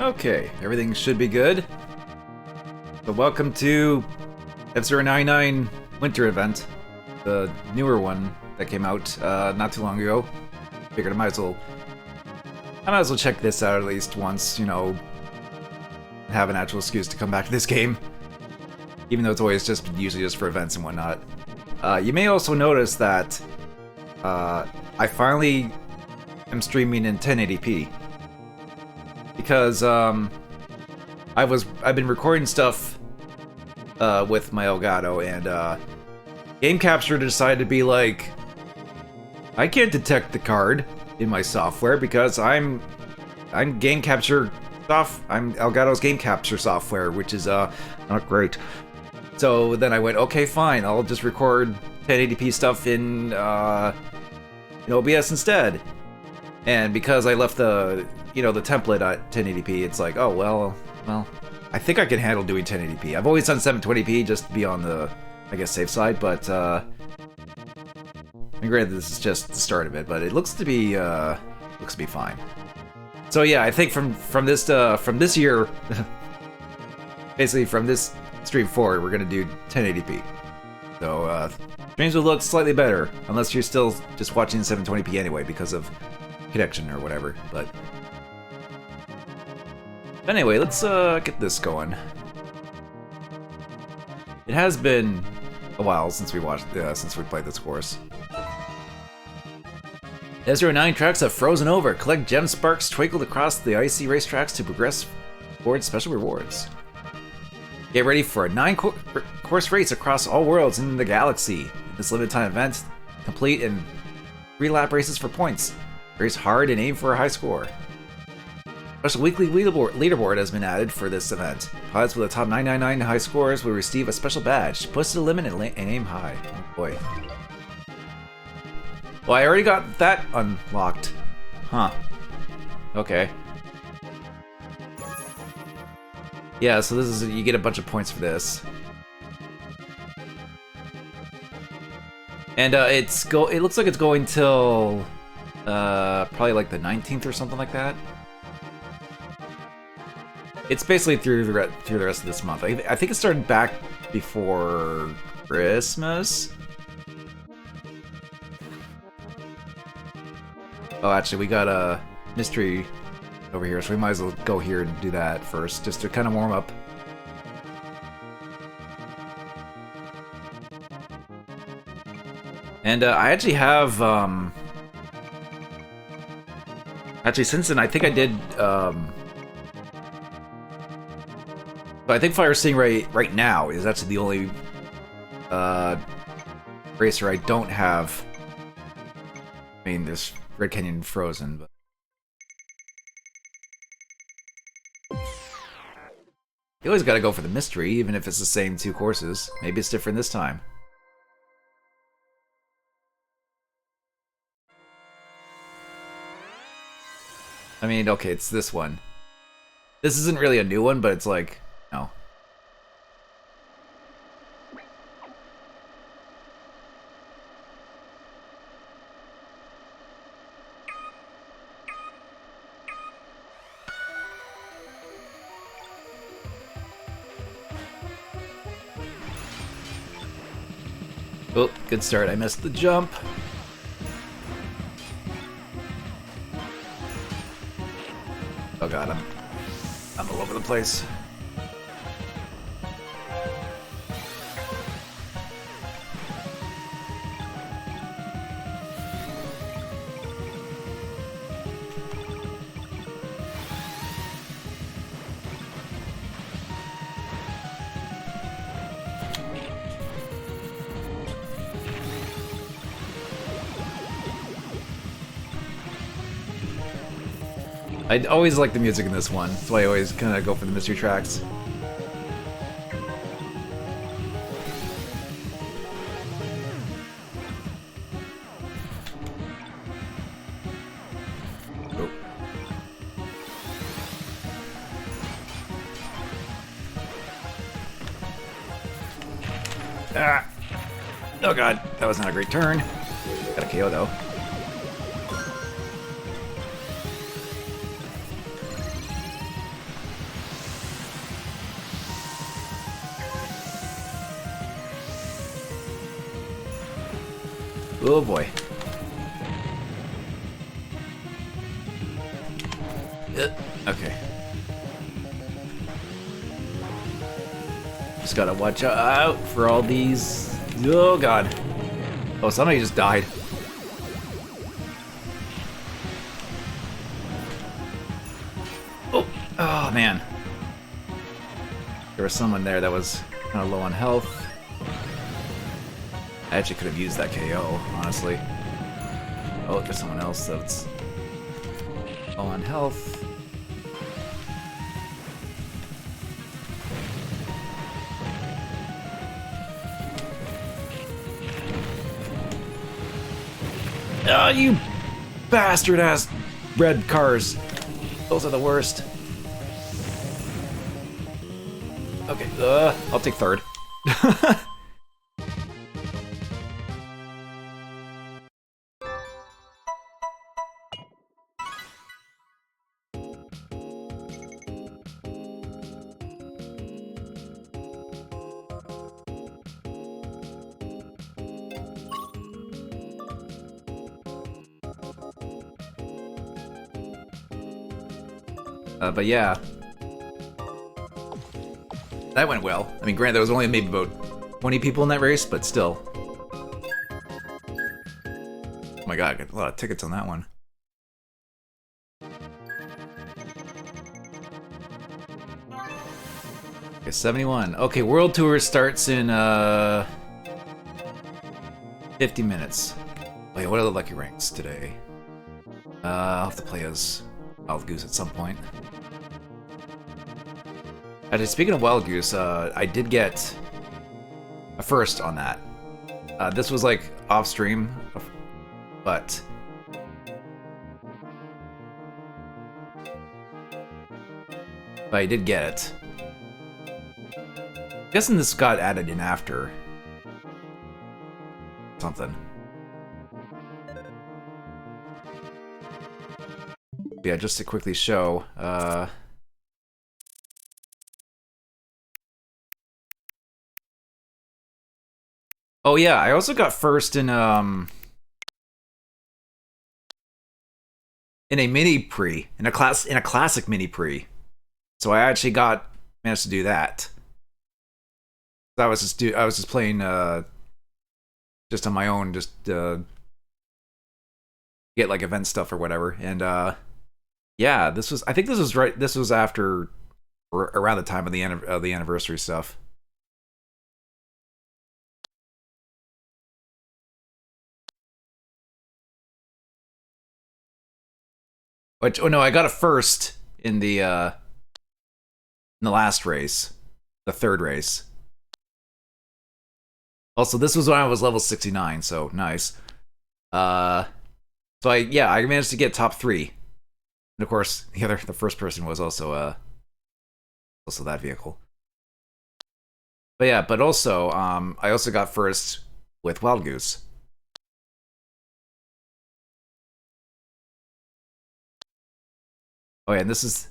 Okay, everything should be good. So welcome to F-099 Winter Event, the newer one that came out not too long ago. Figured I might as well check this out at least once, you know, have an actual excuse to come back to this game. Even though it's always usually just for events and whatnot. You may also notice that I finally am streaming in 1080p. Because I've been recording stuff with my Elgato, and Game Capture decided to be like, I can't detect the card in my software because I'm Game Capture I'm Elgato's Game Capture software, which is not great. So then I went, okay, fine, I'll just record 1080p stuff in OBS instead. And because I left the template at 1080p, it's like, oh, well, I think I can handle doing 1080p. I've always done 720p just to be on the, I guess, safe side, but, I mean, granted, this is just the start of it, but it looks to be fine. So yeah, I think from this year, basically from this stream forward, we're gonna do 1080p. So, streams will look slightly better, unless you're still just watching 720p anyway, because of connection or whatever, but anyway, let's get this going. It has been a while since we played this course. F-099 tracks have frozen over. Collect gem sparks twinkled across the icy racetracks to progress towards special rewards. Get ready for a 9-course race across all worlds in the galaxy. This limited time event, complete in 3 lap races for points. Race hard and aim for a high score. Special weekly leaderboard has been added for this event. Pilots with the top 999 high scores will receive a special badge. Push the limit and aim high. Oh boy. Well, I already got that unlocked. Huh. Okay. Yeah, so this is, you get a bunch of points for this. And it looks like it's going till probably like the 19th or something like that. It's basically through the rest of this month. I think it started back before Christmas. Oh, actually, we got a mystery over here, so we might as well go here and do that first, just to kind of warm up. And I actually have, actually, since then, I think I did, but I think Fire Stingray right now is actually the only racer I don't have. I mean, there's Red Canyon Frozen, but you always gotta go for the mystery, even if it's the same 2 courses. Maybe it's different this time. I mean, okay, it's this one. This isn't really a new one, but it's like, no. Oh, good start. I missed the jump. Oh god, I'm all over the place. I always like the music in this one. That's why I always kind of go for the mystery tracks. Oh. Ah! Oh god, that was not a great turn. Got a KO though. Oh boy. Okay. Just gotta watch out for all these. Oh god. Oh, somebody just died. Oh man. There was someone there that was kind of low on health. I actually could have used that KO, honestly. Oh, there's someone else that's low on health. Oh, you bastard-ass red cars. Those are the worst. Okay, I'll take third. But yeah. That went well. I mean, granted, there was only maybe about 20 people in that race, but still. Oh my god, I got a lot of tickets on that one. Okay, 71. Okay, World Tour starts in 50 minutes. Wait, what are the lucky ranks today? I'll have to play as Wild Goose at some point. Actually, speaking of Wild Goose, I did get a first on that. This was like off stream, but I did get it. I'm guessing this got added in after something. Yeah, just to quickly show. Oh yeah, I also got first in a mini pre, in a classic mini pre. So I actually managed to do that. I was just playing just on my own, just get like event stuff or whatever. And yeah, I think this was after or around the time of the anniversary stuff. Which, oh no, I got a first in the last race, the third race. Also, this was when I was level 69, so nice. So I managed to get top 3, and of course the first person was also that vehicle. But yeah, but also I also got first with Wild Goose. Oh yeah, and this is.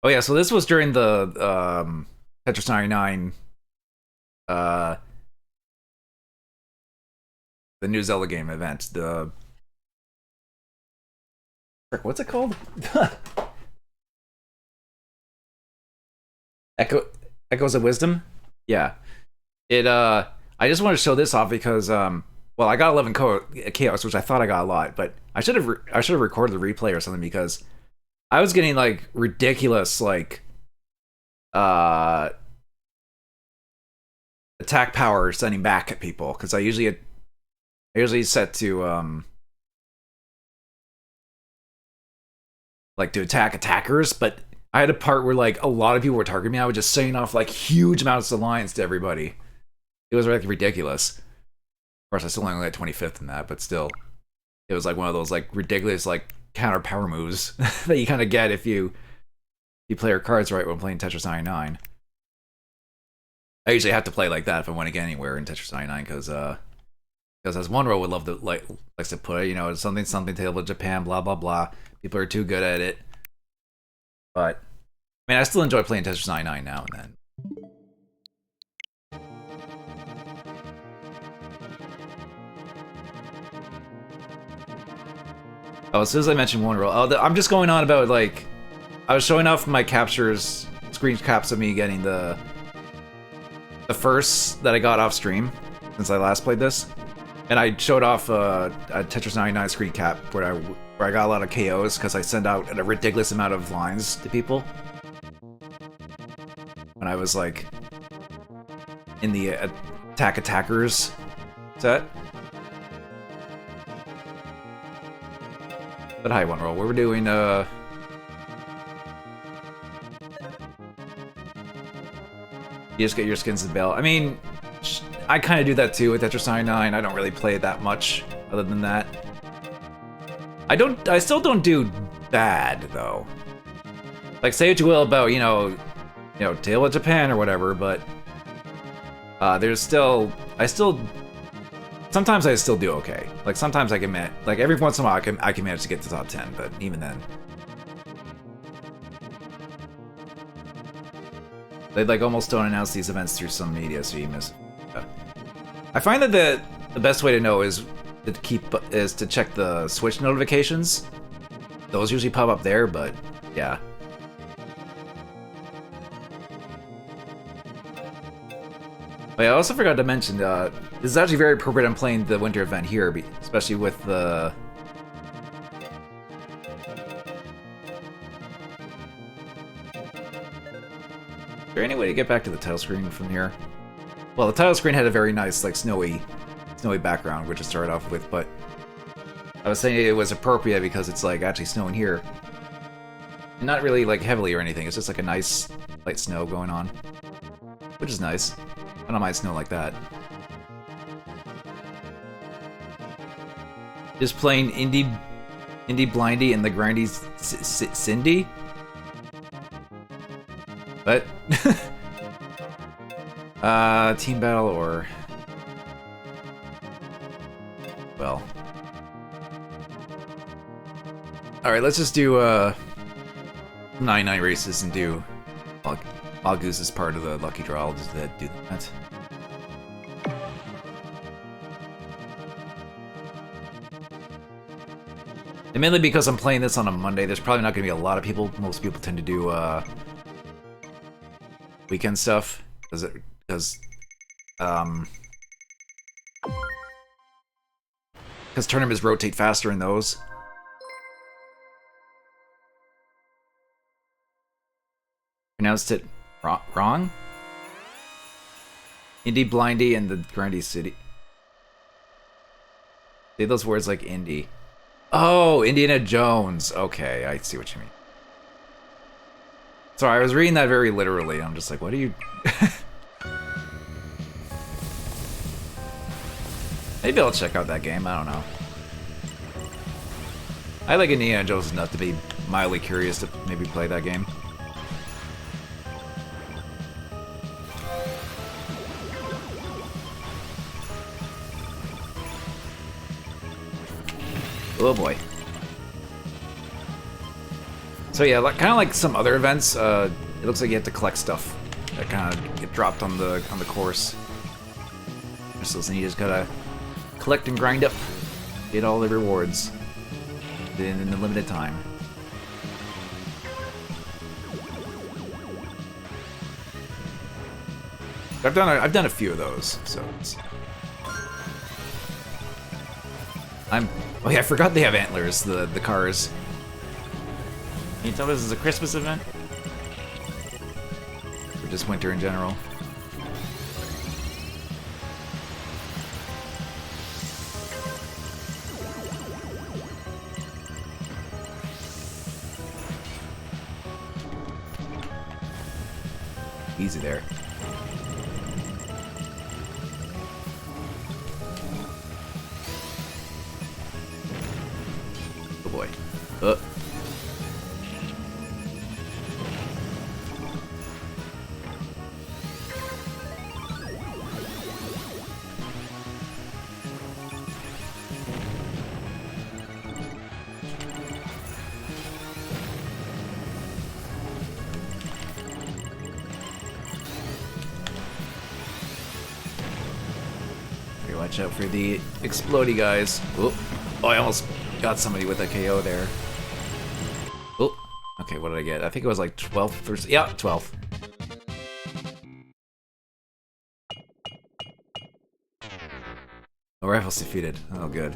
Oh yeah, so this was during the Tetris 99 the new Zelda game event. The what's it called? Echoes of Wisdom? Yeah. I just want to show this off because well, I got 11 chaos, which I thought I got a lot, but I should have recorded the replay or something because I was getting like ridiculous like attack power sending back at people because I usually set to like to attack attackers, but I had a part where like a lot of people were targeting me. I was just sending off like huge amounts of lines to everybody. It was like ridiculous. Of course, I still only got 25th in that, but still, it was like one of those like ridiculous like counter power moves that you kind of get if you play your cards right when playing Tetris 99. I usually have to play like that if I want to get anywhere in Tetris 99 because as Monroe would love to likes to put it, you know, it's something table of Japan, blah blah blah. People are too good at it. But I mean, I still enjoy playing Tetris 99 now and then. Oh, as soon as I mentioned one roll, I'm just going on about like I was showing off my captures, screen caps of me getting the first that I got off stream since I last played this, and I showed off a Tetris 99 screen cap where I got a lot of KOs because I sent out a ridiculous amount of lines to people when I was like in the attackers set. But hi, one roll. We're doing you just get your skins to bail. I mean, I kind of do that too with Tetris 99. I don't really play it that much other than that. I still don't do bad though. Like, say what you will about, you know, Tale of Japan or whatever, but there's still, sometimes I still do okay. Like, sometimes I can like every once in a while I can manage to get to top 10, but even then. They like almost don't announce these events through some media, so you miss. I find that the best way to know is to check the Switch notifications. Those usually pop up there, but yeah. But I also forgot to mention, this is actually very appropriate. I'm playing the winter event here, especially with the. Is there any way to get back to the title screen from here? Well, the title screen had a very nice, like, snowy background, which it started off with, but I was saying it was appropriate because it's, like, actually snowing here. And not really, like, heavily or anything, it's just, like, a nice, light snow going on. Which is nice. I don't mind snow like that. Just playing Indie Blindy and the Grindy Cindy? What? Team battle or... Well... Alright, let's just do, 99 races and do... Goose is part of the lucky draw. I'll just do that. And mainly because I'm playing this on a Monday, there's probably not going to be a lot of people. Most people tend to do, weekend stuff. Because tournaments rotate faster in those. Pronounced it wrong? Indie Blindy and the Grindy City. Say those words like indie. Oh, Indiana Jones. Okay, I see what you mean. Sorry, I was reading that very literally. I'm just like, what are you... Maybe I'll check out that game, I don't know. I like Indiana Jones enough to be mildly curious to maybe play that game. Oh boy. So yeah, kind of like some other events, it looks like you have to collect stuff that kind of get dropped on the course. So you just gotta collect and grind up, get all the rewards in a limited time. I've done a few of those, so. Oh yeah, I forgot they have antlers, the cars. Can you tell this is a Christmas event? Or just winter in general? Easy there. Oh boy. Watch out for the explodey guys. Oh, I almost Got somebody with a KO there. Oh, okay, what did I get? I think it was like 12th or... Yeah, 12th. No rivals defeated. Oh, good.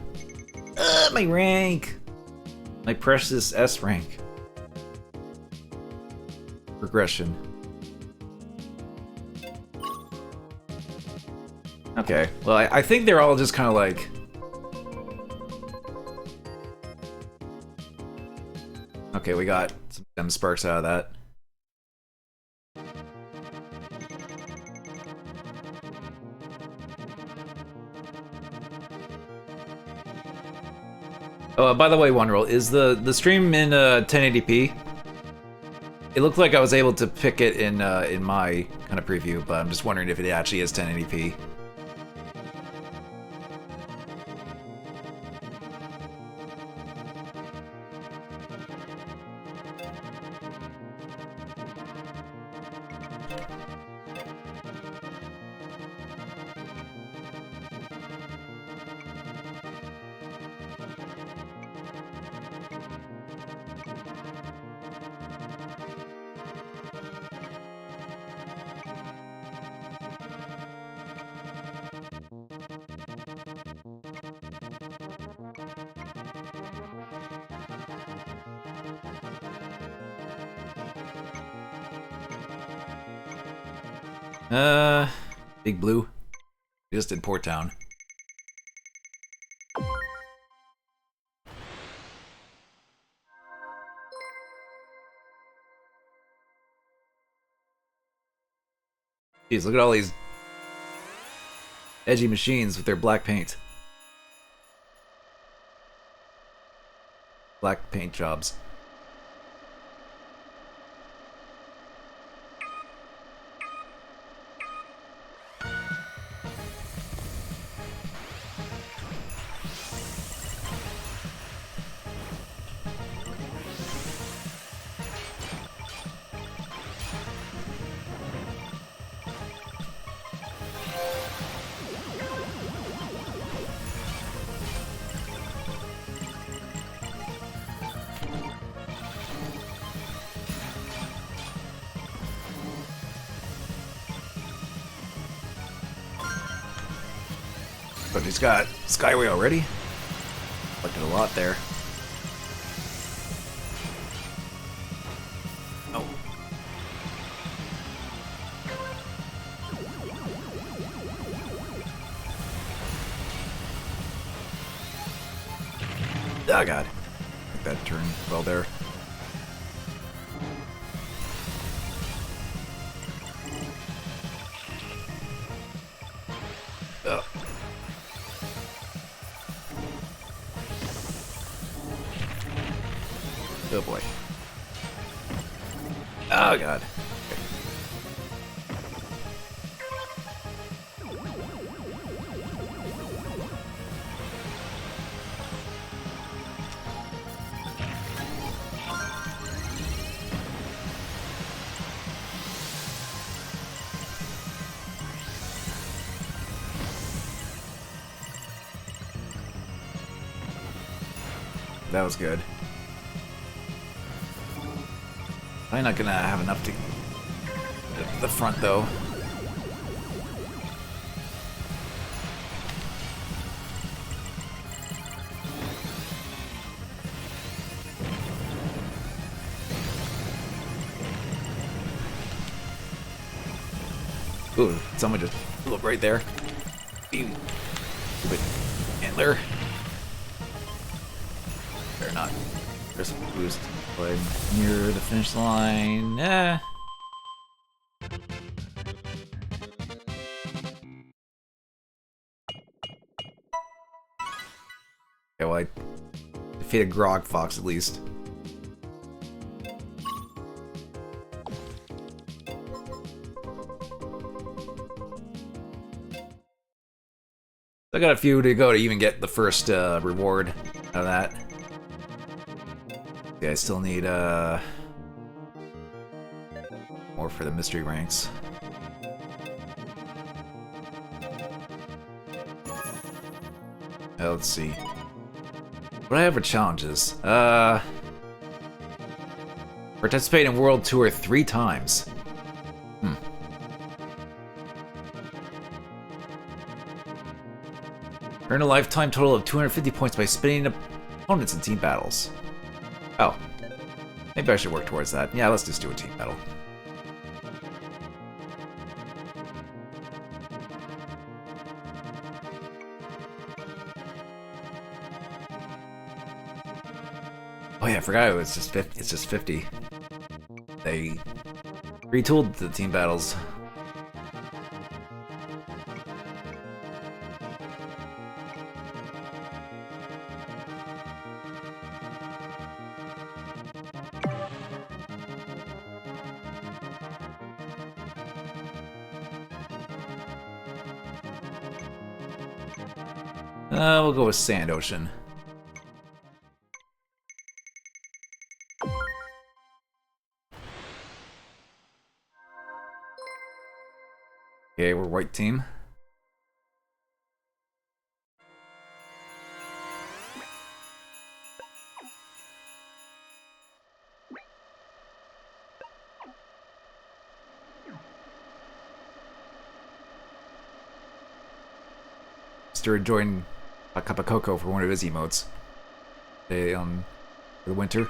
My rank! My precious S rank. Progression. Okay, well, I think they're all just kind of like... Okay, we got some gem sparks out of that. Oh, by the way, Wonderroll, is the stream in 1080p? It looked like I was able to pick it in my kind of preview, but I'm just wondering if it actually is 1080p. Big Blue. We just did Port Town. Jeez, look at all these edgy machines with their black paint. Black paint jobs. But he's got Skyway already. Collected a lot there. Oh. Oh god. Took that turn well there. Oh. Oh boy. Oh god. Okay. That was good. Probably not gonna have enough to get to the front though. Ooh, someone just blew up right there. Stupid antler. Better not. There's a boost. But near the finish line. Eh. Okay, well, I defeated Grog Fox at least. I got a few to go to even get the first reward out of that. Yeah, I still need more for the mystery ranks. Let's see. What I have for challenges? Participate in World Tour 3 times. Earn a lifetime total of 250 points by spinning opponents in team battles. Oh. Maybe I should work towards that. Yeah, let's just do a team battle. Oh yeah, I forgot it was just 50. It's just 50. They retooled the team battles. We'll go with Sand Ocean. Okay, we're white team. Mr. enjoying a cup of cocoa for one of his emotes. They, for the winter.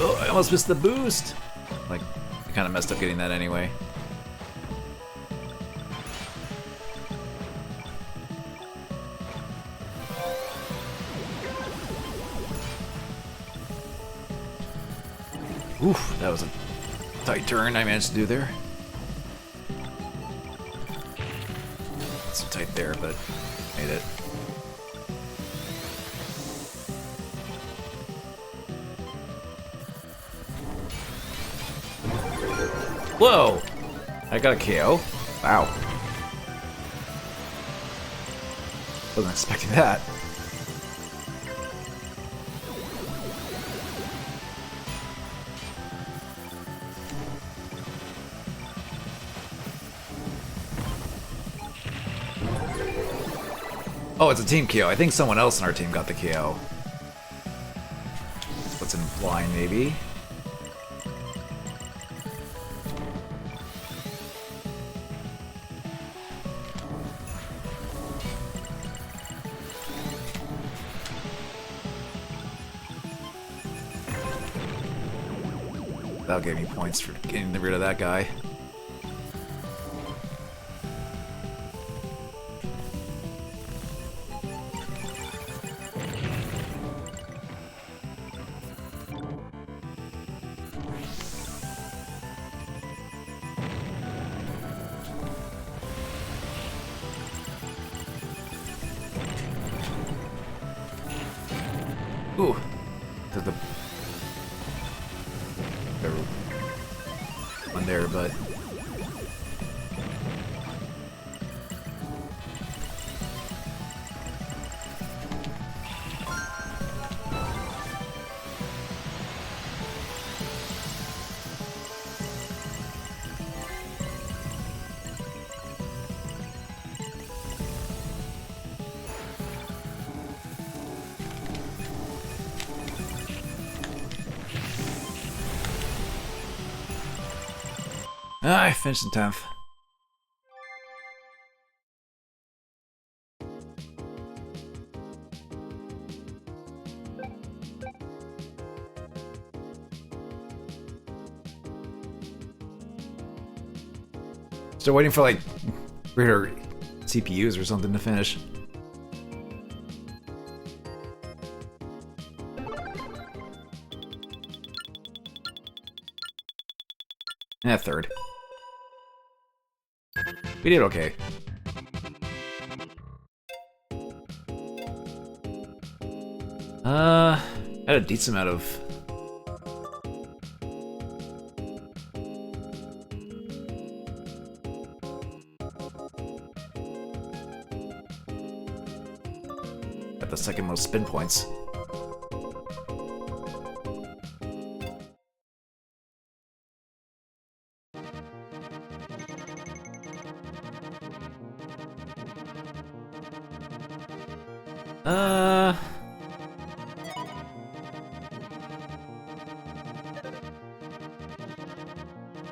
Oh, I almost missed the boost! Like, I kind of messed up getting that anyway. Oof, that was a tight turn I managed to do there. Not so tight there, but made it. Whoa! I got a KO. Wow. Wasn't expecting that. Oh, it's a team KO. I think someone else in our team got the KO. What's implying, maybe? That'll give me points for getting rid of that guy. Ooh, to the one there, but I finished in 10th. Still waiting for like weirder CPUs or something to finish. Yeah, third. We did okay. Had a decent amount of got the second most spin points. Uh...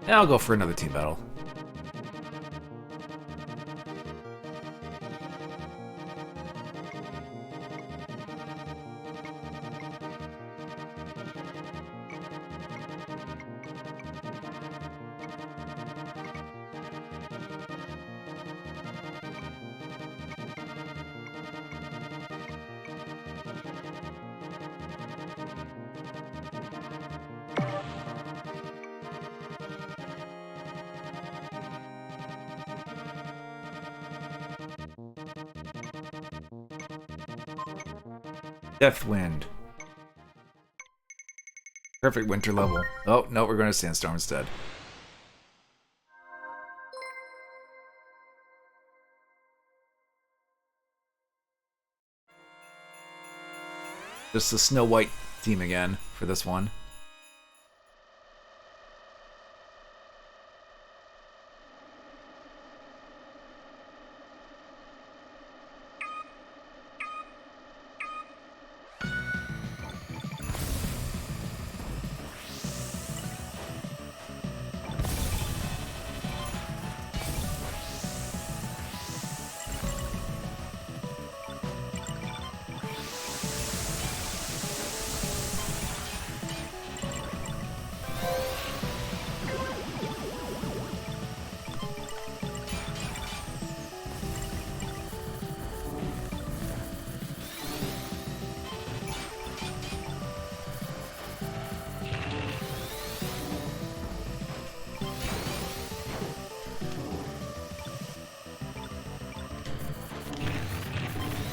Yeah, I'll go for another team battle. Deathwind. Perfect winter level. Oh, no, we're going to Sandstorm instead. Just the Snow White team again for this one.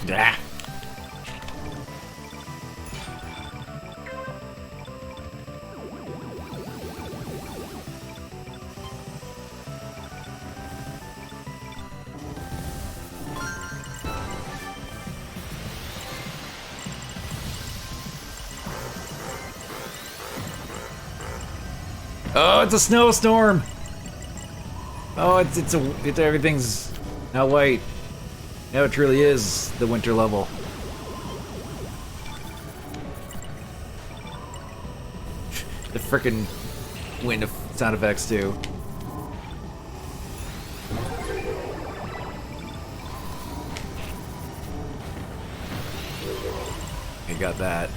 Ah. Oh, it's a snowstorm! Oh, it's everything's now white. Now it truly is the winter level. The frickin' wind sound effects too. You got that.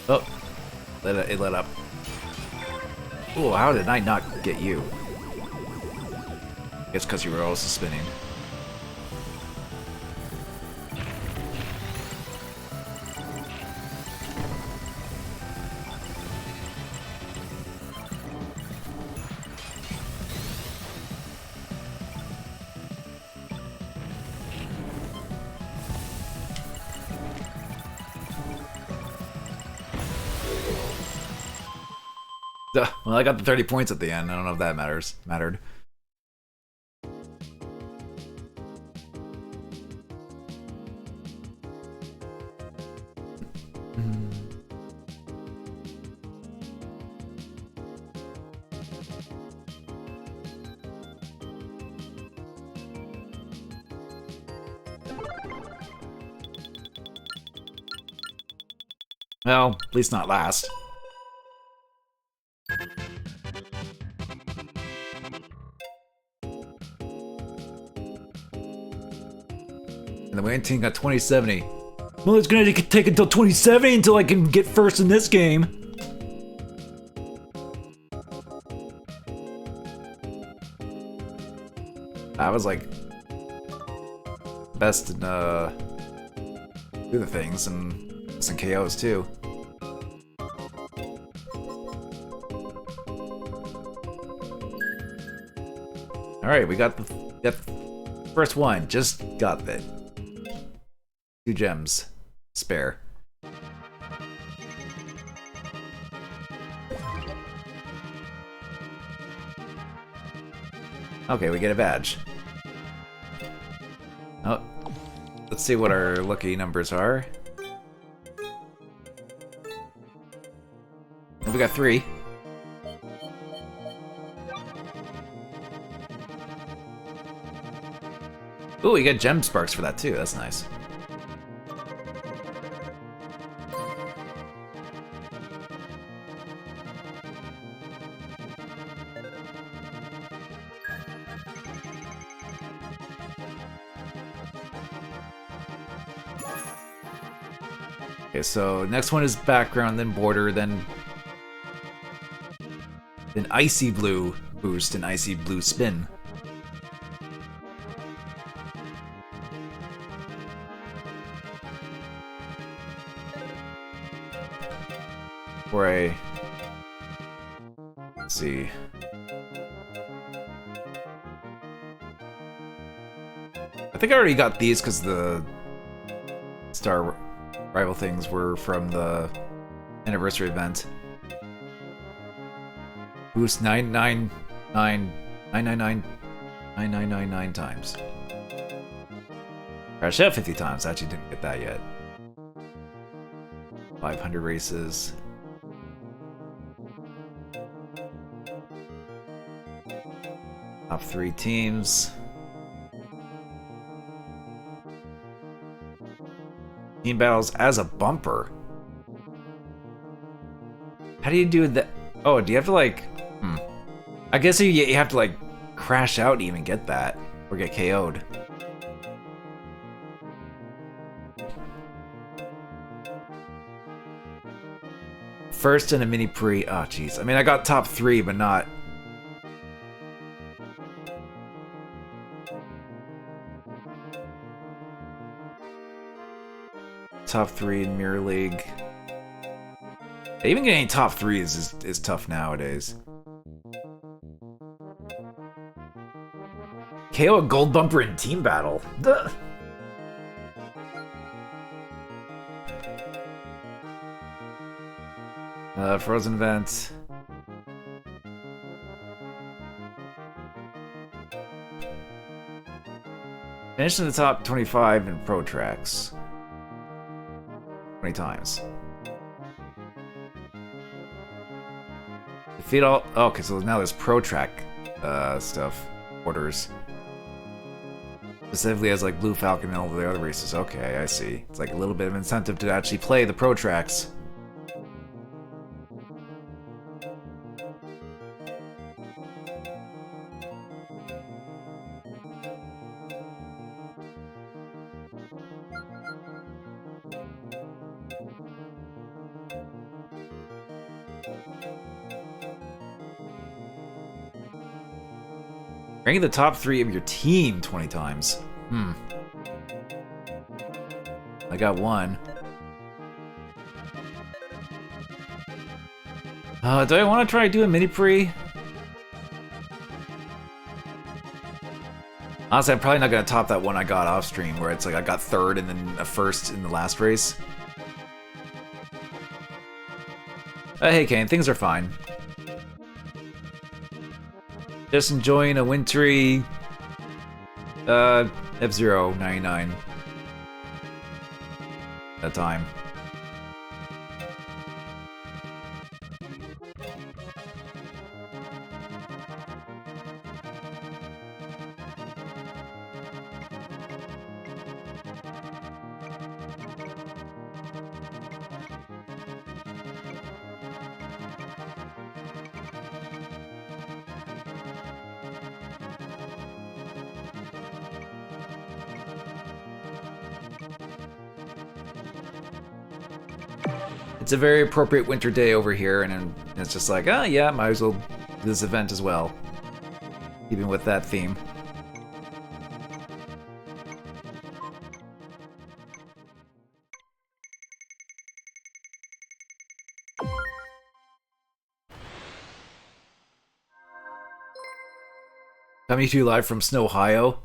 Oh, it lit up. Oh, how did I not get you? It's because you were also spinning. Well, I got the 30 points at the end. I don't know if that mattered. Well, at least not last. And the winning team got 2070. Well, it's gonna take until 2070 until I can get first in this game. I was like best in do the things and some KOs too. All right, we got the first one. Just got that. 2 gems spare. Okay, we get a badge. Oh, let's see what our lucky numbers are. We got 3. Ooh, we get gem sparks for that too. That's nice. Okay, so next one is background, then border, then icy blue boost and icy blue spin. For a, let's see. I think I already got these because the Star Rival things were from the anniversary event. Boost 999 times. Crash out 50 times. I actually didn't get that yet. 500 races. Top 3 teams. Team battles as a bumper. How do you do that? Oh, do you have to like... I guess you have to like crash out to even get that. Or get KO'd. First in a mini pre... Oh, jeez. I mean, I got top 3, but not... Top 3 in Mirror League. Even getting top 3s is tough nowadays. KO a gold bumper in team battle. Duh. Frozen event. Finish in the top 25 in Pro Tracks. 20 times. Defeat all... Oh, okay, so now there's Pro Track stuff. Orders. Specifically as like Blue Falcon and all the other races. Okay, I see. It's like a little bit of incentive to actually play the Pro Tracks. Ranking the top 3 of your team 20 times. I got 1. Do I want to try doing mini pre? Honestly, I'm probably not going to top that one I got off stream, where it's like I got 3rd and then a 1st in the last race. Hey Kane, things are fine. Just enjoying a wintry F-Zero 99 that time. It's a very appropriate winter day over here, and it's just like, oh yeah, might as well do this event as well. Even with that theme. Coming to you live from Snow, Ohio.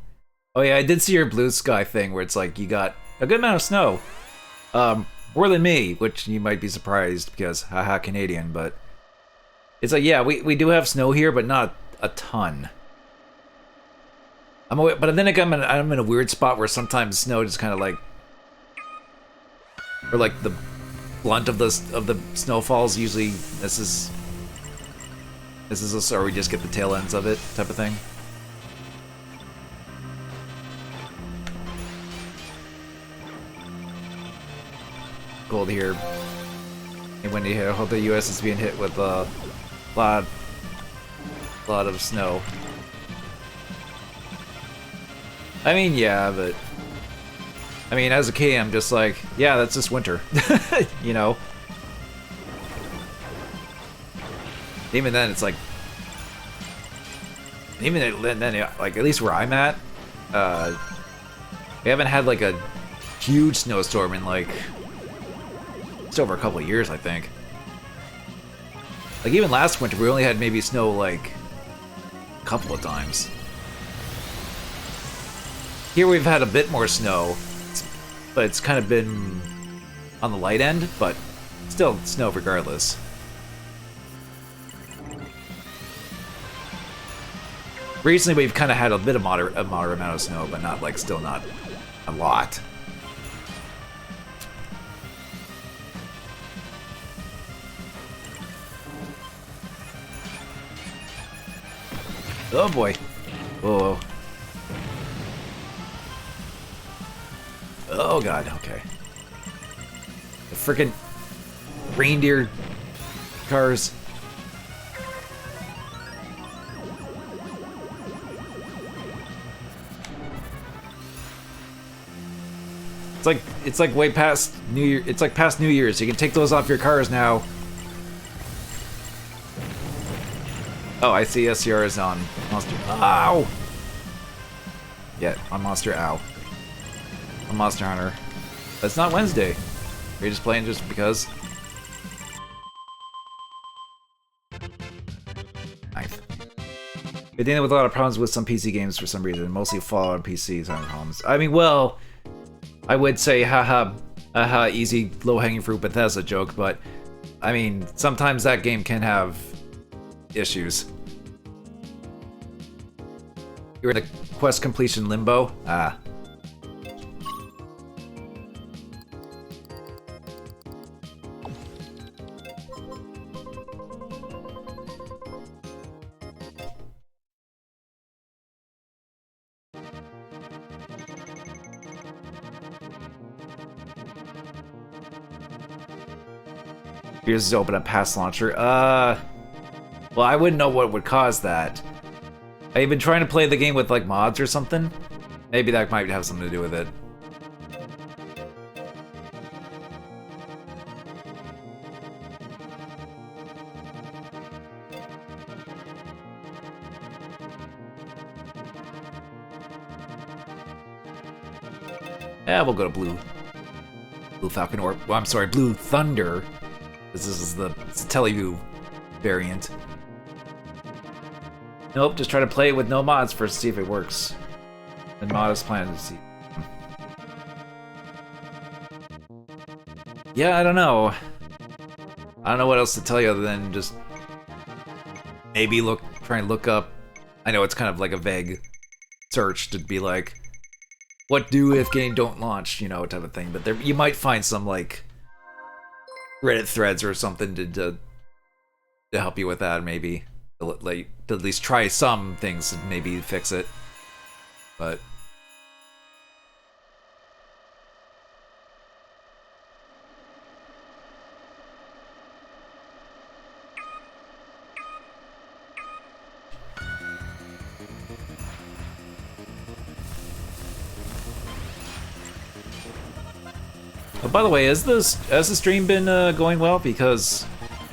Oh yeah, I did see your blue sky thing where it's like you got a good amount of snow. More than me, which you might be surprised because haha Canadian, but it's like, yeah, we do have snow here, but not a ton. But then again, I'm in a weird spot where sometimes snow just kind of like, or like the blunt of the snowfalls usually this is or we just get the tail ends of it type of thing. cold here. And when you hope the U.S. is being hit with a lot of snow. I mean, yeah, but I mean, as a kid, I'm just like, yeah, that's just winter, you know. Even then, it's like, then, like at least where I'm at, we haven't had like a huge snowstorm in like it's over a couple of years, I think. Like even last winter, we only had maybe snow like a couple of times. Here we've had a bit more snow, but it's kind of been on the light end, but still snow regardless. Recently we've kind of had a bit of moderate amount of snow, but not like still not a lot. Oh boy. Whoa. Oh god, okay. The frickin' reindeer cars. It's like way past New Year. It's like past New Year's. You can take those off your cars now. Oh, I see SCR is on Monster. Ow! Yeah, on Monster. Ow. On Monster Hunter. It's not Wednesday. Are you just playing just because? Nice. Been dealing with a lot of problems with some PC games for some reason. Mostly Fallout on PCs having problems. I mean, well, I would say haha, easy, low-hanging fruit Bethesda joke, but I mean, sometimes that game can have issues. You're in a quest completion limbo? Ah. Here's to open up past launcher. Well, I wouldn't know what would cause that. Have you been trying to play the game with like mods or something? Maybe that might have something to do with it. Yeah, we'll go to Blue Falcon, or well, I'm sorry, Blue Thunder. This is the Teleview variant. Nope, just try to play it with no mods first to see if it works. And mod is planned to see. Yeah, I don't know. I don't know what else to tell you other than just maybe try and look up. I know it's kind of like a vague search to be like, what do if game don't launch, you know, type of thing. But there, you might find some like Reddit threads or something to help you with that, maybe. Like, to at least try some things and maybe fix it. But oh, by the way, has the stream been going well? Because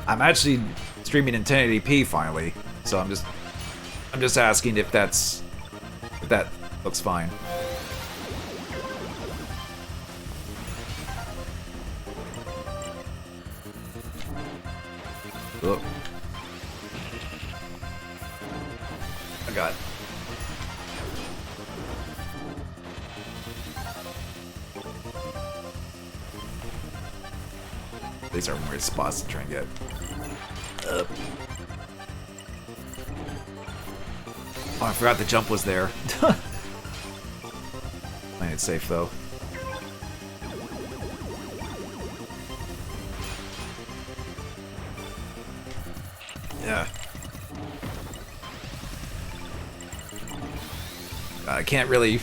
I'm actually streaming in 1080p finally, so I'm just asking if that looks fine. Oh. I got it. These are weird spots to try and get. Oh, I forgot the jump was there. Playing it safe though. Yeah. I can't really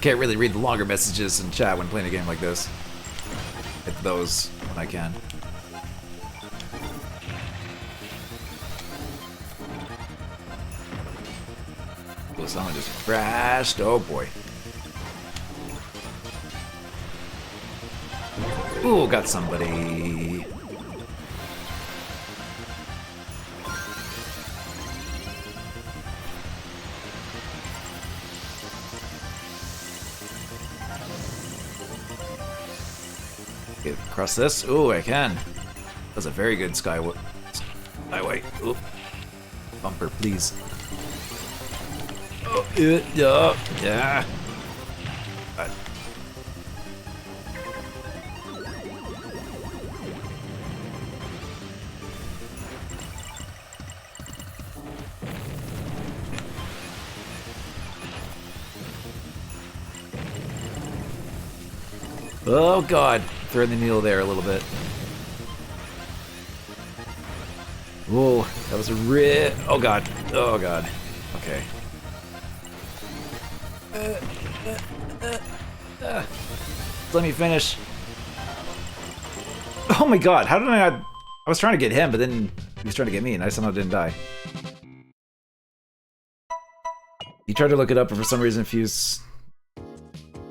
read the longer messages in chat when playing a game like this. hit those when I can. Oh, someone just crashed. Oh boy. Ooh, got somebody. Get across this. Ooh, I can. That's a very good skyway. Ooh. Bumper, please. Oh, yeah. Oh god, threading the needle there a little bit. Whoa, that was a oh god, oh god. Okay. Let me finish. Oh my god, how did I not... I was trying to get him, but then he was trying to get me, and I somehow didn't die. He tried to look it up, but for some reason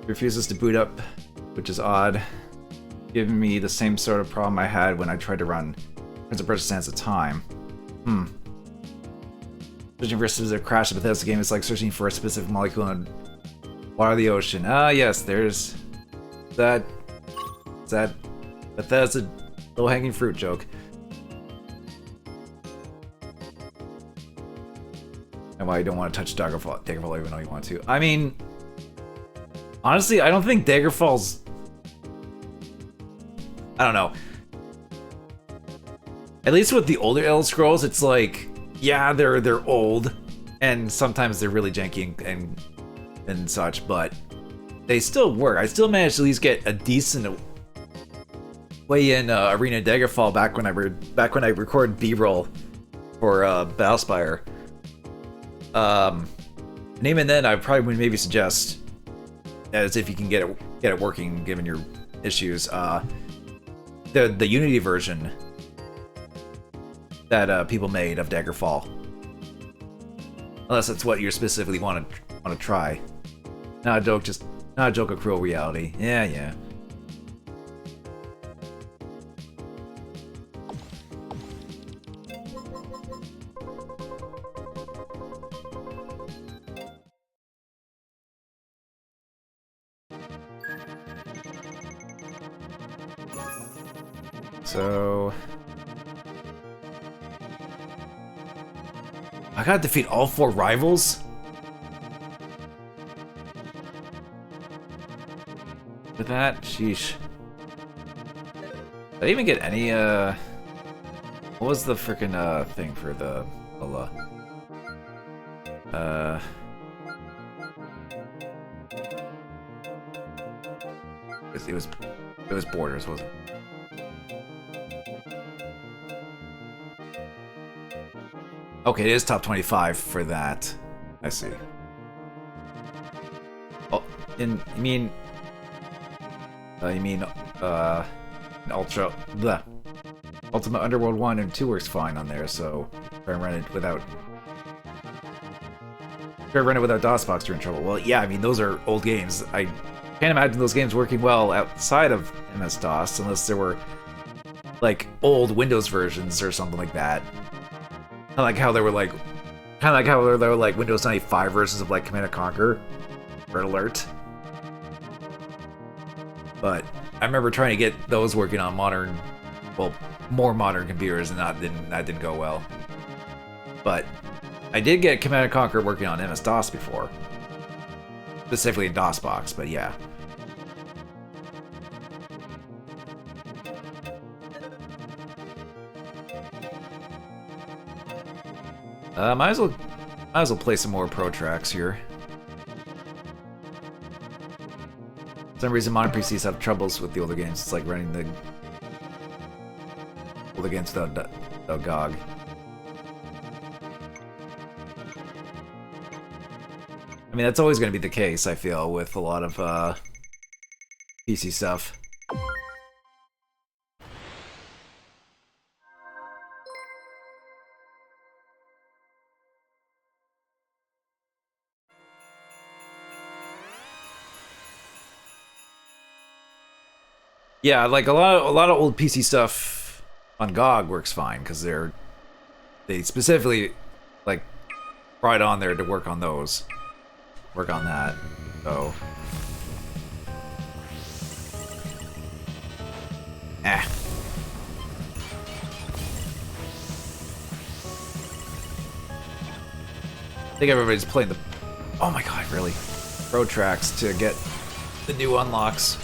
refuses to boot up, which is odd, giving me the same sort of problem I had when I tried to run Prince of Persia: Sands of Time. Searching for a specific crash in Bethesda game is like searching for a specific molecule in water of the ocean. Ah, yes, there's that Bethesda low-hanging fruit joke. And why you don't want to touch Daggerfall even though you want to. I mean, honestly, I don't think Daggerfall's... I don't know. At least with the older Elder Scrolls, it's like, yeah, they're old, and sometimes they're really janky and such, but they still work. I still managed to at least get a decent way in Arena Daggerfall back when I recorded B-roll for Battlespire. And even then, I probably would maybe suggest, as if you can get it working given your issues, the Unity version that people made of Daggerfall, unless that's what you specifically want to try. Not a joke, not a joke of cruel reality. Yeah. So I gotta defeat all 4 rivals? With that? Sheesh. Did I even get any, what was the frickin', thing for the Lola? It was Borders, wasn't it? Okay, it is top 25 for that. I see. Oh, you mean Ultimate Underworld 1 and 2 works fine on there, so try and run it without DOSBox, you're in trouble. Well, yeah, I mean, those are old games. I can't imagine those games working well outside of MS-DOS unless there were, like, old Windows versions or something like that. Kind of like how there were like Windows 95 versions of like Command & Conquer, Red Alert. But I remember trying to get those working on more modern computers, and that didn't go well. But I did get Command & Conquer working on MS-DOS before, specifically in DOSBox. But yeah. Might as well play some more Pro Tracks here. For some reason, modern PCs have troubles with the older games. It's like running the older games without GOG. I mean, that's always going to be the case, I feel, with a lot of PC stuff. Yeah, like a lot of old PC stuff on GOG works fine because they specifically like brought on there to work on those, work on that. So, I think everybody's playing the. Oh my god, really? Road tracks to get the new unlocks.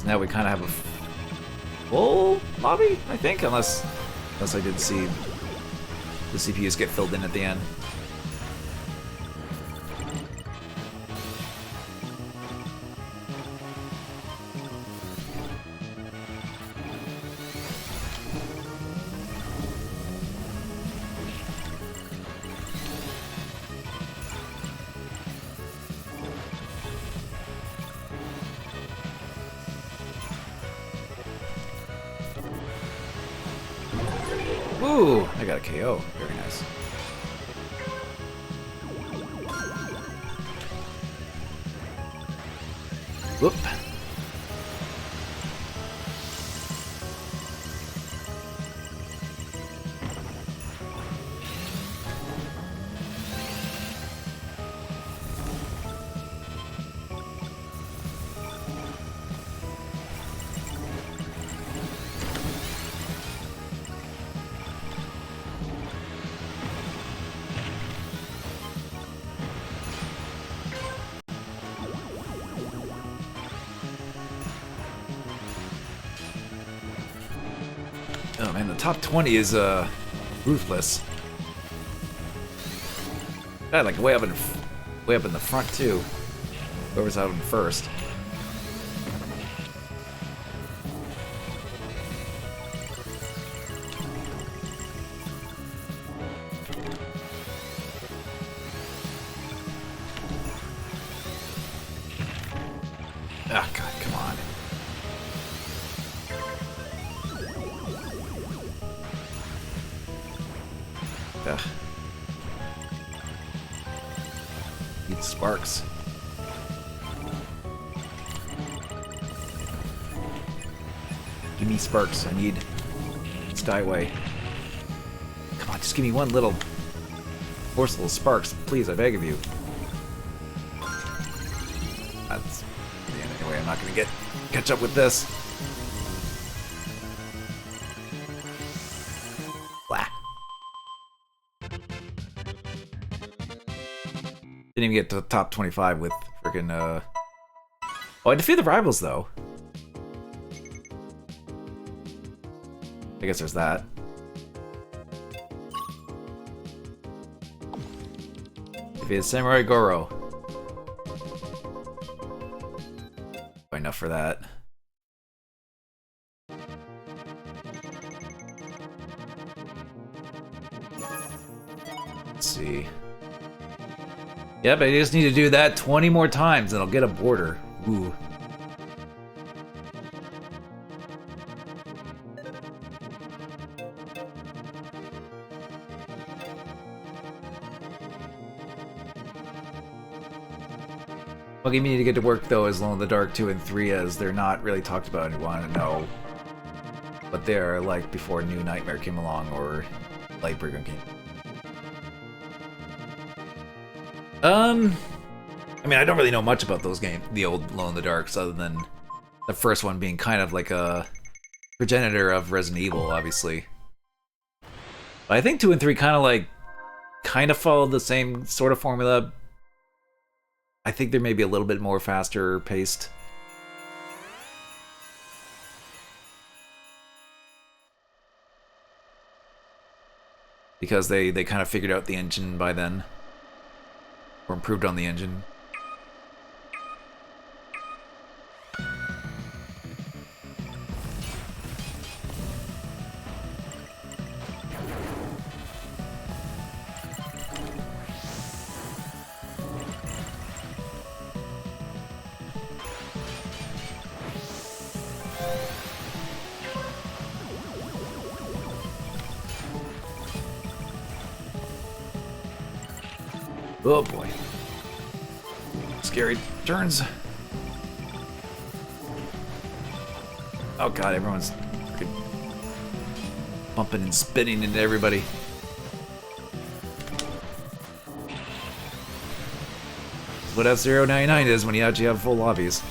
Now we kind of have a full lobby, I think, unless I did see the CPUs get filled in at the end. Ooh, I got a KO. Very nice. Whoop. Oh man, the top 20 is ruthless. God, like way up in the front too. Whoever's out in first. Ah, God, come on. Ugh. Need sparks. Give me sparks. I need Skyway. Come on, just give me one little morsel of sparks, please. I beg of you. That's the end anyway. I'm not gonna catch up with this. Blah. Didn't even get to the top 25 with freaking Oh, I defeated the rivals though. I guess there's that. Defeated Samurai Goro. Enough for that. Let's see. Yeah, but I just need to do that 20 more times and I'll get a border. Ooh. What game you need to get to work though is Alone in the Dark 2 and 3, as they're not really talked about and you want to know what they're like before New Nightmare came along or Lightbringer came. I mean, I don't really know much about those games, the old Alone in the Darks, other than the first one being kind of like a progenitor of Resident Evil, obviously. But I think 2 and 3 kind of follow the same sort of formula. I think they're maybe a little bit more faster paced. Because they kind of figured out the engine by then. Or improved on the engine. Oh boy. Scary turns. Oh god, everyone's freaking bumping and spinning into everybody. That's what F-099 is when you actually have full lobbies.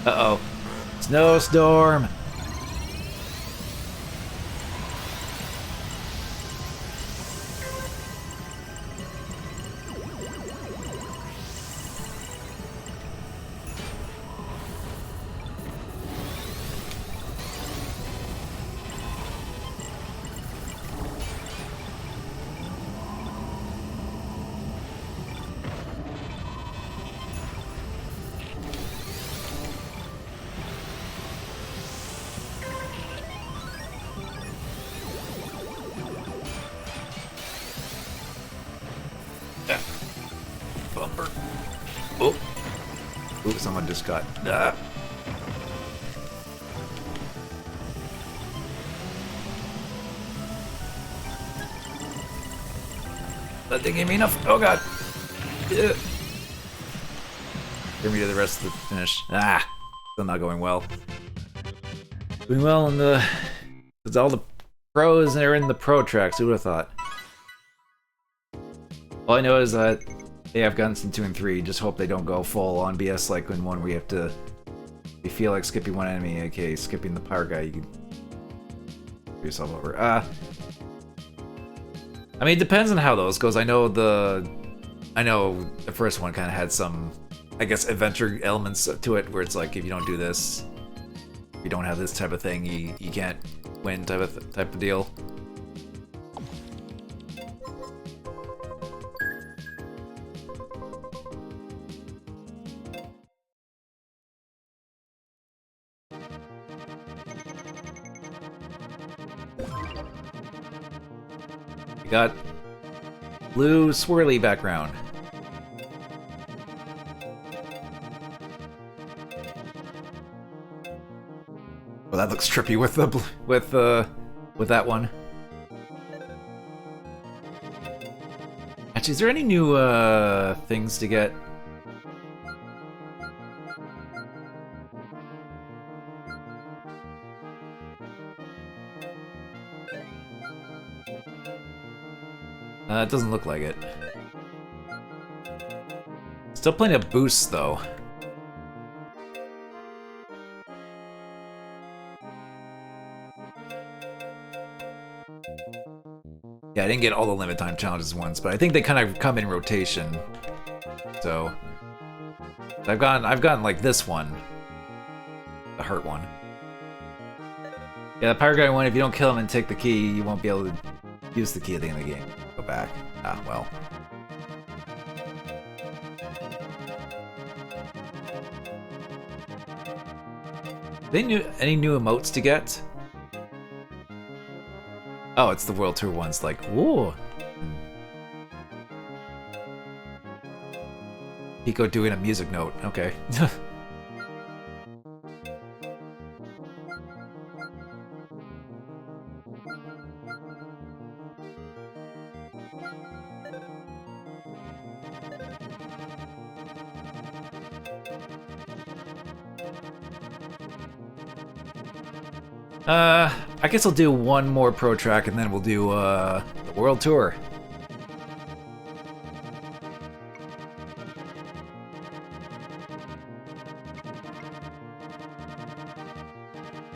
Uh-oh. Snowstorm! Bumper. Oh. Ooh, someone just got... That didn't give me enough. Oh god. Yeah. Bring me to the rest of the finish. Ah. Still not going well. Doing well in the... It's all the pros are in the pro tracks. Who would have thought? All I know is that they have guns in 2 and 3. Just hope they don't go full on BS like in 1 where you have to... If you feel like skipping one enemy, aka skipping the power guy, you can... Put yourself over. I mean, it depends on how those goes. I know the first one kind of had some, I guess, adventure elements to it, where it's like, if you don't do this, if you don't have this type of thing, you can't win type of deal. Got blue swirly background. Well, that looks trippy with that one. Actually, is there any new things to get? It doesn't look like it. Still plenty of boosts, though. Yeah, I didn't get all the limit time challenges once, but I think they kind of come in rotation. So I've gotten like this one, the heart one. Yeah, the power guy one. If you don't kill him and take the key, you won't be able to use the key at the end of the game. Go back. Ah, well. Any new emotes to get? Oh, it's the World Tour ones, like, whoa. Pico doing a music note, okay. I guess I'll do one more pro track and then we'll do the World Tour.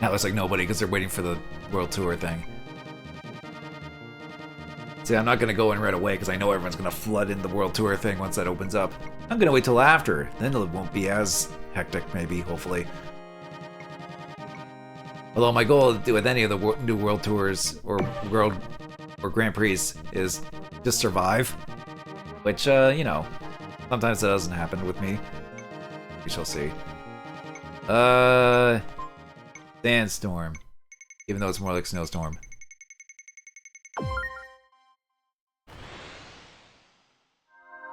Now looks like nobody because they're waiting for the World Tour thing. See, I'm not going to go in right away because I know everyone's going to flood in the World Tour thing once that opens up. I'm going to wait till after. Then it won't be as hectic, maybe, hopefully. Although my goal with any of the new World Tours or Grand Prix is just survive. Which, you know, sometimes that doesn't happen with me. We shall see. Sandstorm. Even though it's more like snowstorm.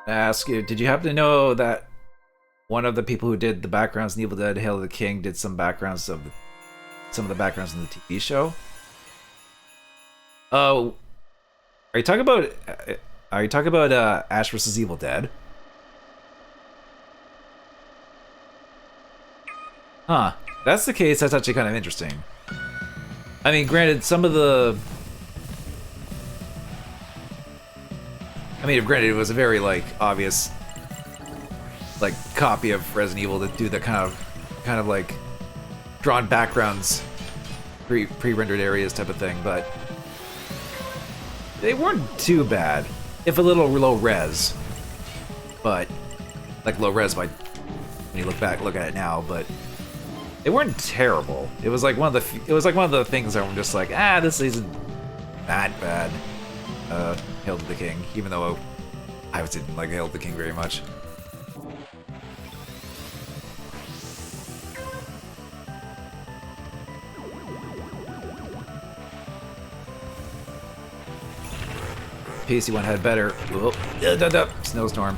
Ask you, did you happen to know that one of the people who did the backgrounds in Evil Dead Hail of the King did some backgrounds of some of the backgrounds in the TV show. Oh, are you talking about? Ash vs. Evil Dead? Huh. If that's the case, that's actually kind of interesting. I mean, granted, some of the... granted, it was a very, like, obvious, like, copy of Resident Evil to do the kind of like, drawn backgrounds, pre-rendered areas type of thing, but they weren't too bad. If a little low res, but, like, low res by, when you look at it now, but they weren't terrible. It was like one of the things that I'm just like, this isn't that bad. Hail to the King, even though I didn't like Hail to the King very much. PC one had better. Whoa. Snowstorm.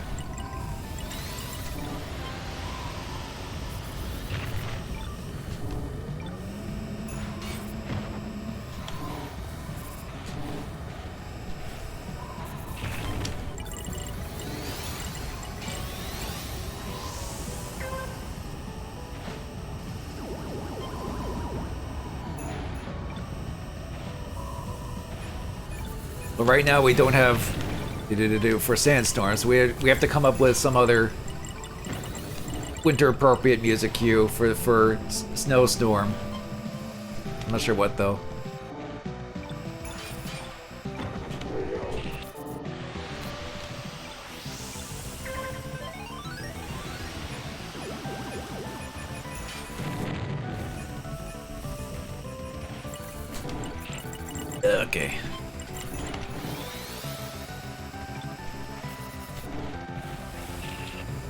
But right now we don't have for Sandstorms. We have to come up with some other winter appropriate music cue for Snowstorm. I'm not sure what though. Okay.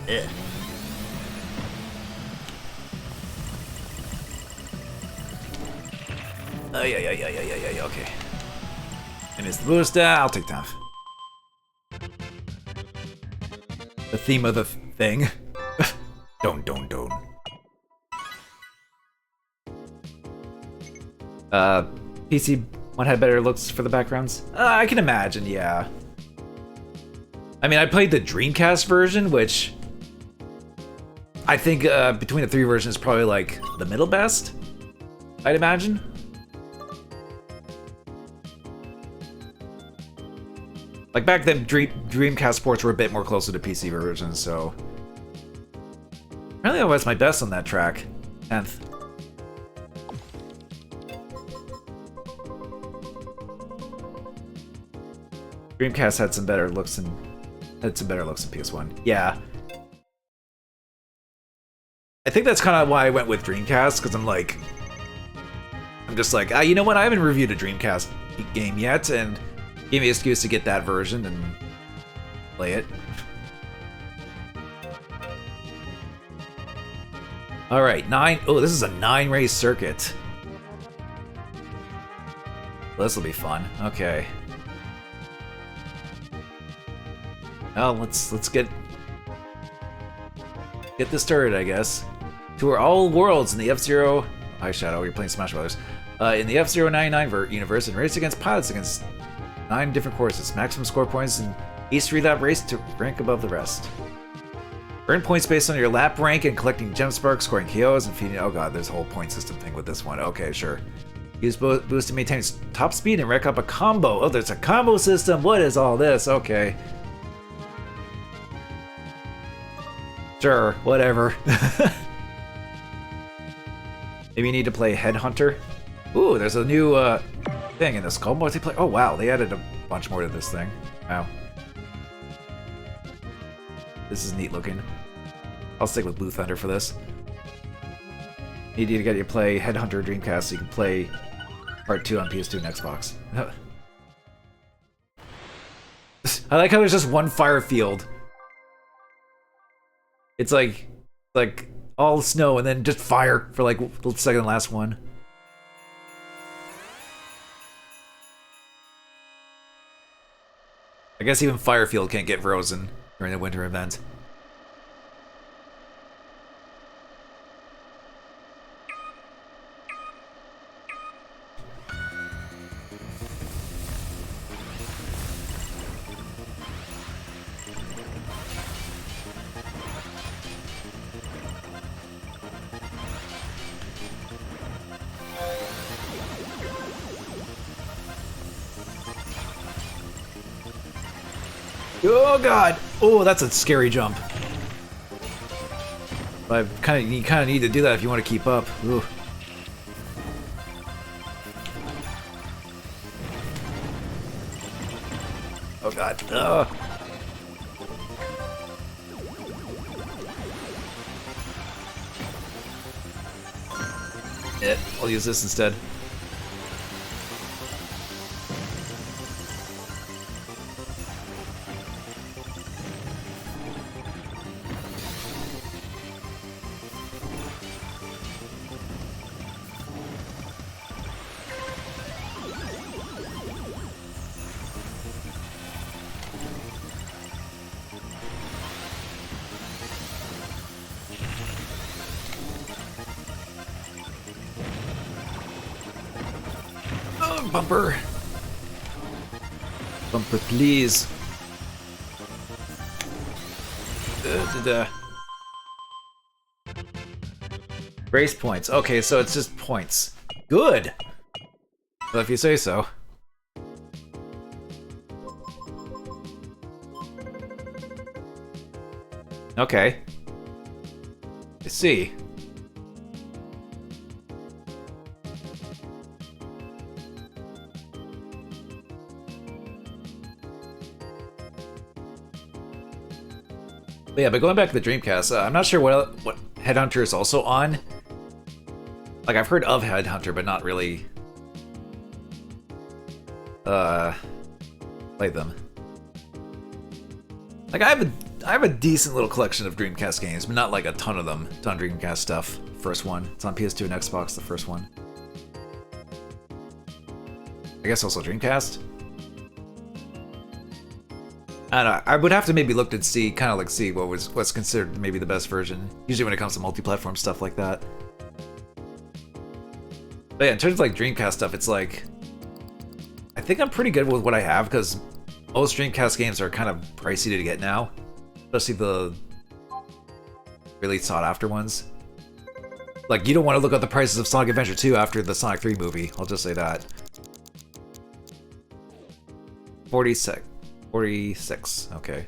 Ugh. Oh, yeah, okay. And it's the boost, I'll take time. The theme of the thing. Don't. PC one had better looks for the backgrounds? I can imagine, yeah. I mean, I played the Dreamcast version, which I think between the three versions is probably like the middle best, I'd imagine. Like back then, Dreamcast ports were a bit more closer to PC versions, so apparently I was my best on that track, 10th. Dreamcast had some better looks than PS1. Yeah. I think that's kind of why I went with Dreamcast, because I'm just like, you know what? I haven't reviewed a Dreamcast game yet, and gave me an excuse to get that version and play it. All right, 9. Oh, this is a 9-race circuit. Well, this will be fun. Okay. Well, let's get this started, I guess. Tour all worlds in the F-Zero... Hi, Shadow, you're playing Smash Brothers. In the F-Zero 99 universe, and race against pilots against 9 different courses. Maximum score points in each 3-lap race to rank above the rest. Earn points based on your lap rank and collecting gem sparks, scoring KOs, and feeding... Oh god, there's a whole point system thing with this one. Okay, sure. Use boost to maintain top speed and rack up a combo. Oh, there's a combo system! What is all this? Okay. Sure, whatever. Maybe you need to play Headhunter. Ooh, there's a new thing in this called multiplayer. Oh wow, they added a bunch more to this thing. Wow. This is neat looking. I'll stick with Blue Thunder for this. Need you to get you to play Headhunter Dreamcast so you can play Part 2 on PS2 and Xbox. I like how there's just one fire field. It's like all snow and then just fire for like the second and last one. I guess even Firefield can't get frozen during the winter event. Oh god! Oh, that's a scary jump. But you kind of need to do that if you want to keep up. Ooh. Oh god. Ugh. I'll use this instead. Bumper. Bumper, please. Grace points. Okay, so it's just points. Good. Well, if you say so. Okay. I see. But yeah, but going back to the Dreamcast, I'm not sure what Headhunter is also on. Like, I've heard of Headhunter, but not really played them. Like, I have a decent little collection of Dreamcast games, but not like a ton of them. Ton of Dreamcast stuff. First one. It's on PS2 and Xbox, the first one. I guess also Dreamcast. I don't know, I would have to maybe look to see, kind of like see what's considered maybe the best version. Usually when it comes to multi-platform stuff like that. But yeah, in terms of like Dreamcast stuff, it's like, I think I'm pretty good with what I have because most Dreamcast games are kind of pricey to get now, especially the really sought after ones. Like, you don't want to look up the prices of Sonic Adventure 2 after the Sonic 3 movie. I'll just say that. 46. Okay.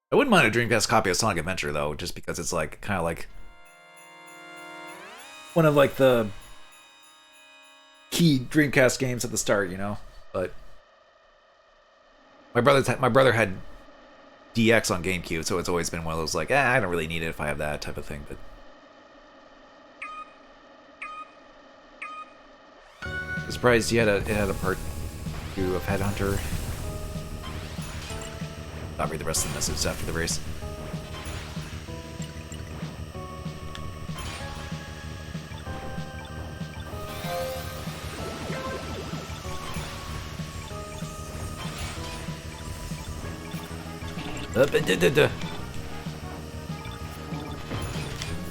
I wouldn't mind a Dreamcast copy of Sonic Adventure though, just because it's like kind of like one of like the key Dreamcast games at the start, you know. But my brother had DX on GameCube, so it's always been one of those like, I don't really need it if I have that type of thing. But I'm surprised it had a part 2 of Headhunter. I'll read the rest of the message after the race.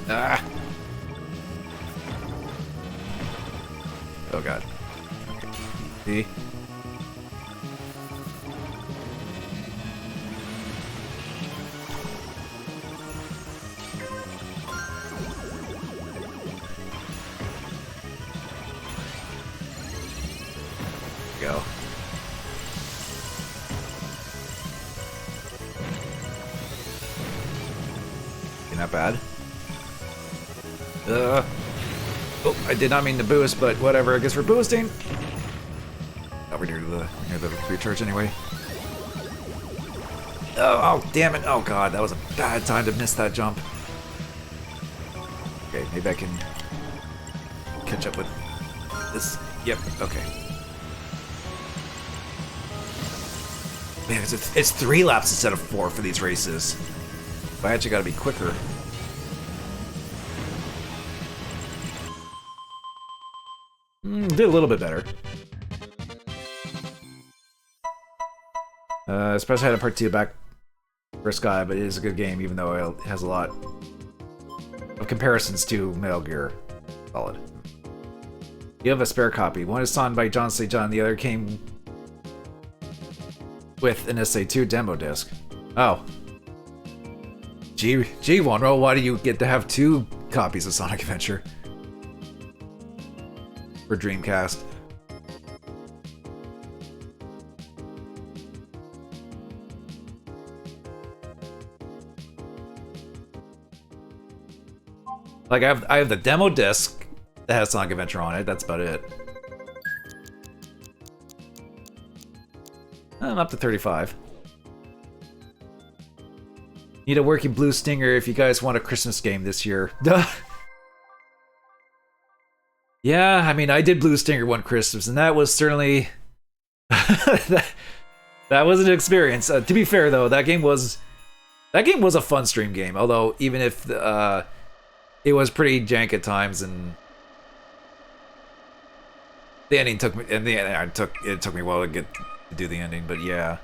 Ah! Oh god. See? Go. Okay, not bad. Oh, I did not mean to boost, but whatever. I guess we're boosting. Oh, we're near the recharge anyway. Oh, damn it! Oh god, that was a bad time to miss that jump. Okay, maybe I can catch up with this. Yep. Okay. Man, it's 3 laps instead of 4 for these races. I actually got to be quicker. Did a little bit better. Especially had a part 2 back for Sky, but it is a good game, even though it has a lot of comparisons to Metal Gear Solid. You have a spare copy. One is signed by John St. John, the other came with an SA2 demo disc. Oh. Gee, Wonro, why do you get to have 2 copies of Sonic Adventure? for Dreamcast. Like I have the demo disc that has Sonic Adventure on it. That's about it. I'm up to 35. Need a working Blue Stinger if you guys want a Christmas game this year. Yeah, I mean, I did Blue Stinger one Christmas, and that was certainly that was an experience. To be fair, though, that game was a fun stream game. Although, even if it was pretty jank at times, and the ending took me, and it took me a while to get to do the ending. But yeah,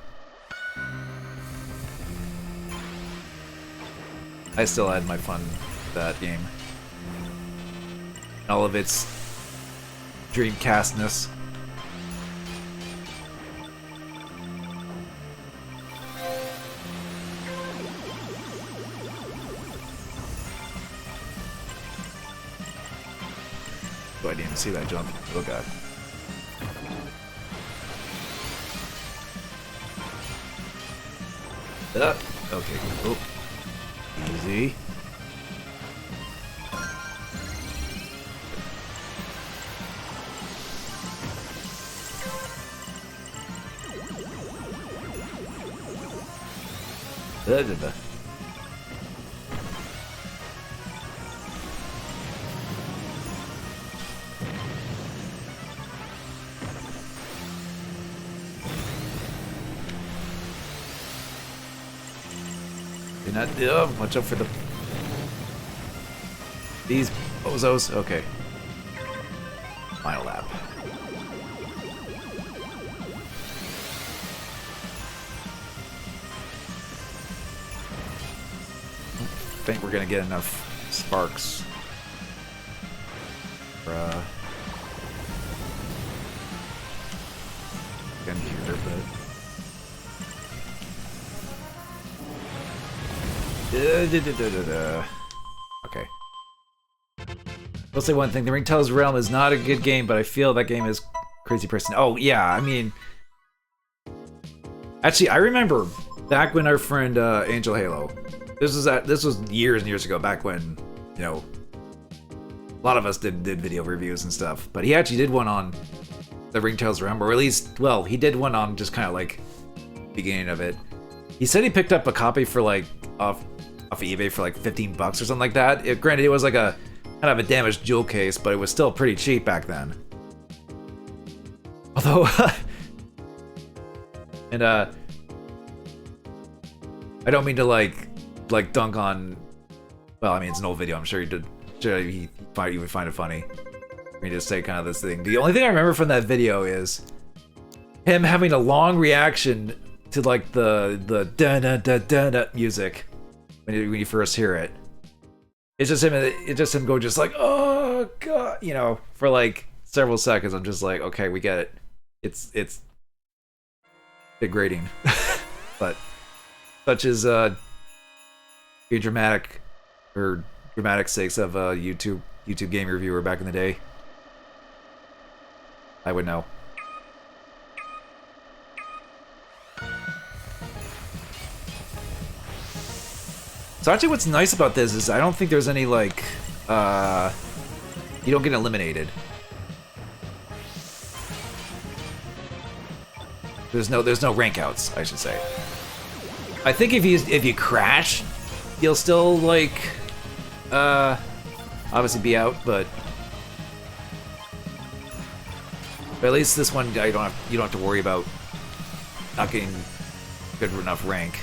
I still had my fun with that game. All of its Dreamcastness. Oh, I didn't even see that jump. Oh god. Okay. Oh. Easy. Watch out for these bozos. Okay. Final lap. I think we're gonna get enough sparks for gun here, but okay. I'll say one thing: the Ringtails Realm is not a good game, but I feel that game is crazy person. Oh yeah, I mean, actually, I remember back when our friend Angel Halo. This was years and years ago, back when, you know, a lot of us did video reviews and stuff. But he actually did one on the Ringtails Realm, or at least, well, he did one on just kind of like beginning of it. He said he picked up a copy for like off eBay for like $15 or something like that. Granted, it was like a kind of a damaged jewel case, but it was still pretty cheap back then. Although, and I don't mean to like dunk on. Well, I mean, it's an old video. I'm sure he would find it funny. I mean, just say kind of this thing. The only thing I remember from that video is him having a long reaction to like the da da da da da music when you first hear it. It's just him. It's just him go just like, oh god, you know, for like several seconds. I'm just like, okay, we get it. It's degrading, but such is be dramatic or dramatic sakes of a YouTube game reviewer back in the day. I would know. So actually what's nice about this is I don't think there's any like you don't get eliminated. There's no rank outs, I should say. I think if you crash, you'll still like obviously be out, but at least this one you don't have to worry about not getting good enough rank.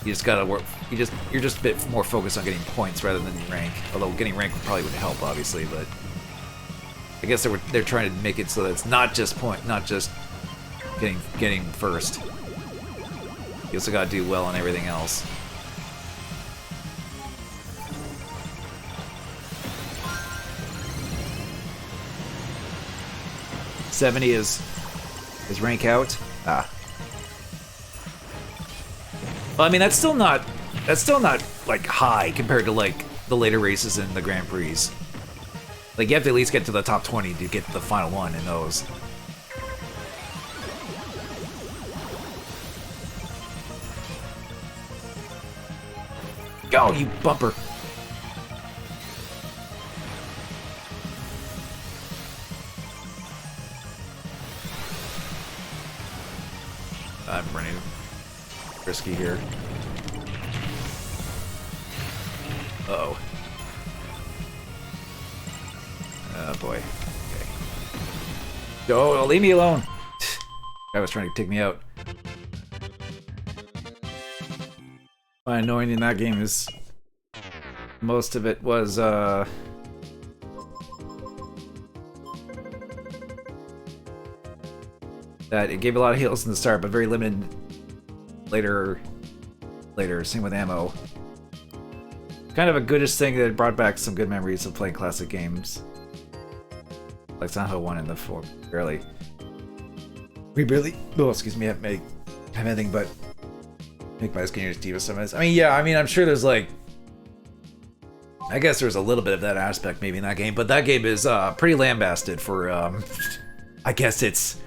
You just gotta work. You're just a bit more focused on getting points rather than rank. Although getting rank probably would help, obviously, but I guess they're trying to make it so that it's not just getting first. You also gotta do well on everything else. $70 is rank out. Ah. Well, I mean that's still not like high compared to like the later races in the Grand Prix. Like, you have to at least get to the top 20 to get to the final one in those. Go, you bumper! I'm running risky here. Uh-oh. Oh boy. Okay. Go, leave me alone! Guy was trying to take me out. My annoying in that game is most of it was that it gave a lot of heals in the start, but very limited later. Same with ammo. Kind of a goodish thing that it brought back some good memories of playing classic games. Like Silent Hill 1 and the 4, barely. We barely, oh excuse me, have anything but make my skin deep with some of this. I mean, yeah, I mean, I'm sure there's like, I guess there's a little bit of that aspect maybe in that game, but that game is pretty lambasted for, I guess it's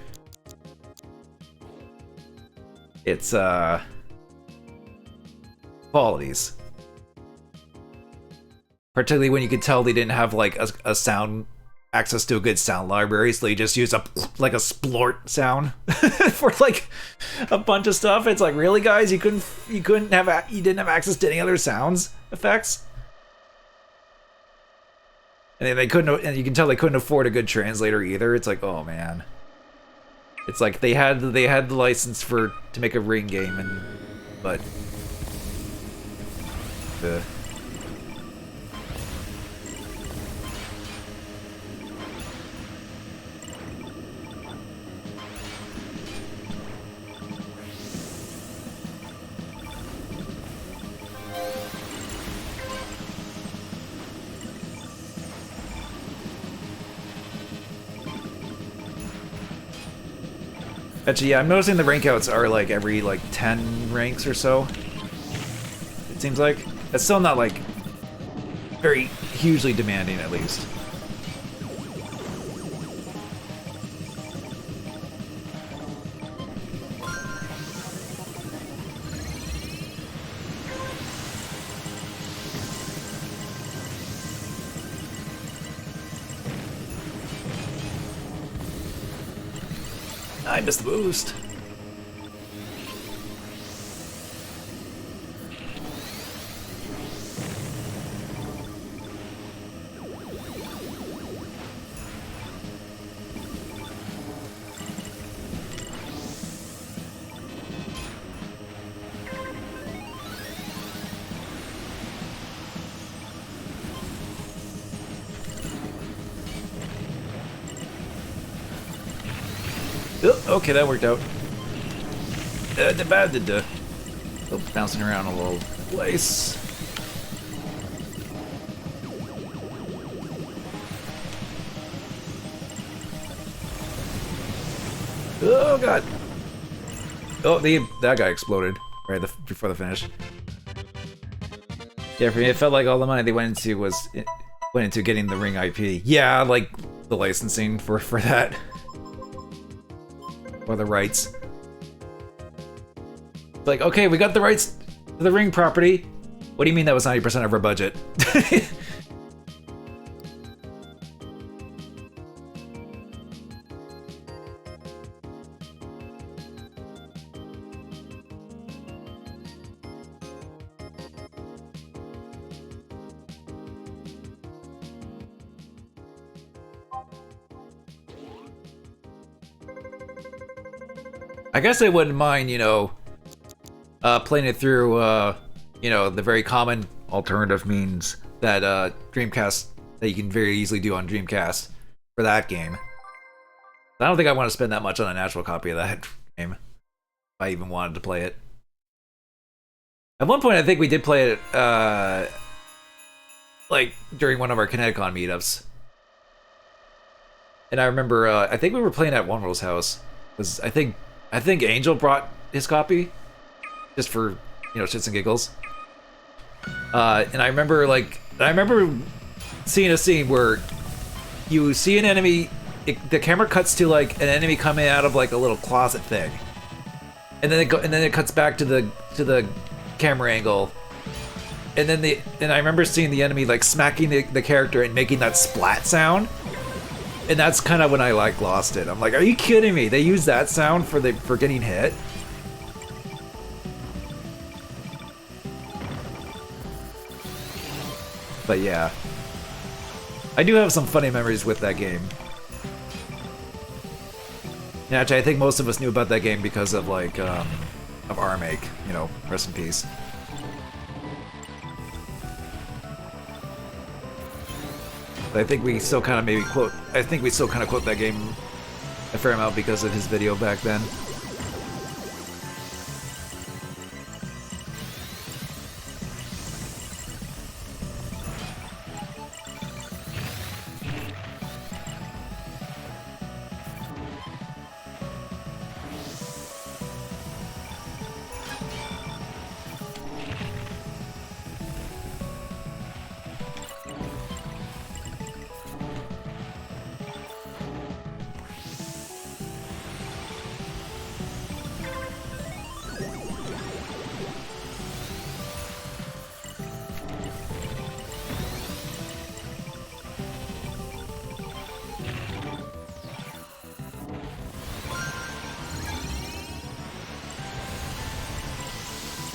qualities. Particularly when you could tell they didn't have like a sound access to a good sound library, so they just use a splort sound for like a bunch of stuff. It's like, really, guys, you didn't have access to any other sounds effects, and they couldn't, and you can tell they couldn't afford a good translator either. It's like, oh man, it's like they had the license to make a Ring game, but actually, yeah, I'm noticing the rank outs are like every like 10 ranks or so. It seems like it's still not like very hugely demanding, at least. I missed the boost. Oh, okay, that worked out. Oh, bouncing around a little place. Oh god. Oh, that guy exploded right before the finish. Yeah, for me, it felt like all the money they went into getting the Ring IP. Yeah, like the licensing for that. Or the rights. Like, okay, we got the rights to the Ring property. What do you mean that was 90% of our budget? I guess I wouldn't mind, you know, playing it through, you know, the very common alternative means that Dreamcast, that you can very easily do on Dreamcast for that game. I don't think I want to spend that much on a natural copy of that game, if I even wanted to play it. At one point, I think we did play it, like, during one of our Kineticon meetups. And I remember, I think we were playing at One World's house, because I think Angel brought his copy, just for, you know, shits and giggles. And I remember, like, seeing a scene where you see an enemy, the camera cuts to like an enemy coming out of like a little closet thing, and then it cuts back to the camera angle, and then I remember seeing the enemy like smacking the character and making that splat sound, and that's kind of when I like lost it. I'm like, are you kidding me? They use that sound for getting hit? But yeah, I do have some funny memories with that game. And actually, I think most of us knew about that game because of like of Armake, you know, rest in peace. But I think we still kind of maybe quote. I think we still kind of quote that game a fair amount because of his video back then.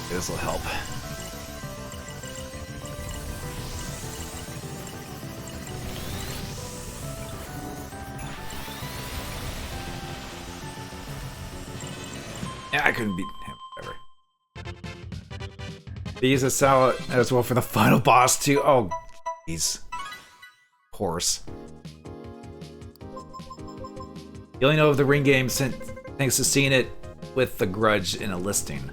This will help. Yeah, I couldn't beat him ever. They use a salad as well for the final boss too. Oh, jeez. Horse. You only know of the Ring game thanks to seeing it with the Grudge in a listing.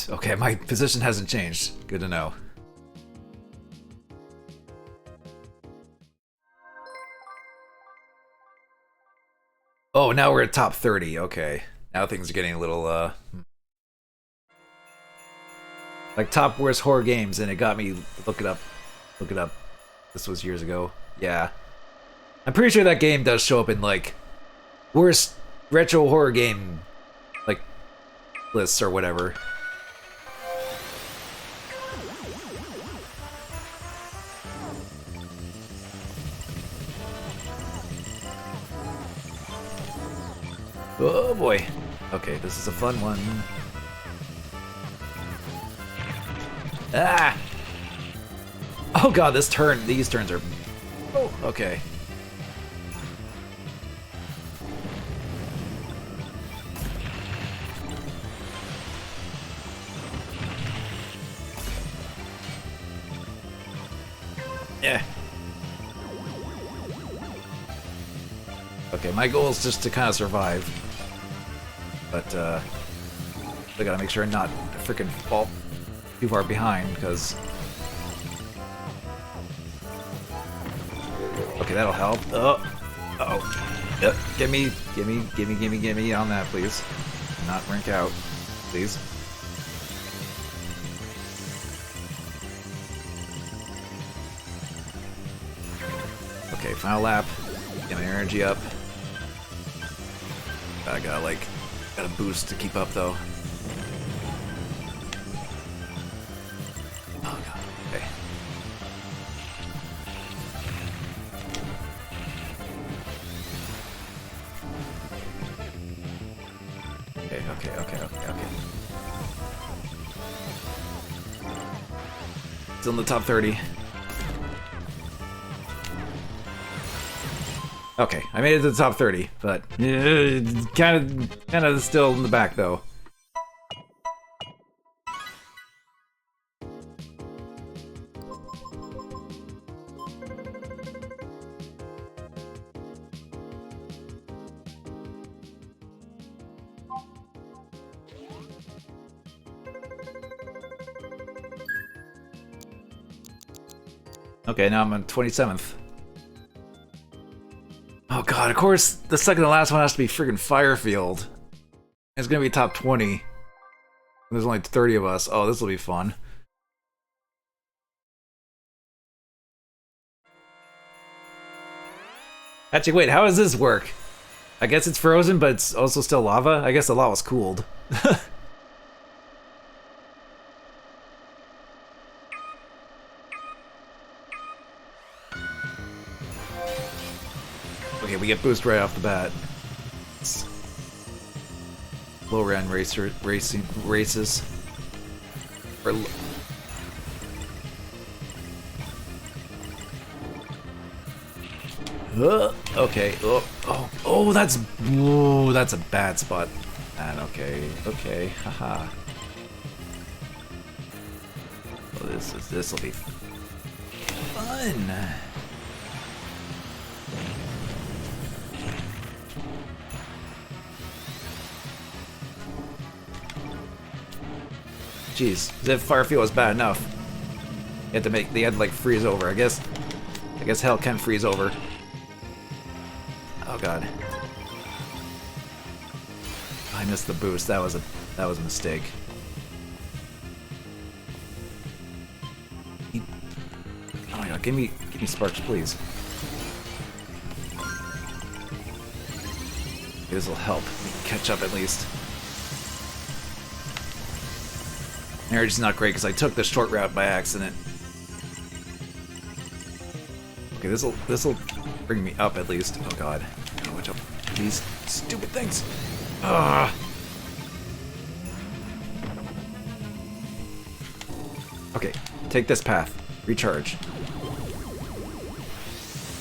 Okay, my position hasn't changed. Good to know. Oh, now we're at top 30. Okay. Now things are getting a little, like top worst horror games, and it got me look it up. Look it up. This was years ago. Yeah. I'm pretty sure that game does show up in, like, worst retro horror game, like, lists or whatever. Oh boy. Okay, this is a fun one. Ah! Oh god, these turns are... Oh, okay. Yeah. Okay, my goal is just to kind of survive. But, I gotta make sure I'm not freaking fall too far behind, because... Okay, that'll help. Oh! Uh-oh. Yep, gimme on that, please. Not rank out, please. Okay, final lap. Get my energy up. I gotta, like... Got a boost to keep up, though. Oh god. Okay. Okay. Still in the top 30. Okay, I made it to the top 30, but kind of still in the back though. Okay, now I'm on 27th. Oh god, of course, the second to last one has to be friggin' Firefield. It's gonna be top 20. There's only 30 of us. Oh, this will be fun. Actually, wait, how does this work? I guess it's frozen, but it's also still lava? I guess the lava's cooled. Okay, we get boost right off the bat. Low round races. Or okay. Oh, that's a bad spot. Man, okay, haha. Oh, this will be fun. Jeez, as if Firefield was bad enough. They had to like freeze over. I guess hell can freeze over. Oh god. I missed the boost. That was a mistake. Oh my god, give me sparks, please. This will help me catch up at least. Marriage is not great because I took the short route by accident. Okay, this'll bring me up at least. Oh god. Oh, watch out. These stupid things. Ugh. Okay, take this path. Recharge.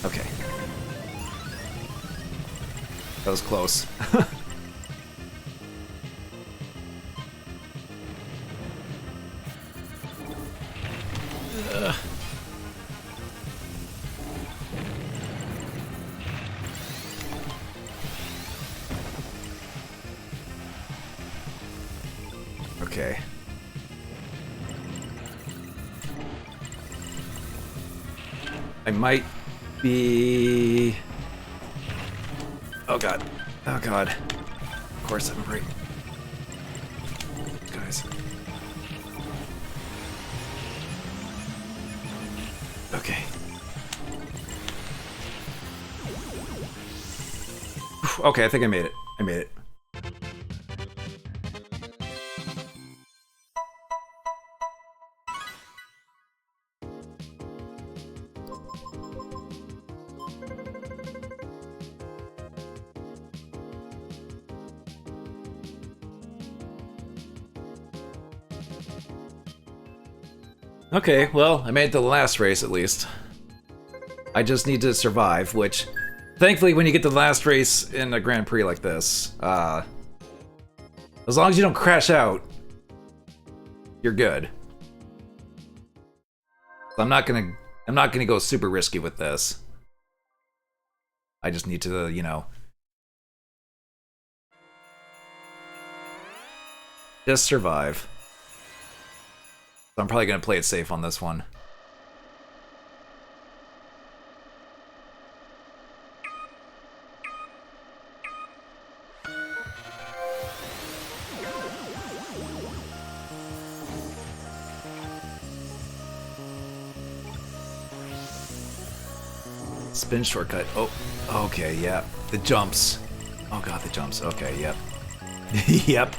Okay. That was close. Okay. I might be... Oh god. Oh god. Of course I'm right. Guys. Okay. Okay, I think I made it. I made it. Okay, well, I made it to the last race at least. I just need to survive, which, thankfully, when you get to the last race in a Grand Prix like this, as long as you don't crash out, you're good. I'm not gonna go super risky with this. I just need to, you know, just survive. So I'm probably gonna play it safe on this one. Spin shortcut. Oh, okay, yeah. The jumps. Oh god, the jumps. Okay, yep. Yep.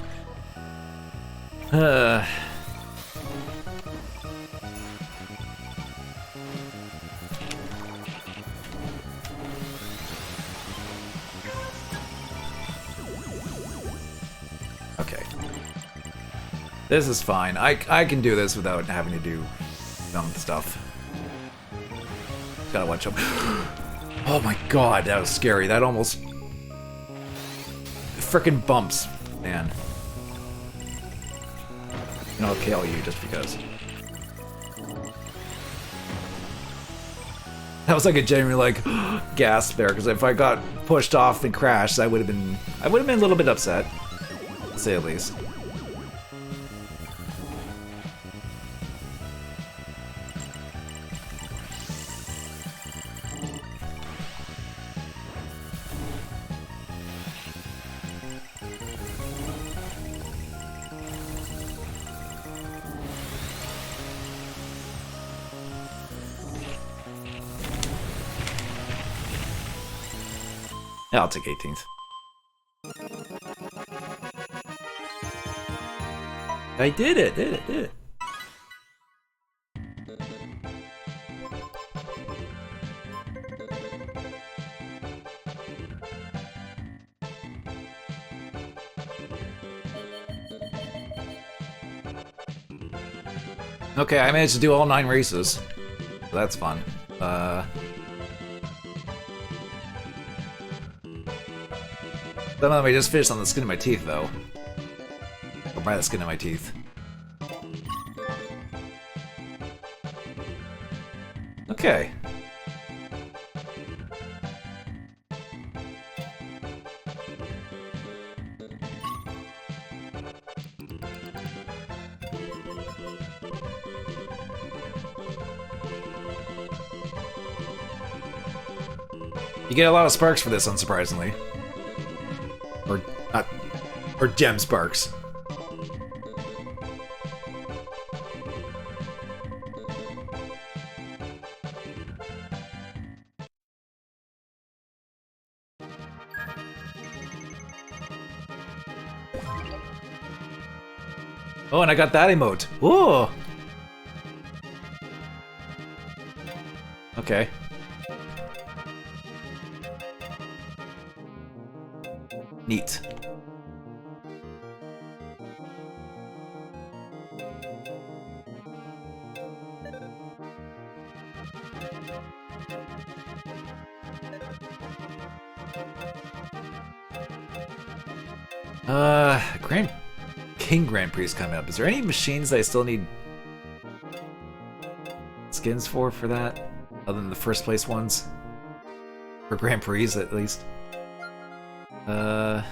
Okay. This is fine. I can do this without having to do dumb stuff. Gotta watch out. Oh my god, that was scary. That almost... Frickin' bumps, man. And I'll kill you just because. That was like a genuine like gasp there, because if I got pushed off and crashed, I would have been a little bit upset, to say the least. Yeah, I'll take 18th. I did it, did it. Okay, I managed to do all 9 races. So that's fun. Some of them I just finished on the skin of my teeth, though. Or by the skin of my teeth. Okay. You get a lot of sparks for this, unsurprisingly. Or not, or gem sparks. Oh, and I got that emote. Ooh. Okay. Neat. King Grand Prix is coming up. Is there any machines that I still need skins for that? Other than the first place ones? For Grand Prix, at least. Not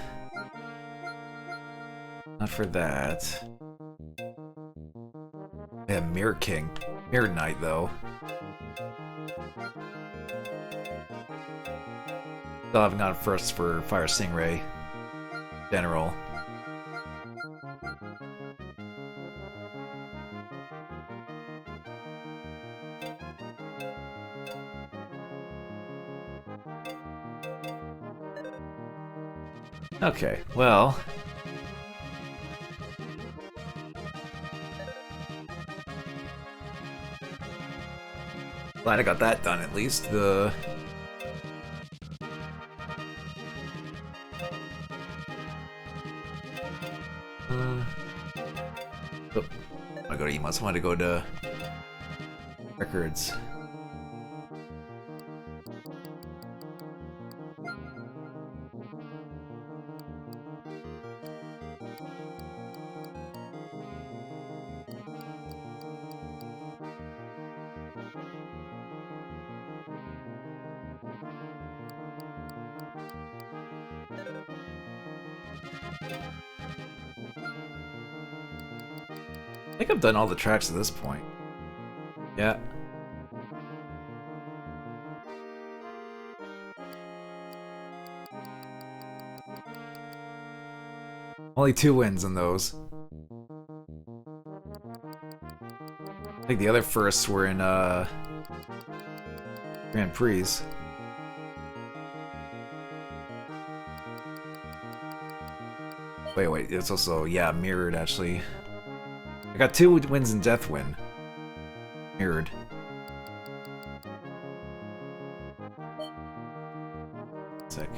for that. Yeah, Mirror King. Mirror Knight, though. Still haven't gone first for Fire Stingray. General. Okay, well... glad I got that done, at least. The... Oh, I go to emotes. I want to go to... records. I think I've done all the tracks at this point. Yeah. Only 2 wins in those. I think the other firsts were in, Grand Prix. Wait, it's also, yeah, mirrored, actually. I got 2 wins in Deathwind. Mirrored. Sick.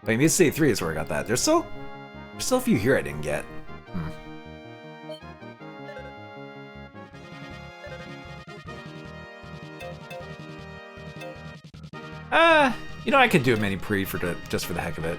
Wait, Muse City 3 is where I got that. There's still a few here I didn't get. You know, I could do a mini pre just for the heck of it.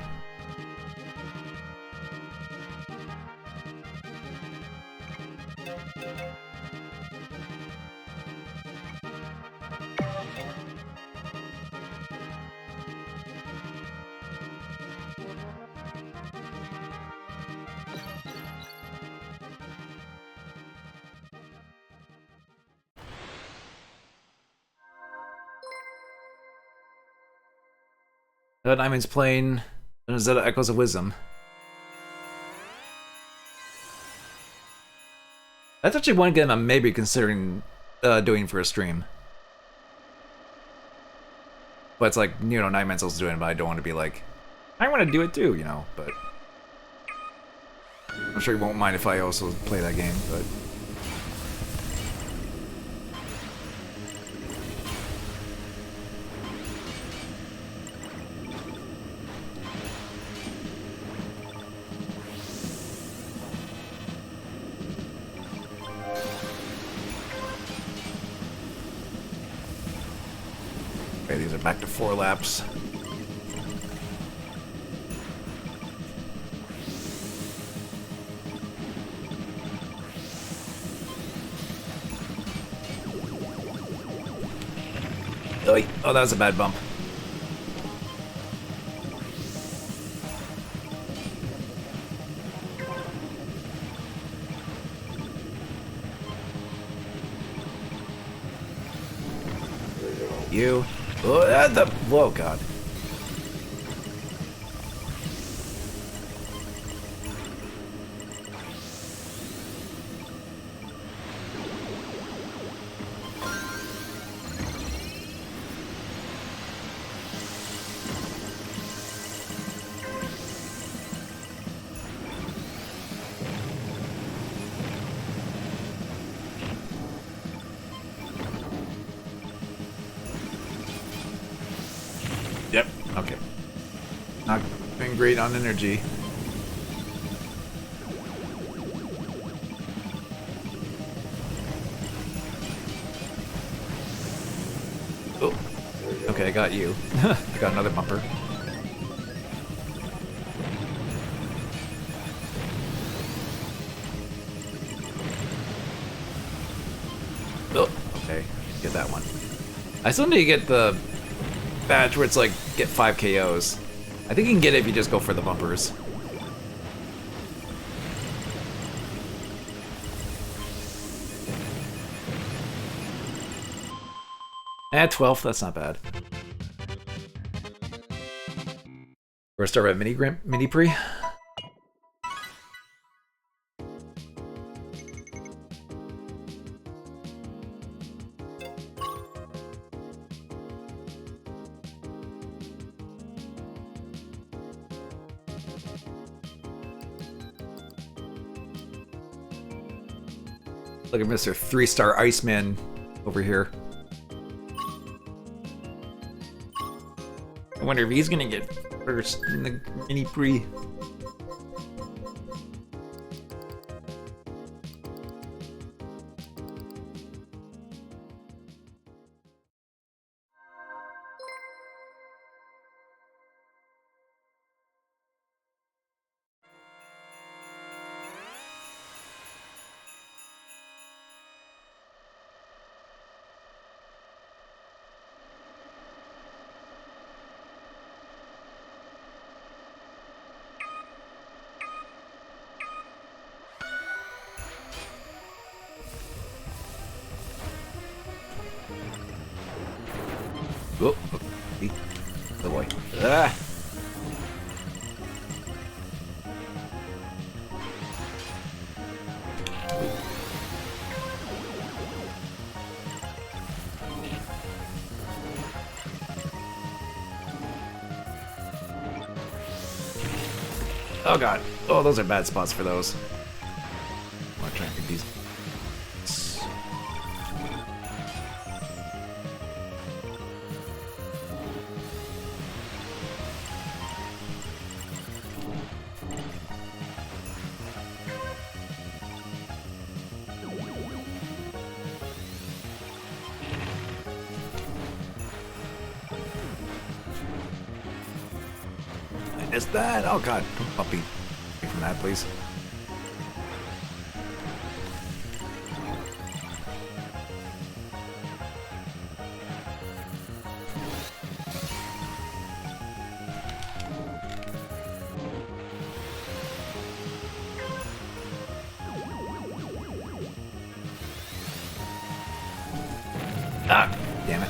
Diamond's playing Zelda Echoes of Wisdom. That's actually one game I'm maybe considering doing for a stream. But it's like, you know, Nine Mental's doing it, but I don't want to be like, I want to do it too, you know, but I'm sure he won't mind if I also play that game, but okay, these are back to 4 laps. Oh, that was a bad bump. You. Oh, whoa, God. Yep. Okay. Not been great on energy. Oh. Okay, I got you. I got another bumper. Oh. Okay. Get that one. I still need to get the badge where it's like, get 5 KOs. I think you can get it if you just go for the bumpers. At 12th, that's not bad. We're gonna start with mini pre. Look at Mr. 3-star Iceman over here. I wonder if he's gonna get first in the mini pre. Oh, okay. Oh boy. Ah. Oh god. Oh, those are bad spots for those. I want to try and get these. Is that? Oh god, don't puppy away from that, please. Ah, damn it.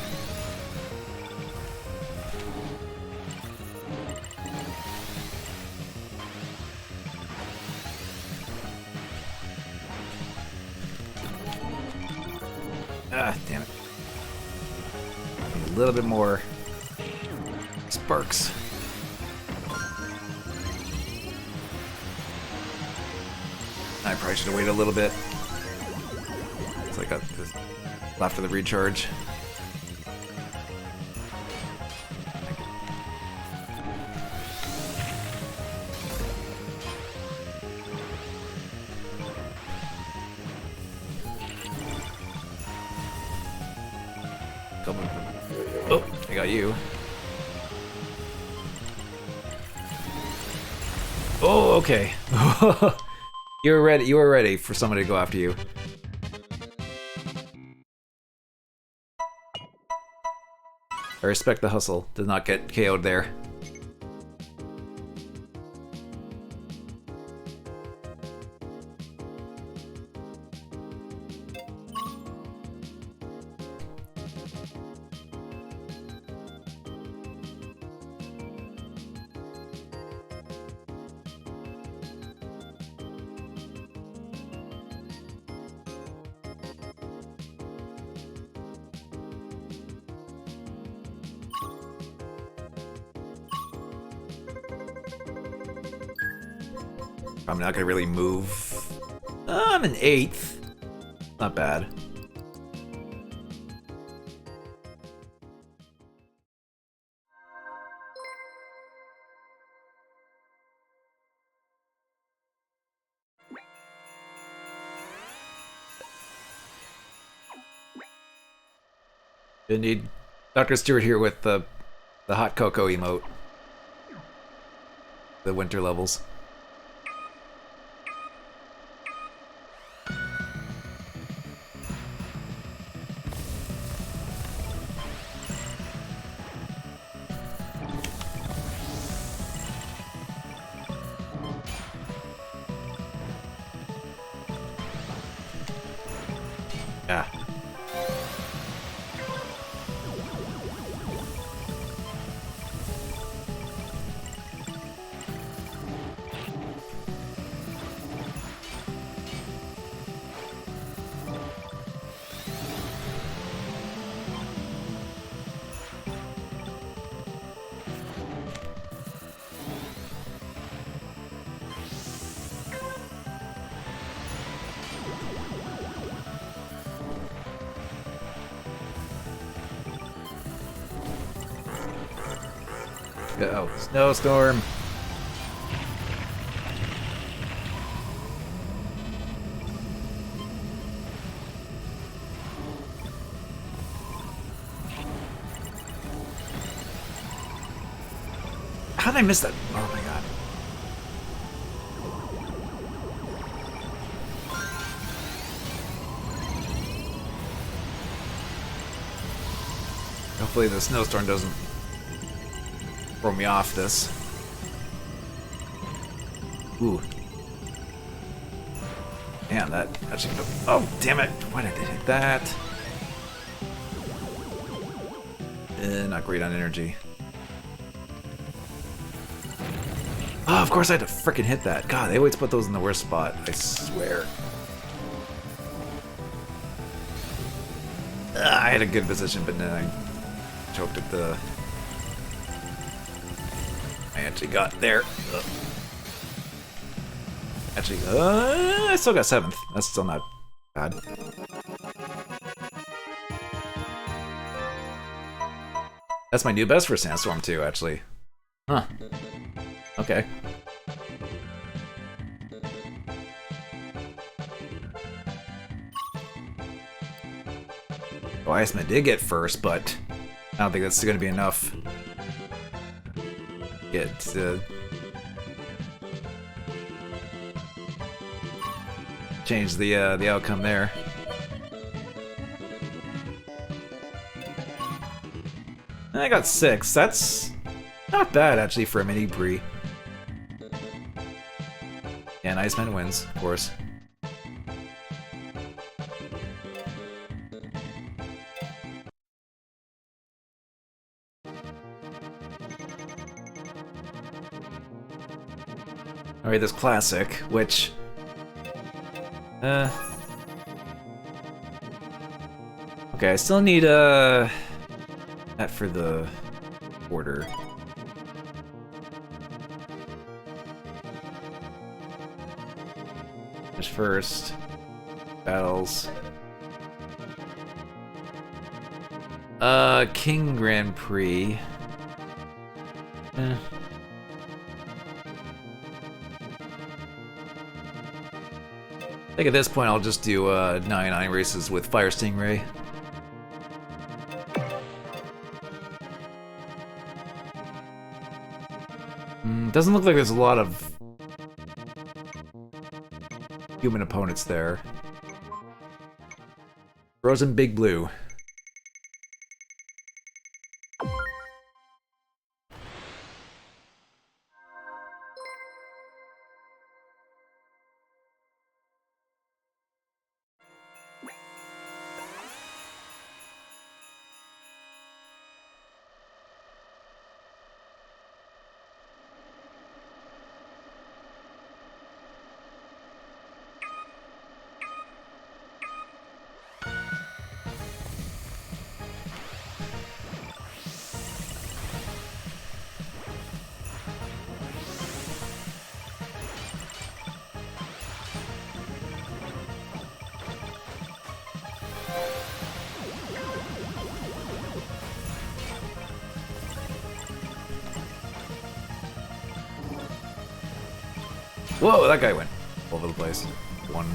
Ah, damn it. A little bit more barks. I probably should have waited a little bit. It's like after the recharge. Oh, I got you. Oh, okay. You were ready. You were ready for somebody to go after you. I respect the hustle. Did not get KO'd there. I'm not gonna really move. I'm an 8th. Not bad. Indeed. Dr. Stewart here with the hot cocoa emote. The winter levels. Yeah. Uh-oh, snowstorm. How did I miss that? Oh my god. Hopefully the snowstorm doesn't throw me off this. Ooh. Damn, that actually... Oh, damn it! Why did I hit that? Not great on energy. Oh, of course I had to frickin' hit that. God, they always put those in the worst spot. I swear. I had a good position, but then I choked at the... I actually got there. Ugh. Actually, I still got 7th. That's still not bad. That's my new best for Sandstorm too, actually. Huh. Okay. Oh, Iceman did get first, but I don't think that's going to be enough. Get change the outcome there. I got 6. That's not bad actually for a mini Brie. And Iceman wins, of course. Alright, this classic, which... Okay, I still need, that for the order. Finish first. Battles. King Grand Prix. I think at this point I'll just do 99 races with Fire Stingray. Doesn't look like there's a lot of human opponents there. Frozen Big Blue. Whoa, that guy went all over the place. One.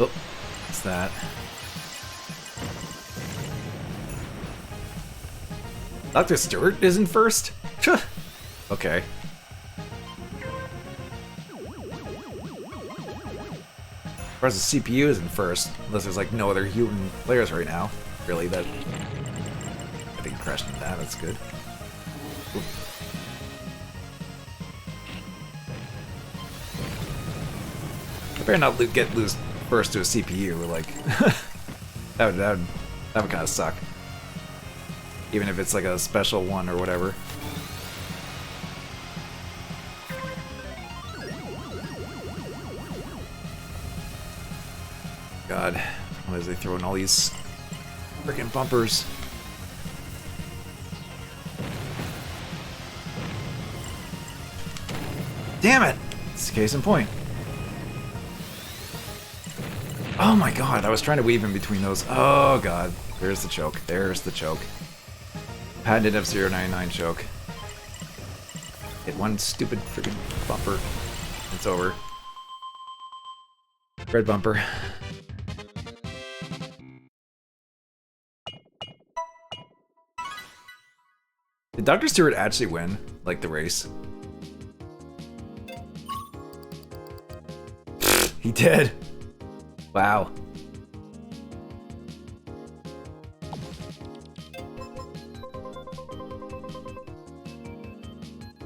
Oh, what's that? Dr. Stewart isn't first? Okay. As far as the CPU isn't first, unless there's like no other human players right now. Really, that... I think crashed into that, that's good. Oop. I better not lose first to a CPU, like... that would kind of suck. Even if it's like a special one or whatever. God, why is they throwing all these freaking bumpers? Damn it! It's case in point. Oh my god, I was trying to weave in between those. Oh god, there's the choke. There's the choke. Patented F099 choke. Hit one stupid freaking bumper. It's over. Red bumper. Did Dr. Stewart actually win, like, the race? He did. Wow.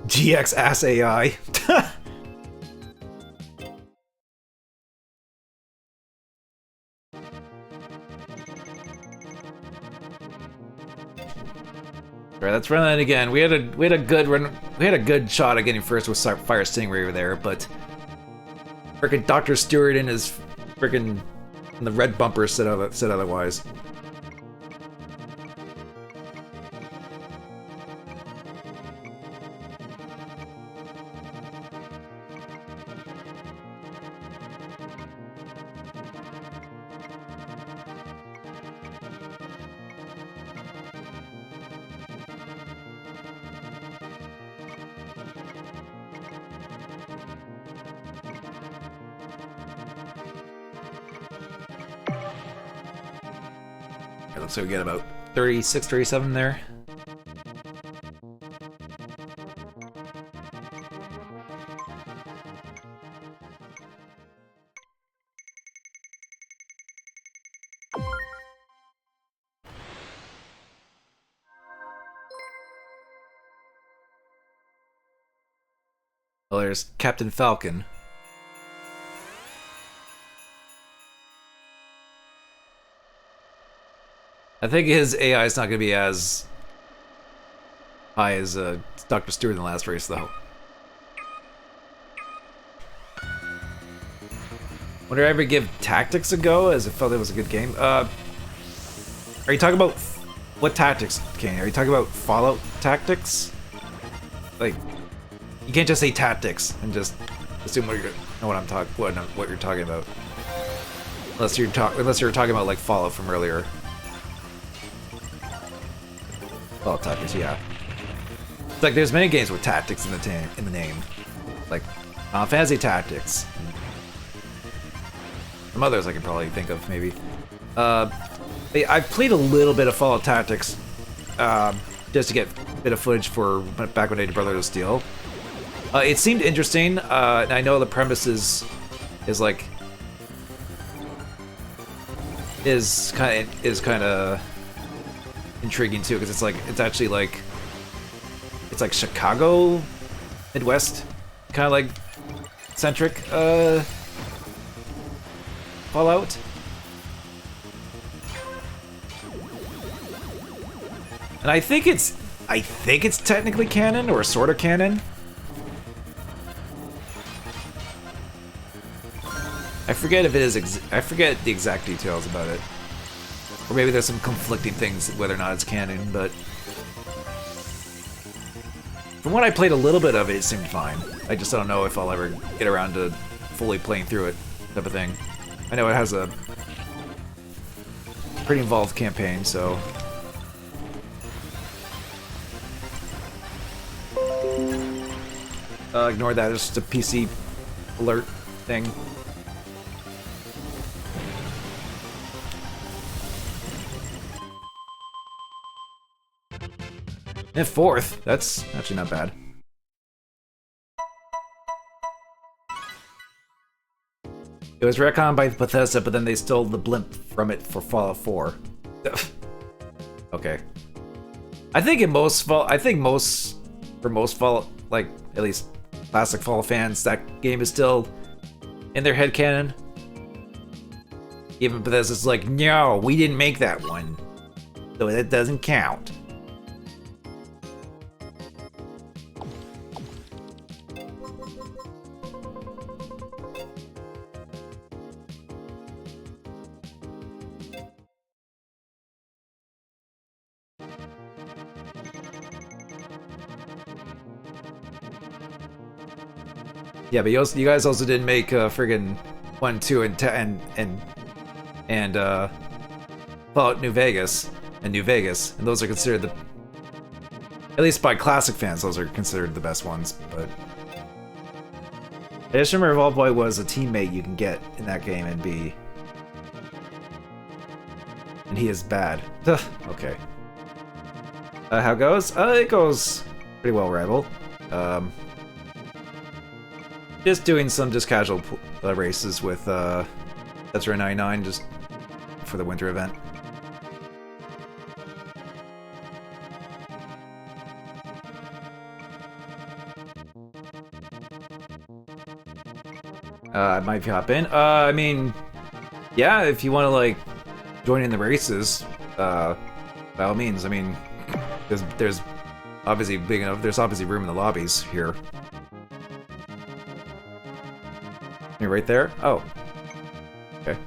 GX Ass AI. Alright, let's run that again. We had a good run. We had a good shot at getting first with Fire Stingray over there, but frickin' Dr. Stewart and his frickin' the red bumper said otherwise. So we get about 36, 37 there. Well, there's Captain Falcon. I think his AI is not going to be as high as Dr. Stewart in the last race, though. Would I ever give Tactics a go, as I felt it was a good game? Are you talking about... What tactics, Kane? Are you talking about Fallout tactics? Like, you can't just say tactics and just assume what you're talking about. Unless you're talking about like Fallout from earlier. Fallout tactics, yeah. It's like there's many games with tactics in the name, like Fantasy Tactics. Some others I can probably think of maybe. I've played a little bit of Fallout Tactics, just to get a bit of footage for back when I did Brotherhood of Steel. It seemed interesting. And I know the premise is kind of intriguing too, because it's actually like Chicago, Midwest, kind of like centric Fallout. And I think it's technically canon, or sort of canon. I forget if it is. I forget the exact details about it, or maybe there's some conflicting things whether or not it's canon. But from what I played a little bit of it, it seemed fine. I just don't know if I'll ever get around to fully playing through it, type of thing. I know it has a pretty involved campaign, so. Ignore that, it's just a PC alert thing. And fourth, that's actually not bad. It was retconned by Bethesda, but then they stole the blimp from it for Fallout 4. Okay. I think for most Fallout, like at least classic Fallout fans, that game is still in their headcanon. Even Bethesda's like, no, we didn't make that one, so that doesn't count. Yeah, but you guys also didn't make friggin' 1, 2, and 10 and Fallout New Vegas, and those are considered at least by classic fans, those are considered the best ones. But I just remember Vault Boy was a teammate you can get in that game and he is bad. Okay. How it goes? It goes pretty well, Rival. Just doing some casual races with F-Zero 99 just for the winter event. I might hop in. I mean, yeah, if you want to like join in the races, by all means. I mean, there's obviously big enough. There's obviously room in the lobbies here. You're right there? Oh. Okay.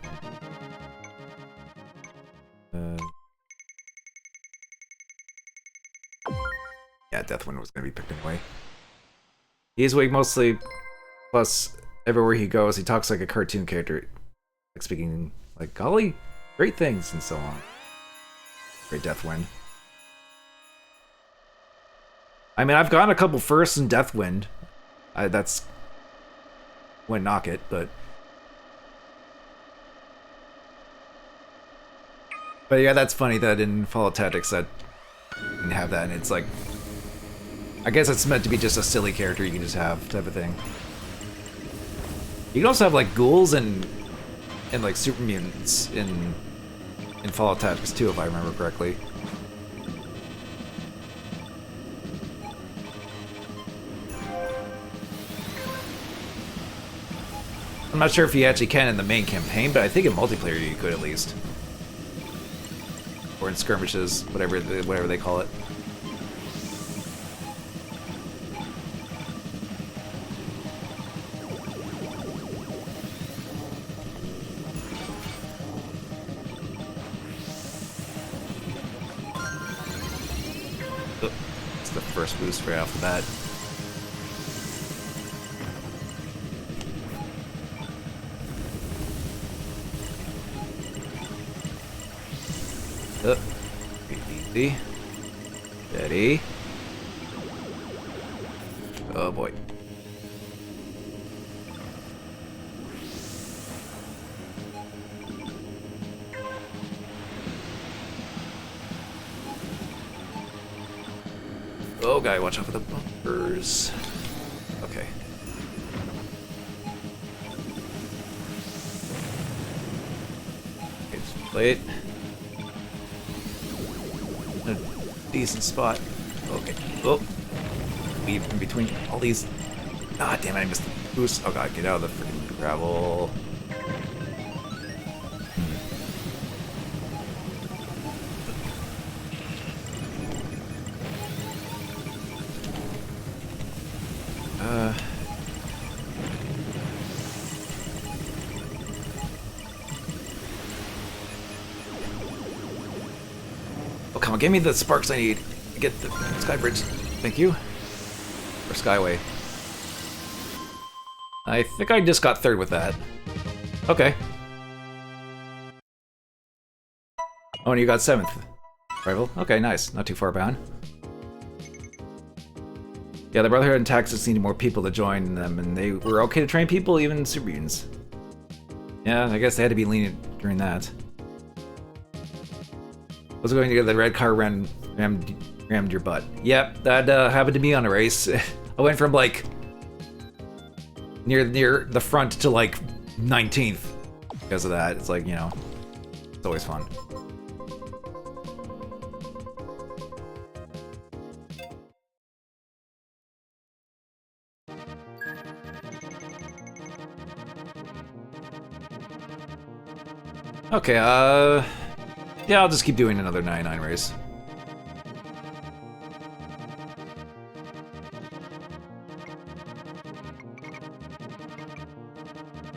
Yeah, Deathwind was gonna be picked away. He's weak mostly, plus everywhere he goes, he talks like a cartoon character. Like speaking like golly, great things and so on. Great Deathwind. I mean, I've gotten a couple firsts in Deathwind. That's wouldn't knock it, but yeah, that's funny that in Fallout Tactics that you can have that, and it's like, I guess it's meant to be just a silly character you can just have type of thing. You can also have like ghouls and like super mutants in Fallout Tactics too, if I remember correctly. I'm not sure if you actually can in the main campaign, but I think in multiplayer you could at least. Or in skirmishes, whatever they call it. Oh, it's the first boost right off the bat. Easy. Steady. Oh boy. Oh guy, watch out for the bumpers. Okay. Okay, just play it. A decent spot. Okay. Oh. Leave in between all these. Ah, damn it, I missed the boost. Oh god, get out of the freaking gravel. Oh, come on, give me the sparks I need to get the sky bridge. Thank you. Or skyway. I think I just got third with that. Okay. Oh, and you got 7th. Rival. Okay, nice. Not too far behind. Yeah, the Brotherhood and Taxis needed more people to join them, and they were okay to train people, even super mutants. Yeah, I guess they had to be lenient during that. I was going to get the red car rammed your butt. Yep, that happened to me on a race. I went from like near the front to like 19th because of that. It's like, you know, it's always fun. Okay, yeah, I'll just keep doing another 99 race.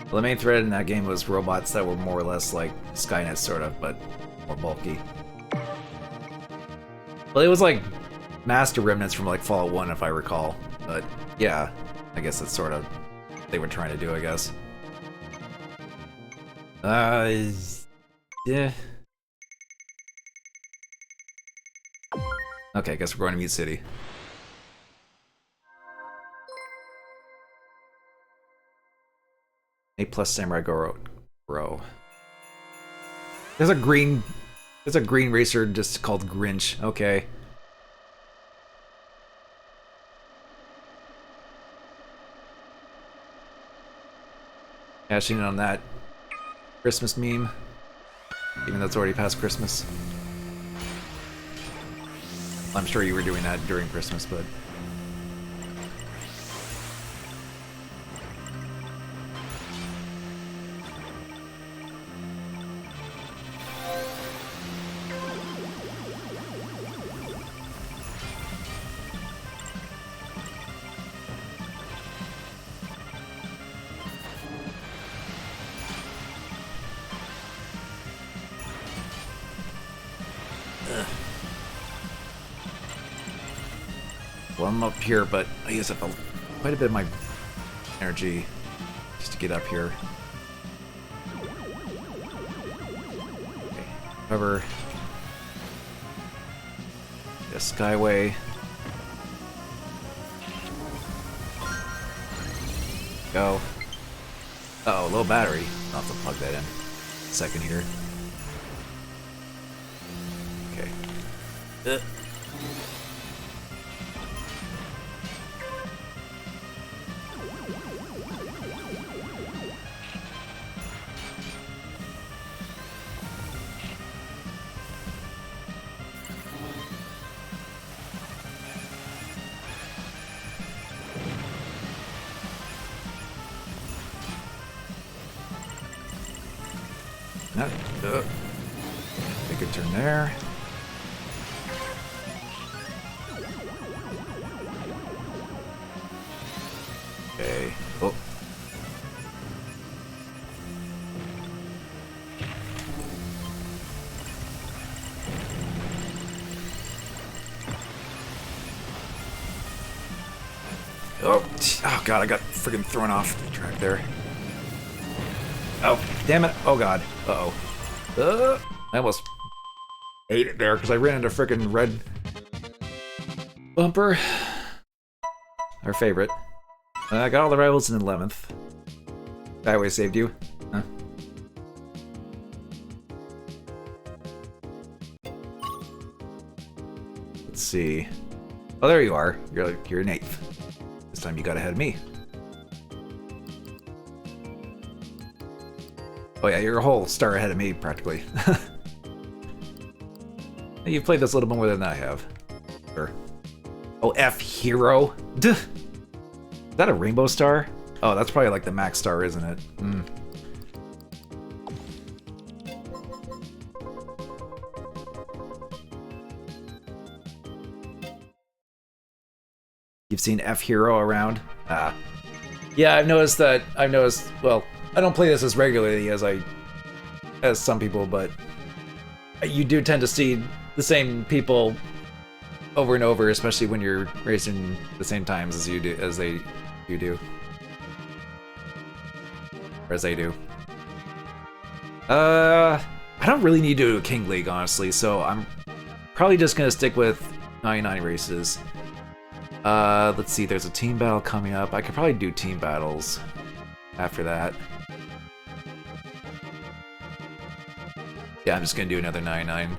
Well, the main thread in that game was robots that were more or less like Skynet, sort of, but more bulky. Well, it was like master remnants from like Fallout 1, if I recall. But yeah, I guess that's sort of what they were trying to do, I guess. Yeah. Okay, I guess we're going to Mute City. A+ Samurai Goro. There's a green racer just called Grinch. Okay. Cashing in on that Christmas meme. Even though it's already past Christmas. I'm sure you were doing that during Christmas, but... Well, I'm up here, but I use up quite a bit of my energy just to get up here. Okay, cover. The Skyway. Go. Uh oh, low battery. I'll have to plug that in. Second here. Okay. Make a turn there. Okay. Oh. Oh god, I got friggin' thrown off the track there. Oh, damn it. Oh god. Uh-oh. I almost ate it there because I ran into frickin' red bumper. Our favorite. I got all the rivals in 11th. That way saved you. Huh? Let's see. Oh, there you are. You're in 8th. This time you got ahead of me. Oh yeah, you're a whole star ahead of me, practically. You've played this a little bit more than I have. Sure. Oh, F-Hero. Duh. Is that a rainbow star? Oh, that's probably like the max star, isn't it? Mm. You've seen F-Hero around? Ah. Yeah, I've noticed that. Well, I don't play this as regularly as some people, but you do tend to see the same people over and over, especially when you're racing the same times as you do, as they do. Or as they do. I don't really need to do a King League, honestly, so I'm probably just gonna stick with 99 races. Let's see, there's a team battle coming up. I could probably do team battles after that. Yeah, I'm just gonna do another 99.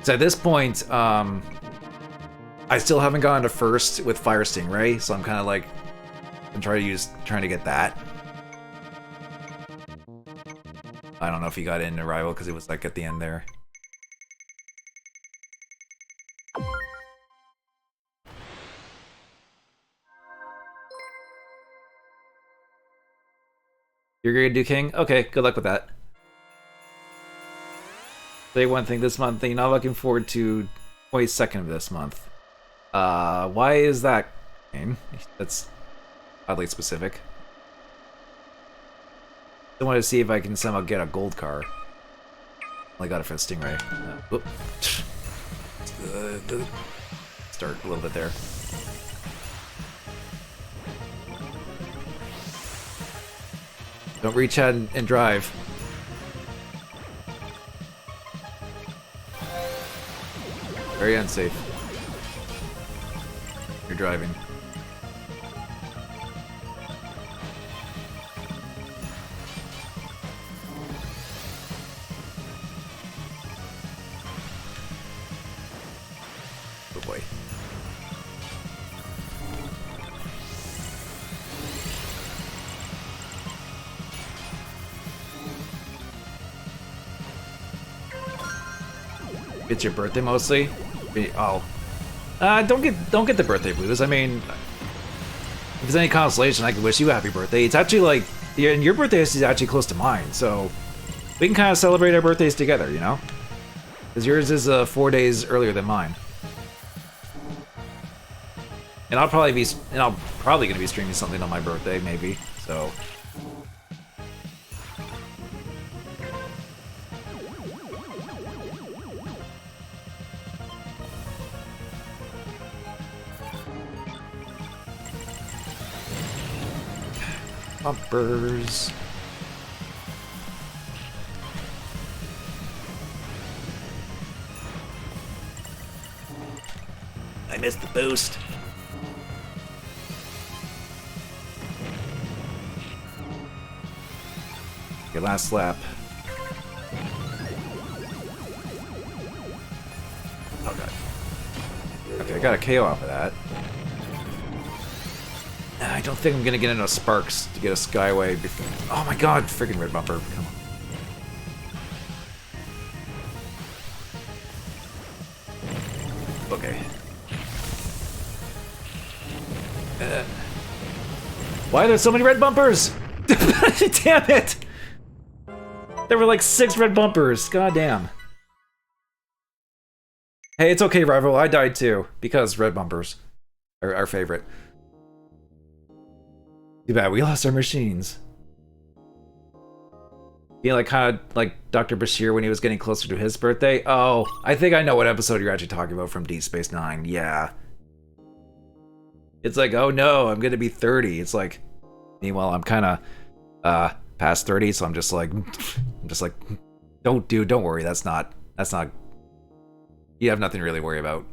So at this point, I still haven't gotten to first with Fire Stingray, so I'm kind of like, I'm trying to get that. I don't know if he got in Arrival because it was like at the end there. You're gonna do King? Okay, good luck with that. Say one thing this month, you're not looking forward to 22nd of this month. Why is that? That's oddly specific. I want to see if I can somehow get a gold car. I got it for the Stingray. Start a little bit there. Don't reach out and drive. Very unsafe. You're driving. Oh boy. It's your birthday mostly? Oh. Don't get the birthday blues. I mean, if there's any consolation, I could wish you a happy birthday. It's actually like, your birthday is actually close to mine, so we can kind of celebrate our birthdays together, you know? Because yours is 4 days earlier than mine. And I'll probably gonna be streaming something on my birthday, maybe. So. Bumpers. I missed the boost. Your last lap. Oh god. Okay, I got a KO off of that. I don't think I'm gonna get enough sparks to get a Skyway before. Oh my god, freaking red bumper. Come on. Okay. Why are there so many red bumpers? Damn it! There were like 6 red bumpers. God damn. Hey, it's okay, rival. I died too because red bumpers are our favorite. Too bad we lost our machines. Being like kind of like Dr. Bashir when he was getting closer to his birthday. Oh, I think I know what episode you're actually talking about from Deep Space Nine. Yeah. It's like, oh no, I'm gonna be 30. It's like, meanwhile, I'm kind of past 30, so I'm just like, don't worry. That's not. You have nothing to really worry about.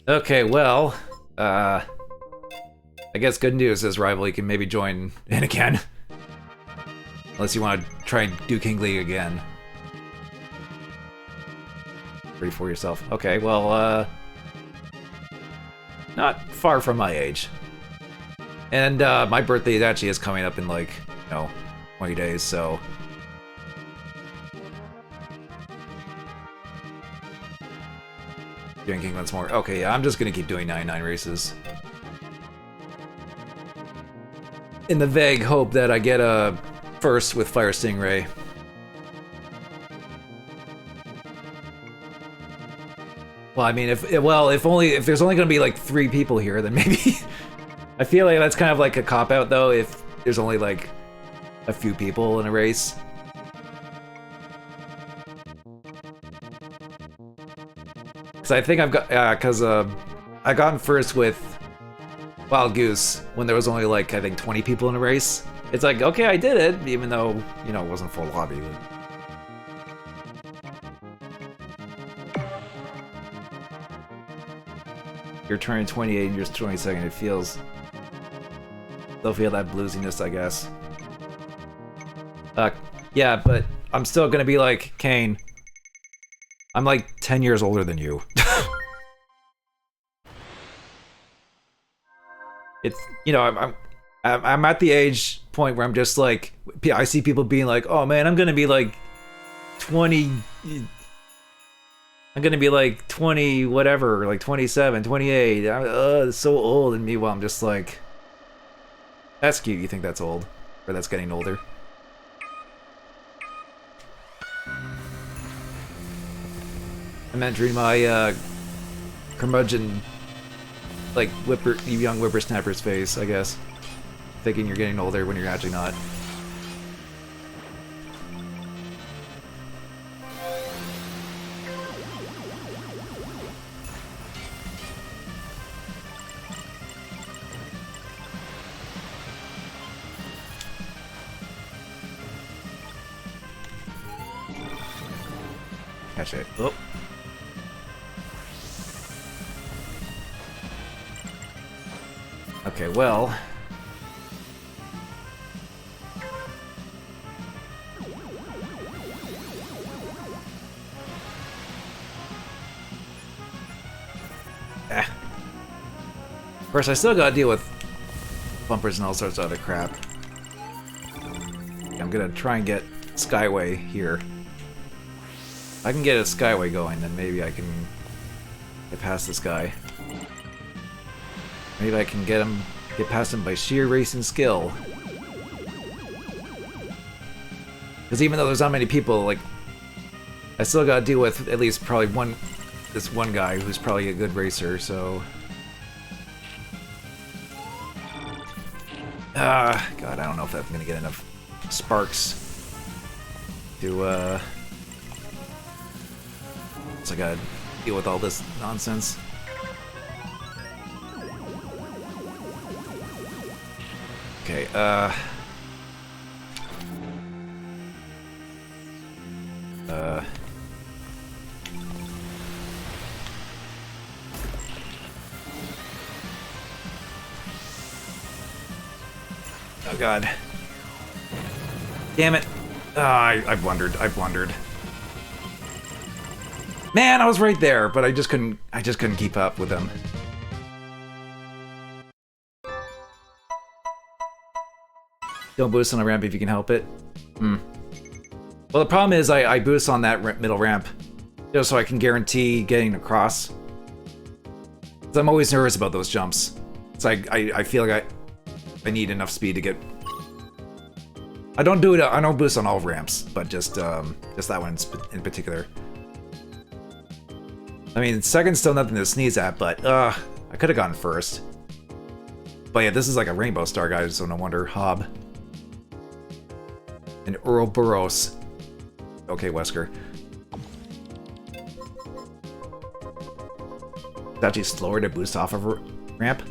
Okay, well, I guess good news is, rival, you can maybe join in again. Unless you want to try and do King League again. Ready for yourself. Okay, well, not far from my age. And my birthday actually is coming up in like, 20 days, so... Drinking once more. Okay, yeah, I'm just gonna keep doing 99 races. In the vague hope that I get a first with Fire Stingray. Well, I mean, if there's only gonna be like 3 people here, then maybe... I feel like that's kind of like a cop-out though, if there's only like a few people in a race. Because I think I've got, I got in first with Wild Goose when there was only like, I think 20 people in a race. It's like, okay, I did it, even though, it wasn't full lobby. You're turning 28 and you're 22nd, it feels... Still feel that bluesiness, I guess. Yeah, but I'm still gonna be like, Kane, I'm like 10 years older than you. It's, I'm at the age point where I'm just like, I see people being like, oh man, I'm gonna be like 20, I'm gonna be like 20 whatever, like 27, 28, it's so old, and meanwhile I'm just like, that's cute, you think that's old, or that's getting older. I'm entering my curmudgeon, like young whippersnapper's face, I guess. Thinking you're getting older when you're actually not. Catch it. Oh. Okay, well... Of course, I still gotta deal with bumpers and all sorts of other crap. I'm gonna try and get Skyway here. If I can get a Skyway going, then maybe I can get past this guy. Maybe I can get past him by sheer racing skill. Because even though there's not many people, like, I still gotta deal with at least probably this one guy who's probably a good racer, so... God, I don't know if I'm gonna get enough sparks to, so I gotta deal with all this nonsense. Okay, oh god. Damn it. I blundered. Man, I was right there, but I just couldn't keep up with them. Don't boost on a ramp if you can help it. Well, the problem is I boost on that middle ramp just so I can guarantee getting across. 'Cause I'm always nervous about those jumps. It's like I feel like I need enough speed to get. I don't do it. I don't boost on all ramps, but just that one in particular. I mean, second's still nothing to sneeze at, but I could have gone first. But yeah, this is like a rainbow star, guys, so no wonder. Hob. And Ouroboros. Okay, Wesker. It's actually slower to boost off of a ramp.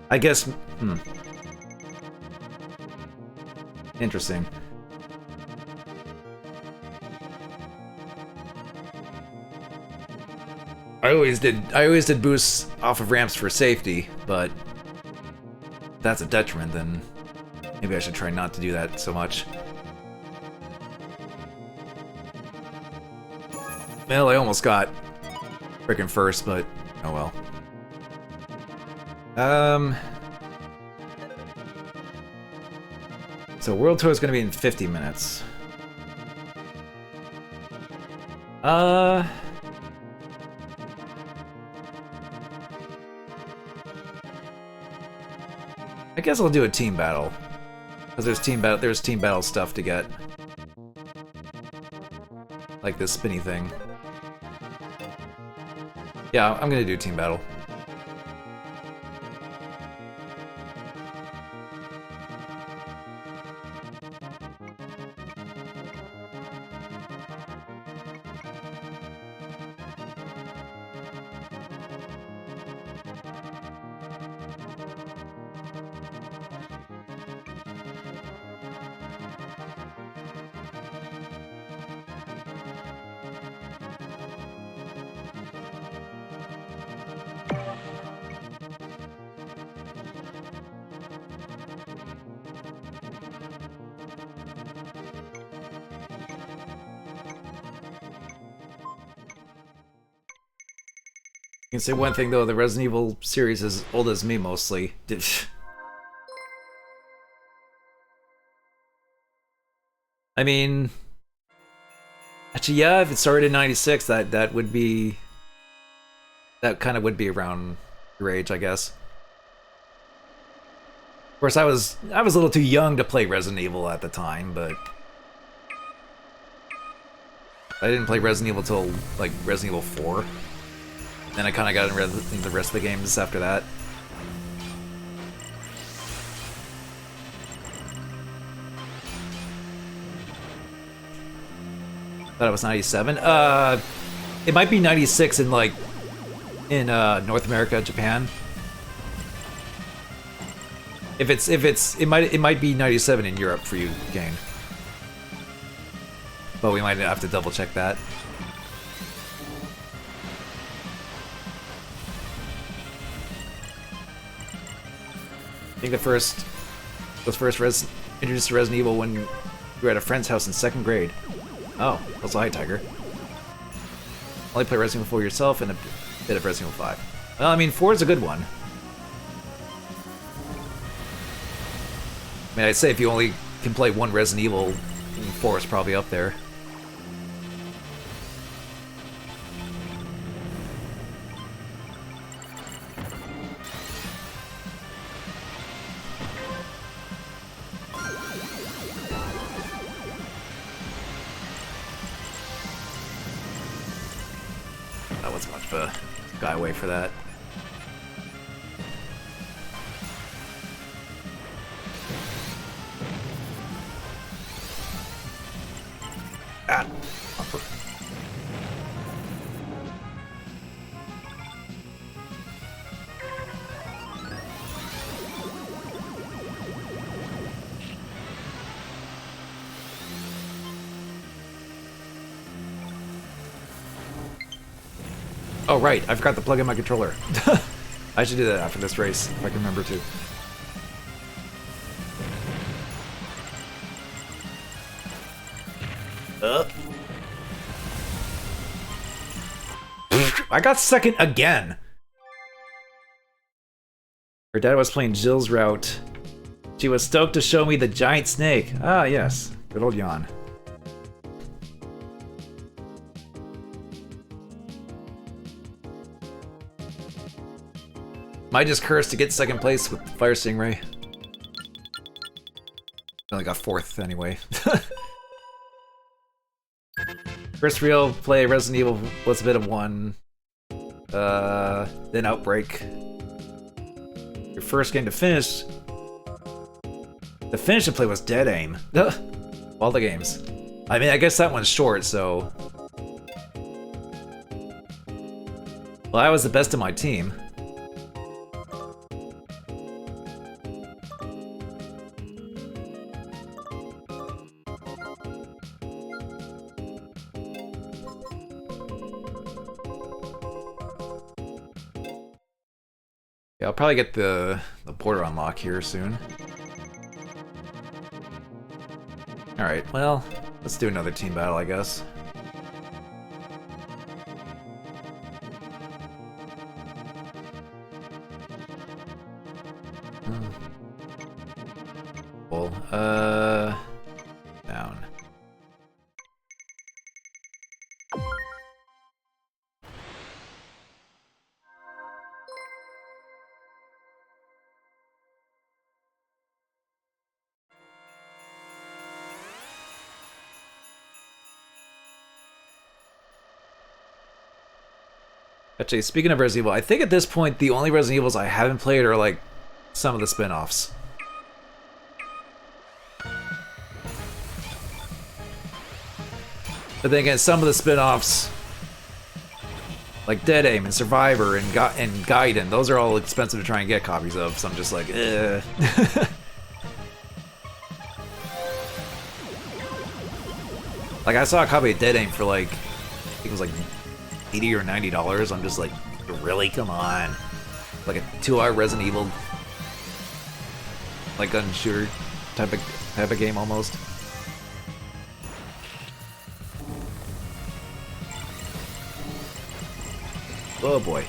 I guess. Interesting. I always did boosts off of ramps for safety, but if that's a detriment, then maybe I should try not to do that so much. Well, I almost got frickin' first, but oh well. So World Tour is going to be in 50 minutes. I guess I'll do a team battle, because there's team battle stuff to get, like this spinny thing. Yeah, I'm gonna do team battle. I can say one thing though, the Resident Evil series is old as me mostly. I mean, actually, yeah, if it started in '96, that would be, that kind of would be around your age, I guess. Of course, I was a little too young to play Resident Evil at the time, but I didn't play Resident Evil till like Resident Evil 4. Then I kind of got into the rest of the games after that. Thought it was 97. It might be 96 in like in North America, Japan. It might be 97 in Europe for you, Kane. But we might have to double check that. I think was first introduced to Resident Evil when we were at a friend's house in 2nd grade. Oh, also hi, Tiger. Only play Resident Evil 4 yourself and a bit of Resident Evil 5. Well, I mean, 4 is a good one. I mean, I'd say if you only can play one Resident Evil, 4 is probably up there. That wasn't much of a guy away for that. Ah. Oh right, I forgot to plug in my controller. I should do that after this race, if I can remember to. I got second again! Her dad was playing Jill's route. She was stoked to show me the giant snake. Ah, yes. Good old yawn. Might just curse to get second place with Fire Stingray. I only got fourth anyway. First real play Resident Evil was a bit of 1. Then Outbreak. Your first game to finish. The finish to play was Dead Aim. All the games. I mean, I guess that one's short, so. Well, I was the best of my team. Yeah, I'll probably get the border unlock here soon. Alright, well, let's do another team battle, I guess. Cool. Down. Actually, speaking of Resident Evil, I think at this point the only Resident Evils I haven't played are like some of the spin-offs. But then again, some of the spin-offs, like Dead Aim and Survivor and Gaiden, those are all expensive to try and get copies of, so I'm just like, eh. Like, I saw a copy of Dead Aim for like, I think it was like $80 or $90. I'm just like, really? Come on. Like a 2-hour Resident Evil, like gun shooter type of game almost. Oh boy.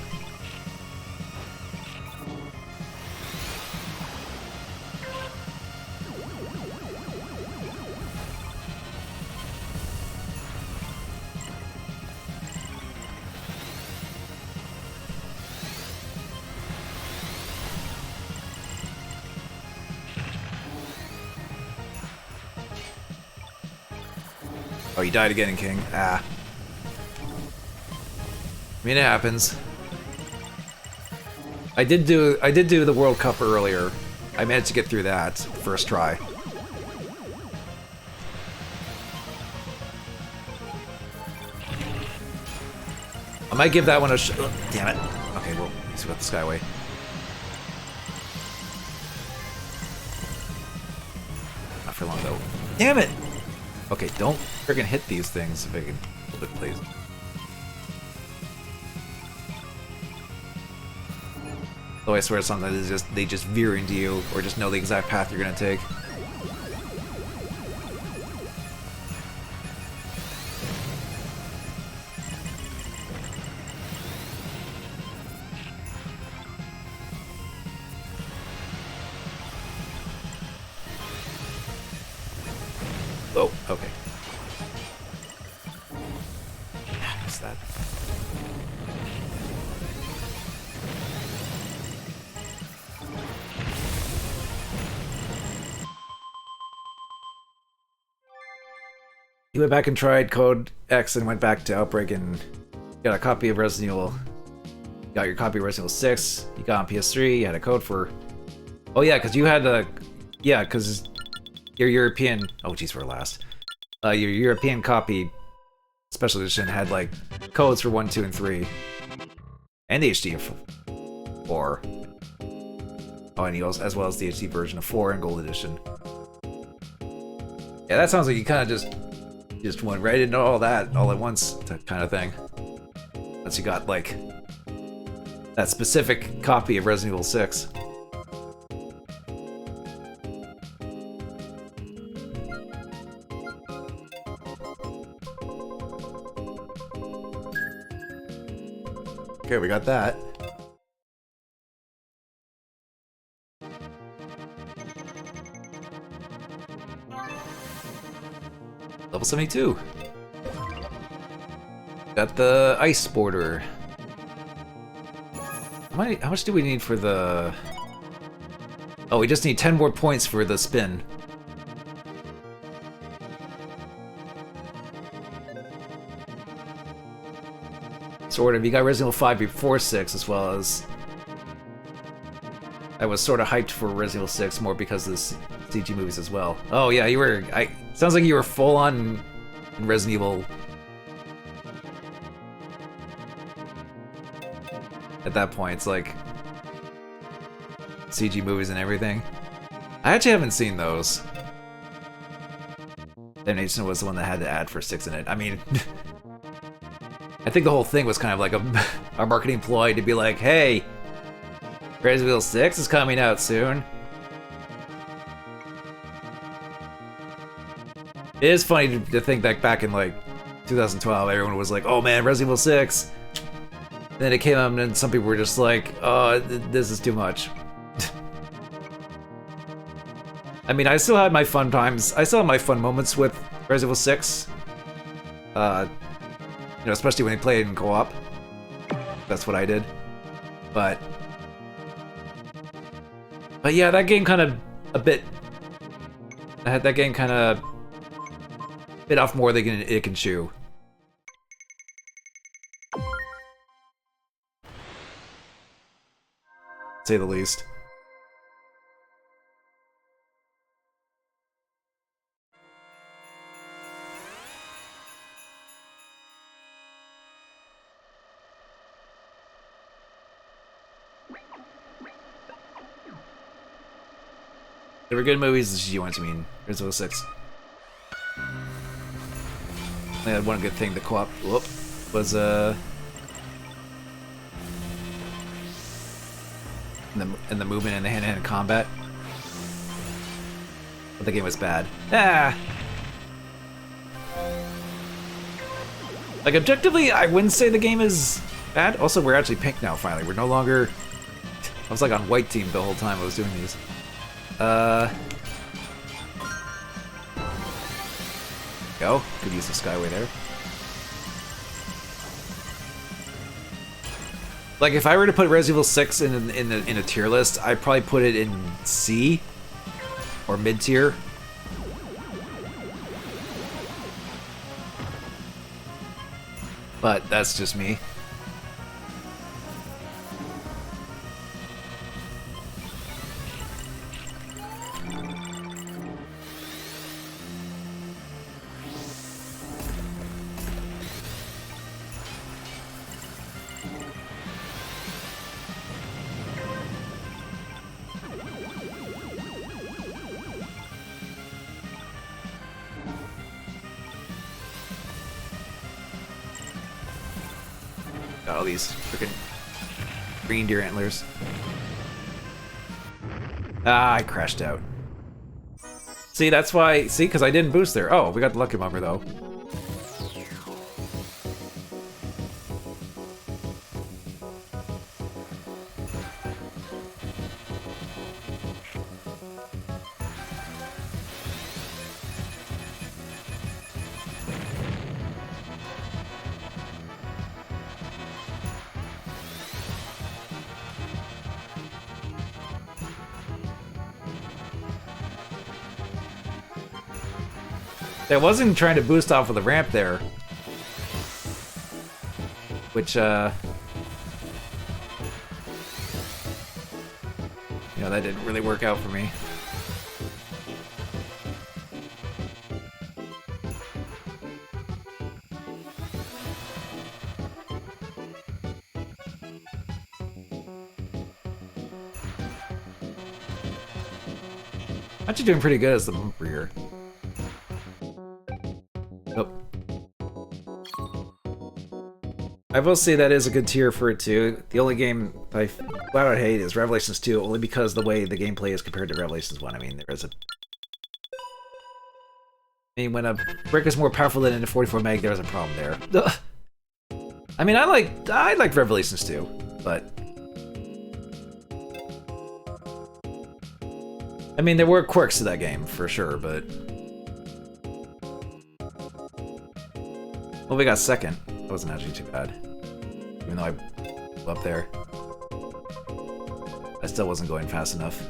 Oh, you died again, King. Ah. I mean, it happens. I did do the World Cup earlier. I managed to get through that first try. I might give that one a shot. Damn it. Okay, well, let's see what the Skyway. Not for long though. Damn it! Okay, don't friggin' hit these things if I can hold it, please. Though I swear sometimes they just veer into you, or just know the exact path you're gonna take. Oh, okay. What's that? You went back and tried Code X and went back to Outbreak and got a copy of Resident Evil. You got your copy of Resident Evil 6. You got on PS3. You had a code for. Oh yeah, because you had a. Yeah, because your European. Oh jeez, we're last. Your European copy, special edition, had like codes for 1, 2, and 3, and the HD of 4. Oh, and as well as the HD version of 4 and Gold Edition. Yeah, that sounds like you kind of just went right into all that all at once, kind of thing. Once you got like that specific copy of Resident Evil 6. Okay, we got that. Level 72. Got the ice border. how much do we need for the... Oh, we just need 10 more points for the spin. Sort of. You got Resident Evil 5 before 6, as well as... I was sort of hyped for Resident Evil 6 more because of the CG movies as well. Oh yeah, you were... sounds like you were full on in Resident Evil... At that point, it's like... CG movies and everything. I actually haven't seen those. Damnation was the one that had the ad for 6 in it. I mean... I think the whole thing was kind of like a marketing ploy to be like, hey, Resident Evil 6 is coming out soon. It is funny to think that back in like 2012, everyone was like, oh man, Resident Evil 6. And then it came out and some people were just like, oh, this is too much. I mean, I still had my fun times. I still had my fun moments with Resident Evil 6. You know, especially when you played in co-op. That's what I did. But yeah, that game kind of that game kind of bit off more than it can chew. Say the least. They were good movies, as you want to mean. Resident Evil 6. They had one good thing, the co-op was in the movement and the hand-to-hand combat. But the game was bad. Ah! Like, objectively, I wouldn't say the game is bad. Also, we're actually pink now, finally. We're no longer... I was like on white team the whole time I was doing these. Go. Could use the Skyway there. Like, if I were to put Resident Evil 6 in a tier list, I'd probably put it in C or mid tier. But that's just me. Got all these freaking green deer antlers. Ah, I crashed out. See, that's why. See, because I didn't boost there. Oh, we got the lucky bumper though. I wasn't trying to boost off of the ramp there. Which, you know, that didn't really work out for me. Actually doing pretty good as the bumper here. I will say that is a good tier for it too. The only game I flat out hate is Revelations 2, only because the way the gameplay is compared to Revelations 1. I mean, there is a... I mean, when a brick is more powerful than a 44 meg, there's a problem there. I mean, I liked Revelations 2, but... I mean, there were quirks to that game, for sure, but... Well, we got second. That wasn't actually too bad. Even though I blew up there. I still wasn't going fast enough.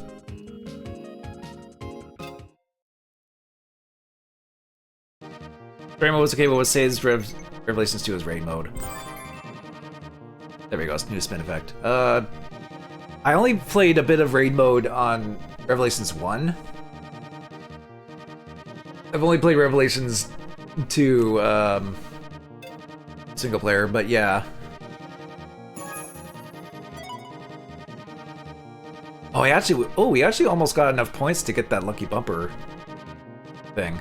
Raid mode was okay, but what saves Revelations 2 is raid mode. There we go, new spin effect. I only played a bit of raid mode on Revelations 1. I've only played Revelations 2 single player, but yeah. Oh, we actually almost got enough points to get that lucky bumper thing.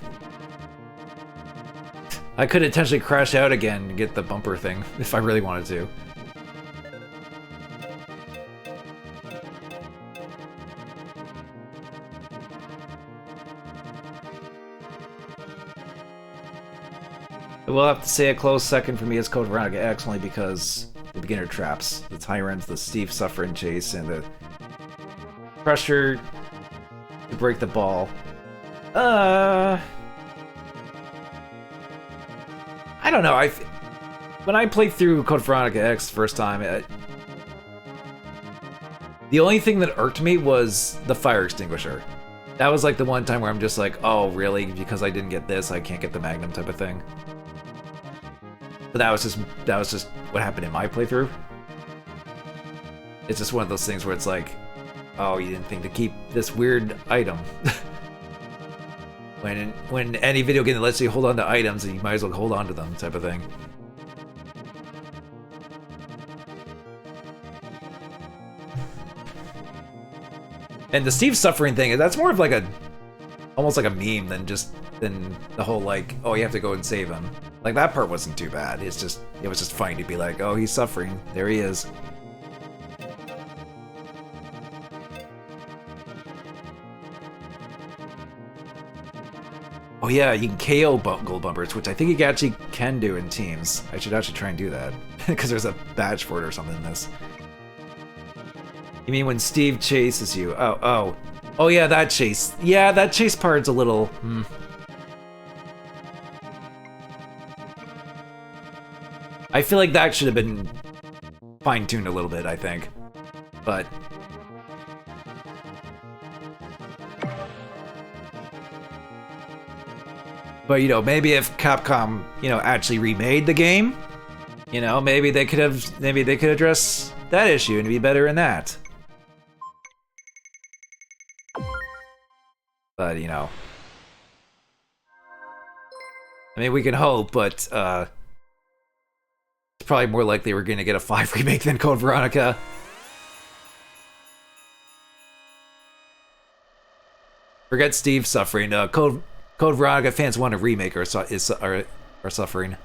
I could intentionally crash out again and get the bumper thing if I really wanted to. I will have to say a close second for me is Code Veronica X, only because the beginner traps, the tyrants, the Steve suffering chase, and the pressure to break the ball. I don't know. When I played through Code Veronica X first time, the only thing that irked me was the fire extinguisher. That was like the one time where I'm just like, oh, really? Because I didn't get this, I can't get the Magnum type of thing. But that was just what happened in my playthrough. It's just one of those things where it's like, oh, you didn't think to keep this weird item. When any video game that lets you hold on to items, you might as well hold on to them, type of thing. And the Steve suffering thing, that's more of like almost like a meme than the whole like, oh, you have to go and save him. Like that part wasn't too bad. It was just funny to be like, oh, he's suffering. There he is. Oh yeah, you can KO gold bumpers, which I think you actually can do in teams. I should actually try and do that, because there's a badge for it or something in this. You mean when Steve chases you? Oh yeah, that chase. Yeah, that chase part's a little... I feel like that should have been fine-tuned a little bit, I think. But... But, you know, maybe if Capcom, you know, actually remade the game, you know, maybe they could address that issue and be better in that. But, you know, I mean, we can hope, but it's probably more likely we're gonna get a 5 remake than Code Veronica. Forget Steve suffering. Code Veronica fans want a remake are suffering.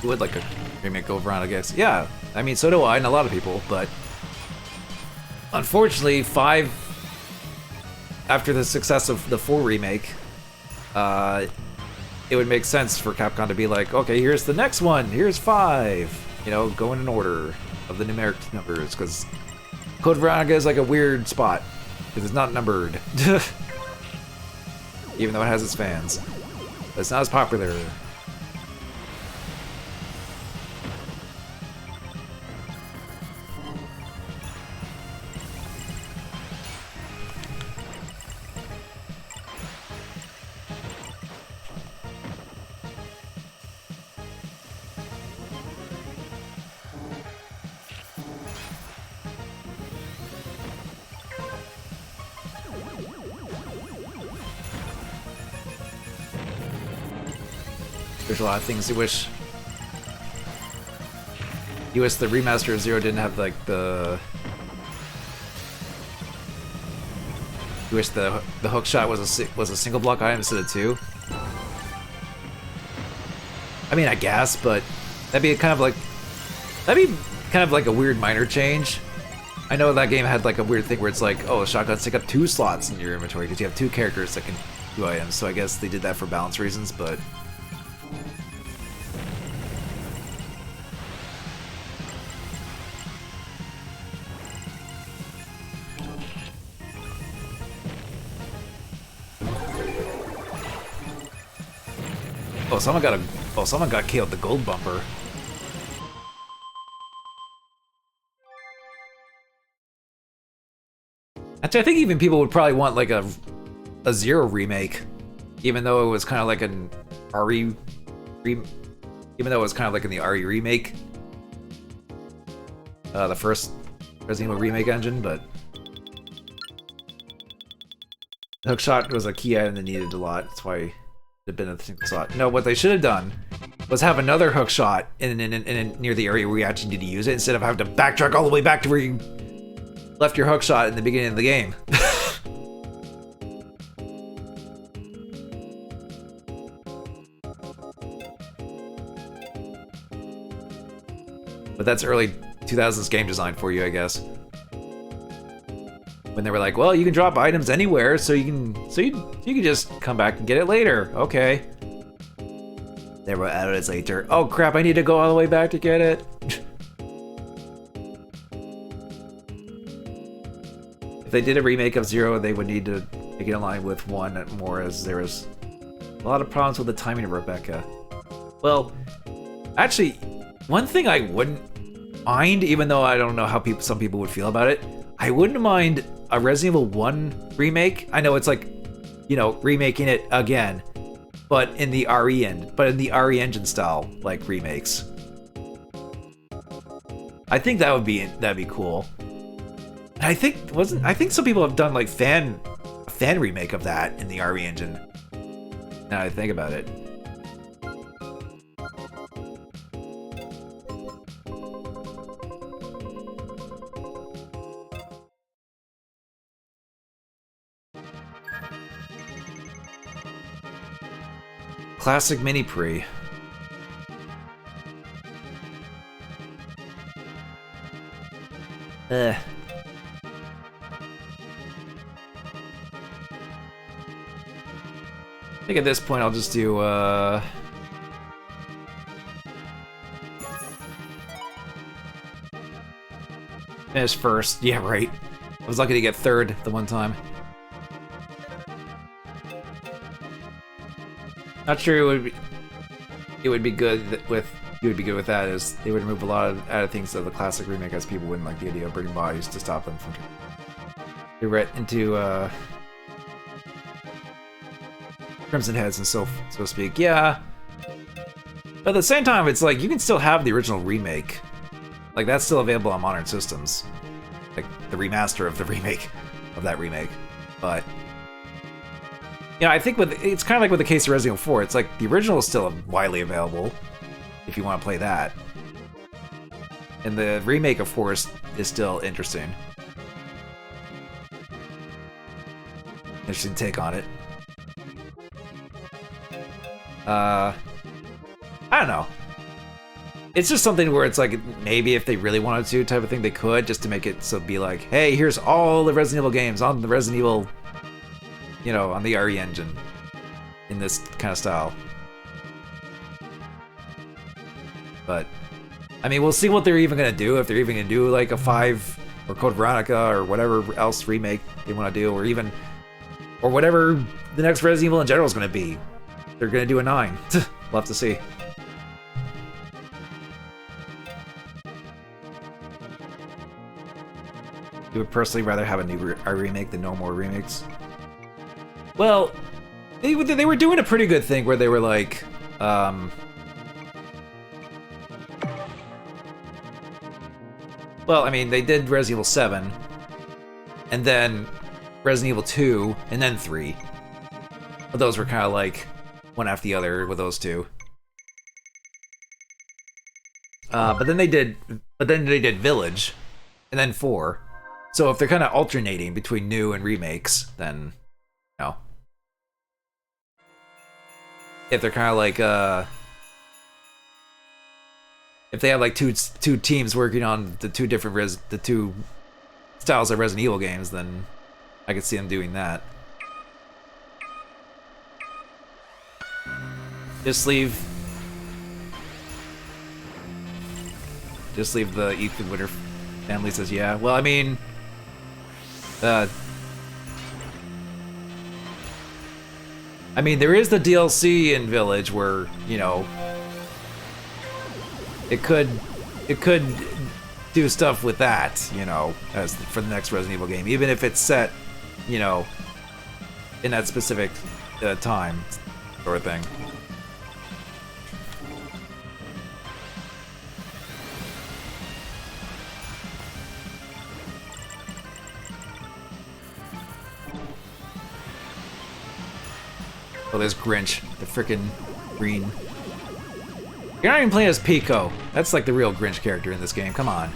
Would like a remake Code Veronica X. Yeah, I mean, so do I and a lot of people, but unfortunately, 5, after the success of the 4 remake, it would make sense for Capcom to be like, okay, here's the next one, here's 5, you know, go in an order of the numeric numbers, because Code Veronica is like a weird spot, because it's not numbered, even though it has its fans, but it's not as popular. There's a lot of things you wish the remaster of Zero didn't have, like the... You wish the hook shot was a single block item instead of 2. I mean, I guess, but that'd be kind of like a weird minor change. I know that game had like a weird thing where it's like, oh, shotguns take up 2 slots in your inventory because you have 2 characters that can 2 items, so I guess they did that for balance reasons, but... Oh, someone got KO'd the gold bumper. Actually, I think even people would probably want like a Zero remake, even though it was kind of like an RE, even though it was kind of like in the RE remake, the first Resident Evil remake engine, but the hookshot was a key item that needed a lot. That's why it had been a single slot. No, what they should have done was have another hookshot in near the area where you actually need to use it, instead of having to backtrack all the way back to where you left your hookshot in the beginning of the game. But that's early 2000s game design for you, I guess. When they were like, well, you can drop items anywhere, so you can just come back and get it later. Okay. They were hours later. Oh crap, I need to go all the way back to get it. If they did a remake of Zero, they would need to make it in line with 1 more, as there was a lot of problems with the timing of Rebecca. Well, actually, one thing I wouldn't mind, even though I don't know how some people would feel about it, I wouldn't mind a Resident Evil 1 remake. I know it's like, you know, remaking it again, but in the RE engine style, like remakes. I think that'd be cool. And I think some people have done like fan remake of that in the RE engine. Now I think about it. Classic mini pre. I think at this point I'll just do finish first. Yeah, right. I was lucky to get third the one time. Not sure it would be good with that, as they would remove a lot of added things of the classic remake, as people wouldn't like the idea of bringing bodies to stop them from into Crimson Heads and so to speak. Yeah, but at the same time, it's like you can still have the original remake, like that's still available on modern systems, like the remaster of the remake of that remake, but. You know, I think it's kind of like with the case of Resident Evil 4, it's like the original is still widely available if you want to play that. And the remake of 4 is still interesting. Interesting take on it. I don't know. It's just something where it's like, maybe if they really wanted to type of thing, they could, just to make it so be like, hey, here's all the Resident Evil games on the Resident Evil, you know, on the RE engine in this kind of style. But, I mean, we'll see what they're even gonna do, if they're even gonna do like a 5 or Code Veronica or whatever else remake they want to do, or whatever the next Resident Evil in general is gonna be. They're gonna do a 9. We'll have to see. You would personally rather have a remake than no more remakes? Well, they were doing a pretty good thing where they were like, well, I mean, they did Resident Evil 7, and then Resident Evil 2, and then 3. But those were kind of like one after the other with those two. But then they did Village, and then 4. So if they're kind of alternating between new and remakes, then, you know. If they're kind of like, if they have like two teams working on the two styles of Resident Evil games, then I could see them doing that. Just leave the Ethan Winter family says yeah. Well, I mean, there is the DLC in Village where, you know, it could do stuff with that, you know, as for the next Resident Evil game, even if it's set, you know, in that specific time, sort of thing. Oh, there's Grinch, the frickin' green. You're not even playing as Pico. That's like the real Grinch character in this game. Come on.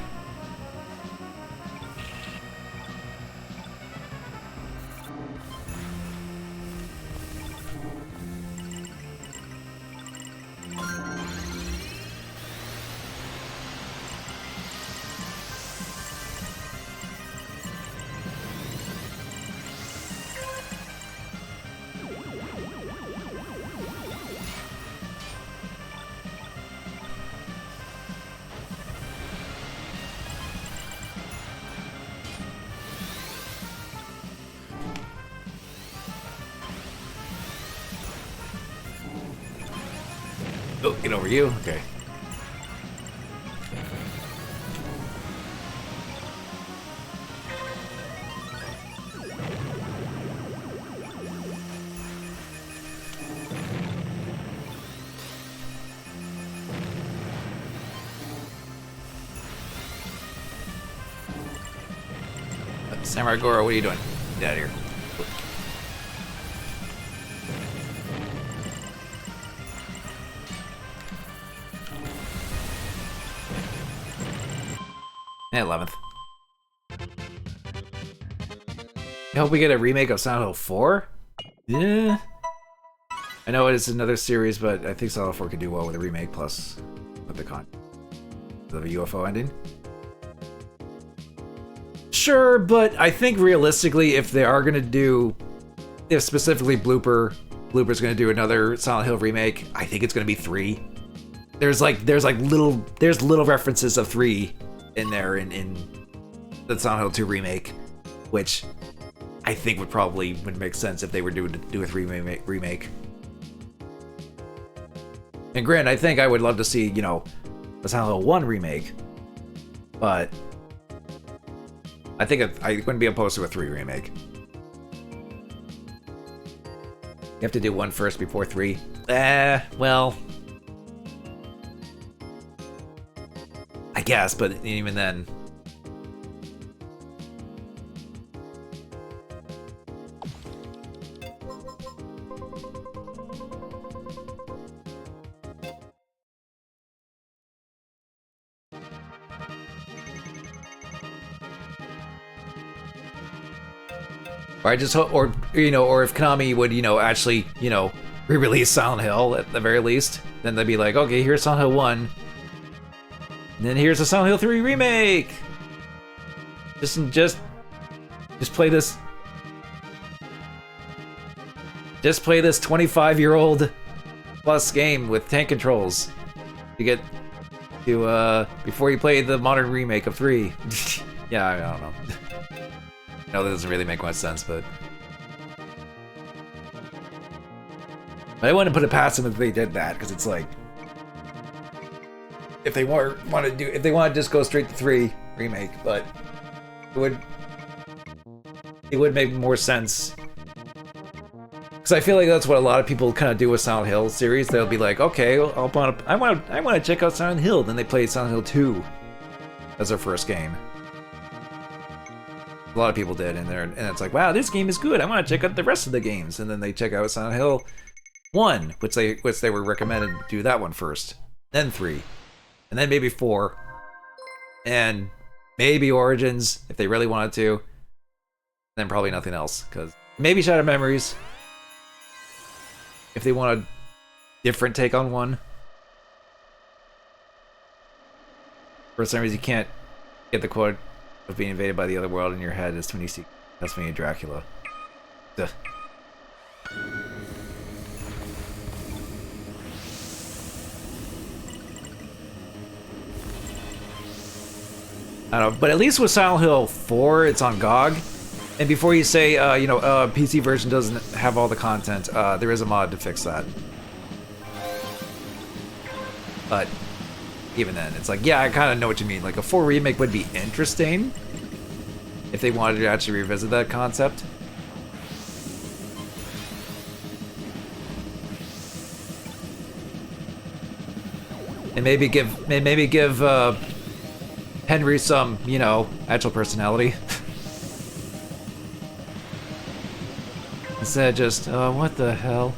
Oh, get over you? Okay. Samurai Goro, what are you doing? Get out of here. And 11th. I hope we get a remake of Silent Hill 4? Yeah. I know it is another series, but I think Silent Hill 4 could do well with a remake plus with the UFO ending. Sure, but I think realistically, if they are gonna do, if specifically Blooper's gonna do another Silent Hill remake, I think it's gonna be 3. There's little references of 3 in there in the Silent Hill 2 remake, which I think would make sense if they were doing do a 3 remake. And granted, I think I would love to see, you know, a Silent Hill 1 remake, but I think I wouldn't be opposed to a 3 remake. You have to do 1 first before 3. Well, I guess, but even then. Or I just hope, or you know, or if Konami would, you know, actually, you know, re-release Silent Hill at the very least, then they'd be like, okay, here's Silent Hill 1. And then here's a Silent Hill 3 remake. Just play this. Just play this 25-year-old plus game with tank controls. You get to before you play the modern remake of 3. Yeah, I don't know. No, that doesn't really make much sense, but I wouldn't put it past them if they did that, because it's like, if they want to just go straight to 3 remake, but it would make more sense, because I feel like that's what a lot of people kind of do with Silent Hill series. They'll be like, okay, I want to check out Silent Hill, then they play Silent Hill 2 as their first game. A lot of people did, and it's like, wow, this game is good. I want to check out the rest of the games, and then they check out Silent Hill 1, which they were recommended to do that one first, then 3, and then maybe 4, and maybe Origins if they really wanted to, then probably nothing else, because maybe Shattered Memories if they want a different take on 1. For some reason, you can't get the quote of being invaded by the other world in your head as when you see Tasmania Dracula. Duh. I don't know, but at least with Silent Hill 4, it's on GOG. And before you say, PC version doesn't have all the content, there is a mod to fix that. But even then, it's like, yeah, I kind of know what you mean. Like, a 4 remake would be interesting if they wanted to actually revisit that concept. And maybe give Henry some, actual personality. Instead of just, what the hell?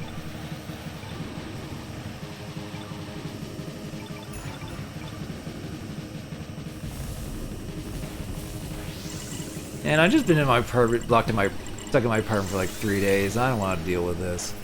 And I've just been in my apartment, stuck in my apartment for like 3 days. I don't want to deal with this.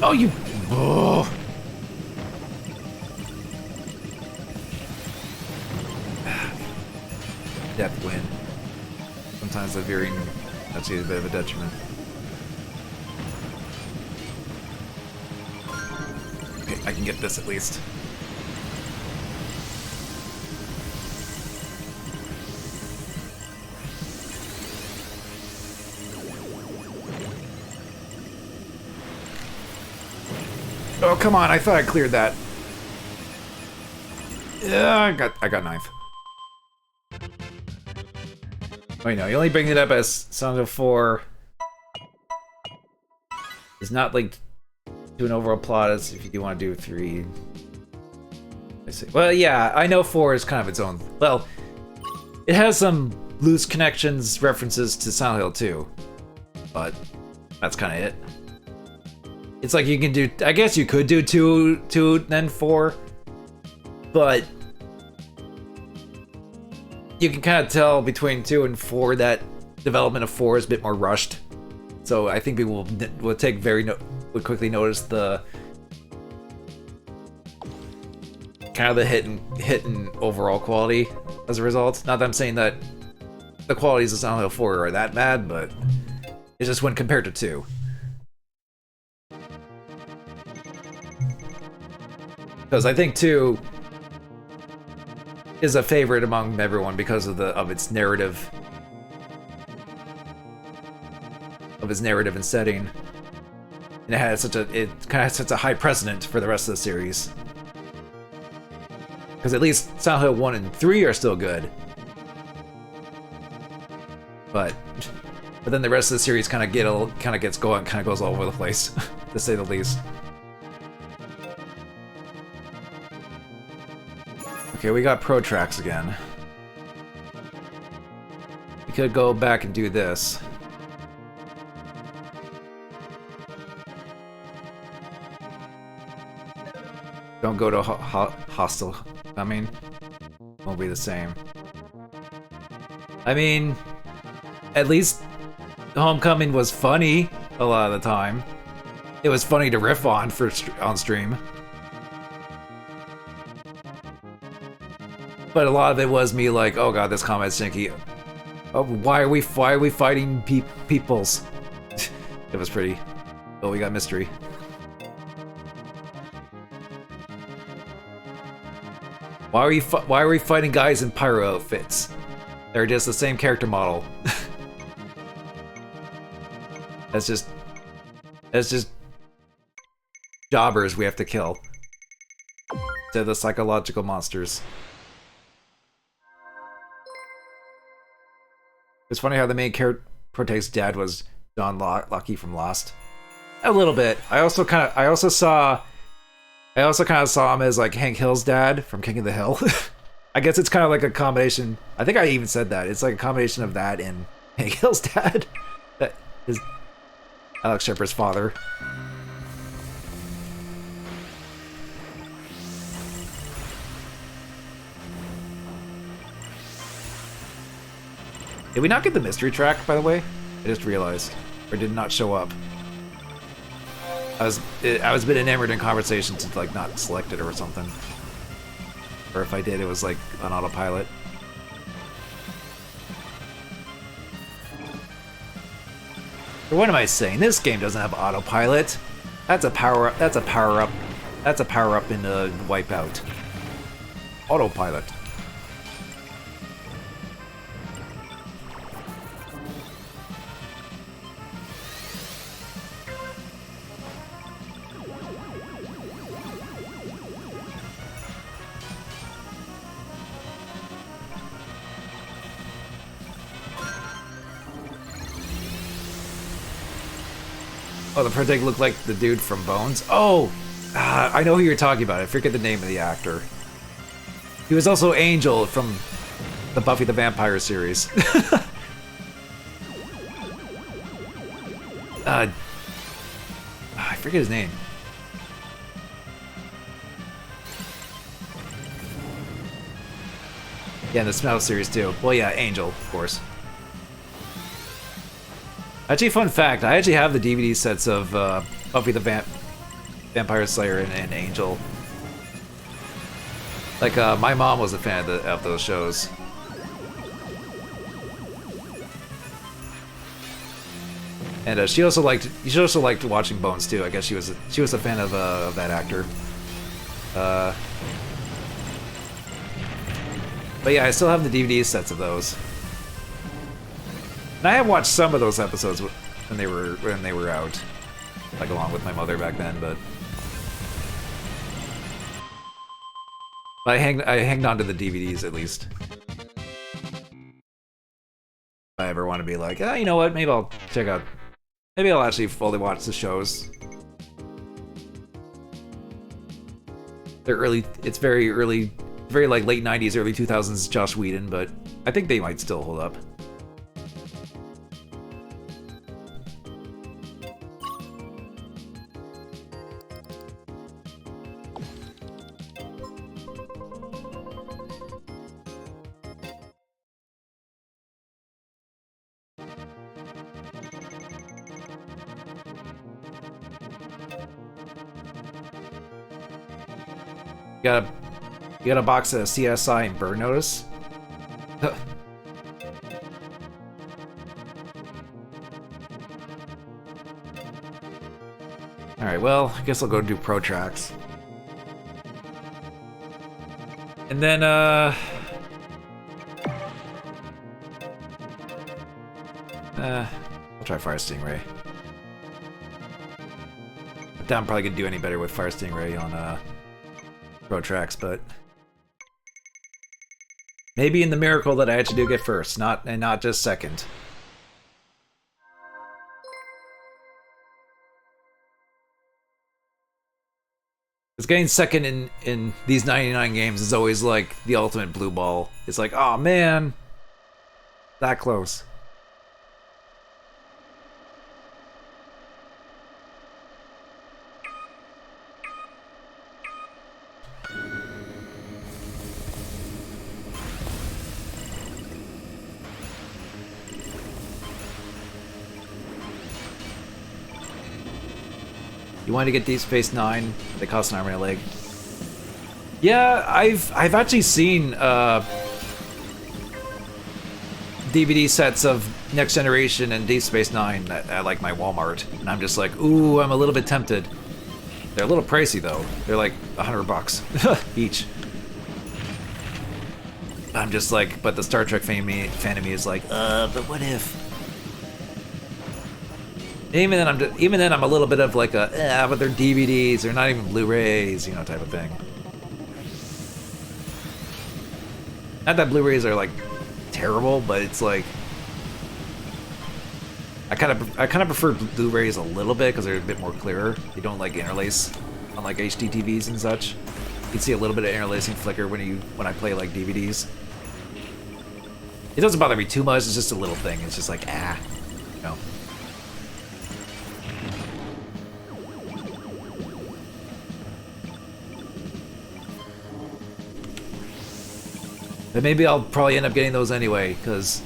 Oh, you... Oh. Death win. Sometimes the veering actually is a bit of a detriment. Okay, I can get this at least. Oh, come on, I thought I cleared that. Yeah, I got ninth. Wait, no, you only bring it up as Song of 4 is not linked to an overall plot as if you do want to do 3. I see. Well, yeah, I know 4 is kind of its own. Well, it has some loose connections, references to Silent Hill 2, but that's kind of it. It's like you can do, I guess you could do 2 then 4, but you can kind of tell between 2 and 4 that development of 4 is a bit more rushed. So I think people will take would quickly notice the kind of the hit and overall quality as a result. Not that I'm saying that the qualities of Silent Hill 4 are that bad, but it's just when compared to 2. Because I think 2 is a favorite among everyone because of its narrative, and setting, and it kind of has such a high precedent for the rest of the series. Because at least Silent Hill 1 and 3 are still good, but then the rest of the series kind of goes all over the place, to say the least. Okay, we got Pro Tracks again. We could go back and do this. Don't go to Hostel. I mean, won't be the same. I mean, at least Homecoming was funny a lot of the time. It was funny to riff on on stream. But a lot of it was me like, oh god, this combat's stinky. Oh, why are we fighting peoples? It was pretty. Oh, we got mystery. Why are we fighting guys in pyro outfits? They're just the same character model. That's just jobbers we have to kill. They're the psychological monsters. It's funny how the main protagonist's dad was John Locke from Lost. A little bit. I also kind of saw him as like Hank Hill's dad from King of the Hill. I guess it's kind of like a combination. I think I even said that. It's like a combination of that and Hank Hill's dad. That is Alex Shepard's father. Did we not get the mystery track, by the way? I just realized. Or did it not show up? I was a bit enamored in conversation to like not select it or something. Or if I did, it was like on autopilot. Or what am I saying? This game doesn't have autopilot. That's a power up. That's a power up. That's a power up in the Wipeout. Autopilot. Oh, the protag looked like the dude from Bones. Oh, I know who you're talking about. I forget the name of the actor. He was also Angel from the Buffy the Vampire series. I forget his name. Yeah, in the Smell series too. Well, yeah, Angel, of course. Actually, fun fact, I actually have the DVD sets of Buffy the Vampire Slayer and Angel. Like, my mom was a fan of those shows. And she also liked watching Bones too. I guess she was a fan of that actor. But yeah, I still have the DVD sets of those. And I have watched some of those episodes when they were out, like along with my mother back then. But I hanged on to the DVDs at least. If I ever want to be like, you know what? Maybe I'll check out. Maybe I'll actually fully watch the shows. They're early. It's very early, very like late '90s, early 2000s Joss Whedon, but I think they might still hold up. You got a box of CSI and Burn Notice? Alright, well, I guess I'll go do Pro Tracks. And then, I'll try Fire Stingray. I doubt I'm probably gonna do any better with Fire Stingray on, Pro Tracks, but maybe in the miracle that I actually do get first, not just second. Because getting second in these 99 games is always like the ultimate blue ball. It's like, oh man, that close. You want to get Deep Space Nine? They cost an arm and a leg. Yeah, I've actually seen DVD sets of Next Generation and Deep Space Nine at like my Walmart, and I'm just like, ooh, I'm a little bit tempted. They're a little pricey though. They're like $100 each. I'm just like, but the Star Trek fan of me is like, but what if? Even then, I'm a little bit of like but they're DVDs, they're not even Blu-rays, you know, type of thing. Not that Blu-rays are like terrible, but it's like I kind of prefer Blu-rays a little bit because they're a bit more clearer. You don't like interlace on like HD TVs and such. You can see a little bit of interlacing flicker when I play like DVDs. It doesn't bother me too much. It's just a little thing. It's just like you know. But maybe I'll probably end up getting those anyway, because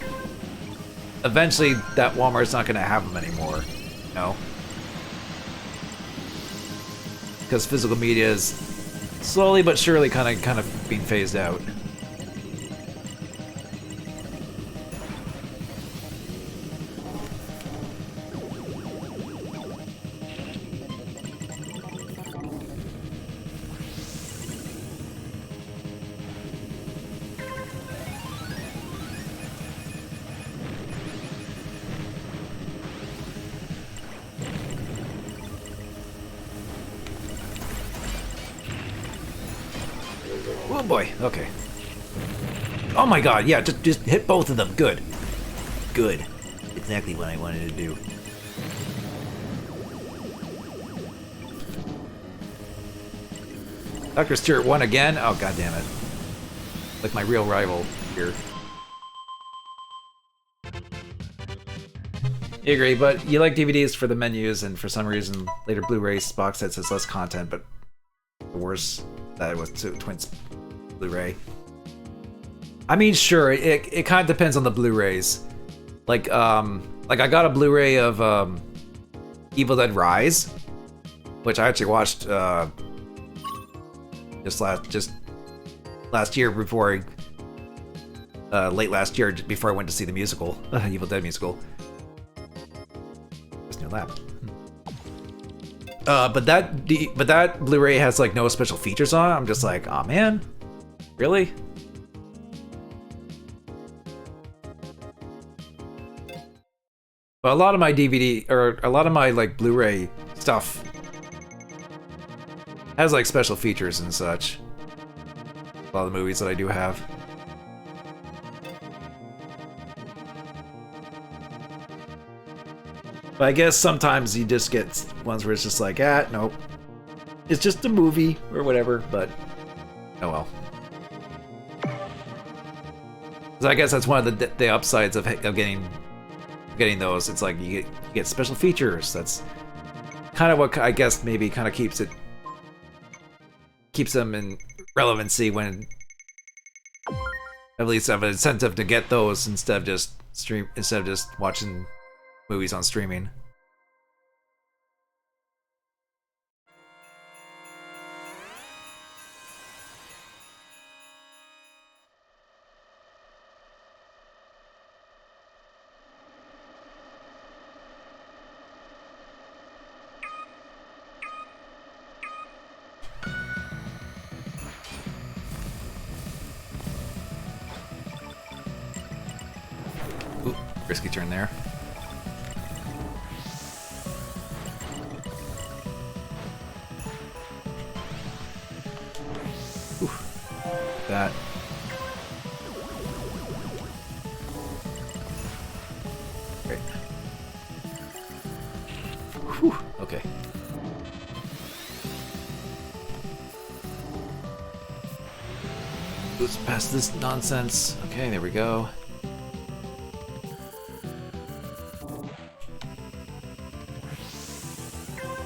eventually that Walmart's not going to have them anymore, you know? Because physical media is slowly but surely kind of being phased out. Oh boy, okay. Oh my god, yeah, just hit both of them. Good. Good. Exactly what I wanted to do. Dr. Stewart won again? Oh god damn it. Like my real rival here. You agree, but you like DVDs for the menus, and for some reason later Blu-ray box sets has less content, but worse that it was Twins Blu-ray. I mean, sure, it kind of depends on the Blu-rays. Like I got a Blu-ray of Evil Dead Rise, which I actually watched just last year before late last year before I went to see the musical, Evil Dead musical. This new lap. But that Blu-ray has like no special features on it. I'm just like, oh man, really? But a lot of my DVD or a lot of my like Blu-ray stuff has like special features and such. A lot of the movies that I do have. But I guess sometimes you just get ones where it's just like, nope. It's just a movie or whatever, but oh well. So I guess that's one of the upsides of getting those. It's like you get special features. That's kind of what I guess maybe kind of keeps them in relevancy when at least have an incentive to get those instead of just watching movies on streaming. Ooh, risky turn there. That. Great. Whew. Okay. Let's pass this nonsense. Okay, there we go.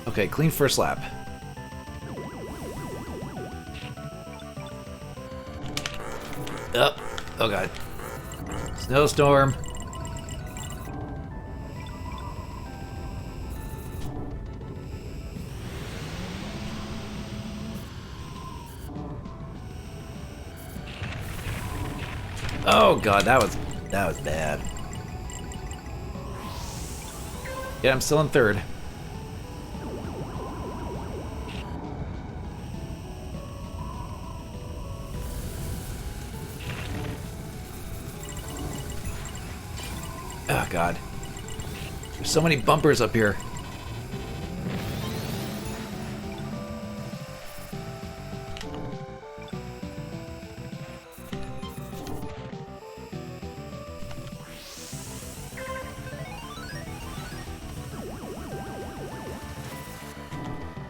Okay, clean first lap. Oh god. Snowstorm. Oh god, that was bad. Yeah, I'm still in third. Oh god. There's so many bumpers up here.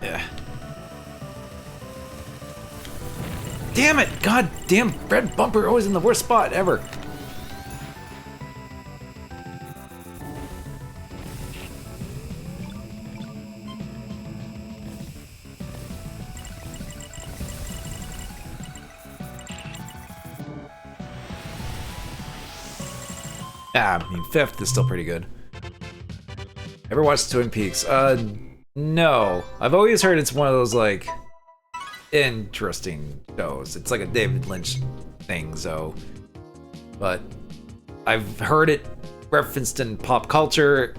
Yeah. Damn it! God damn, red bumper always in the worst spot ever. I mean, 5th is still pretty good. Ever watched Twin Peaks? No. I've always heard it's one of those, like, interesting shows. It's like a David Lynch thing, so... But I've heard it referenced in pop culture.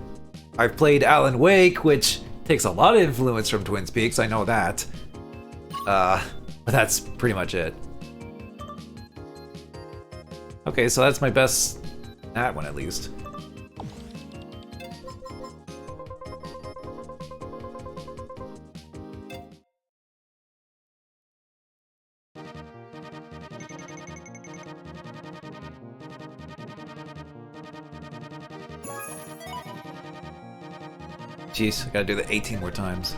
I've played Alan Wake, which takes a lot of influence from Twin Peaks, I know that. But that's pretty much it. Okay, so that's my best... that one, at least. Jeez, I gotta do that 18 more times.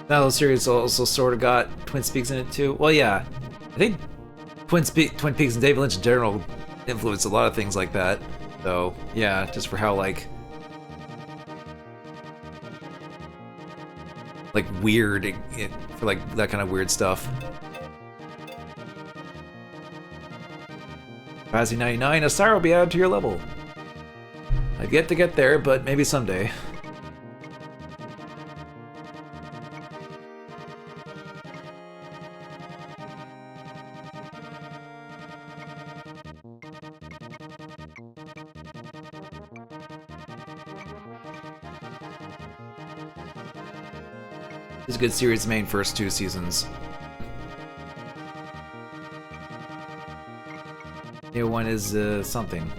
Now the series also sort of got Twin Peaks in it too. Well, yeah, I think Twin Peaks and David Lynch in general influenced a lot of things like that. So yeah, just for how like weird for like that kind of weird stuff. Fazzy 99, a star will be added to your level. I've yet to get there, but maybe someday. It's a good series, main first 2 seasons. New one is something.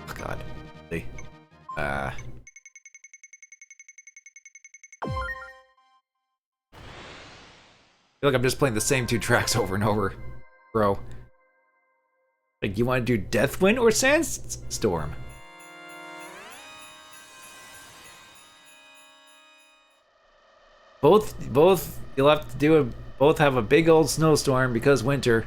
Oh God. See. I feel like I'm just playing the same 2 tracks over and over, bro. Like, you want to do Deathwind or Sandstorm? Both, you'll have to do both have a big old snowstorm because winter.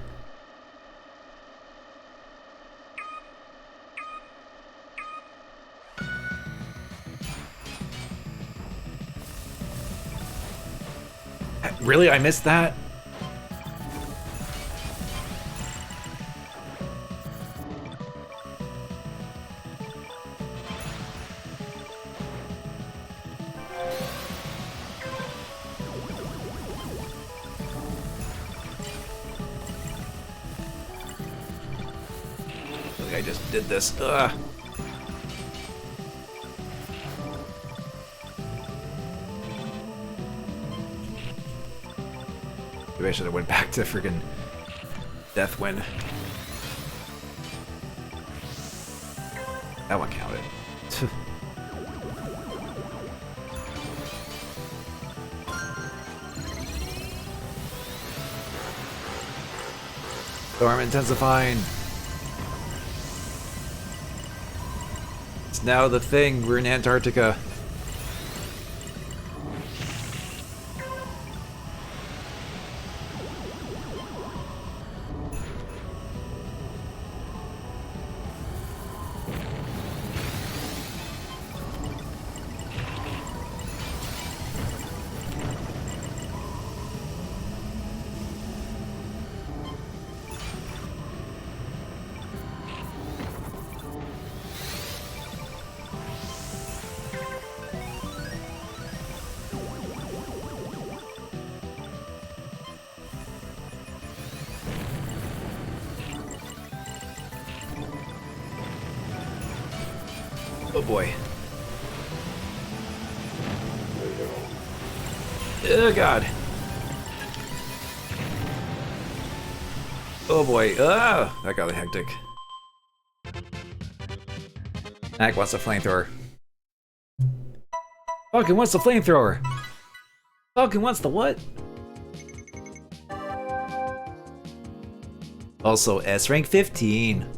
Really? I missed that? I just did this. Ugh. Maybe I should have went back to freaking Deathwind. That one counted. Storm intensifying. It's now the thing. We're in Antarctica. Oh boy. Oh God. Oh boy. Ah, that got hectic. Mac wants a flamethrower. Falcon wants the flamethrower. Falcon wants the what? Also, S rank 15.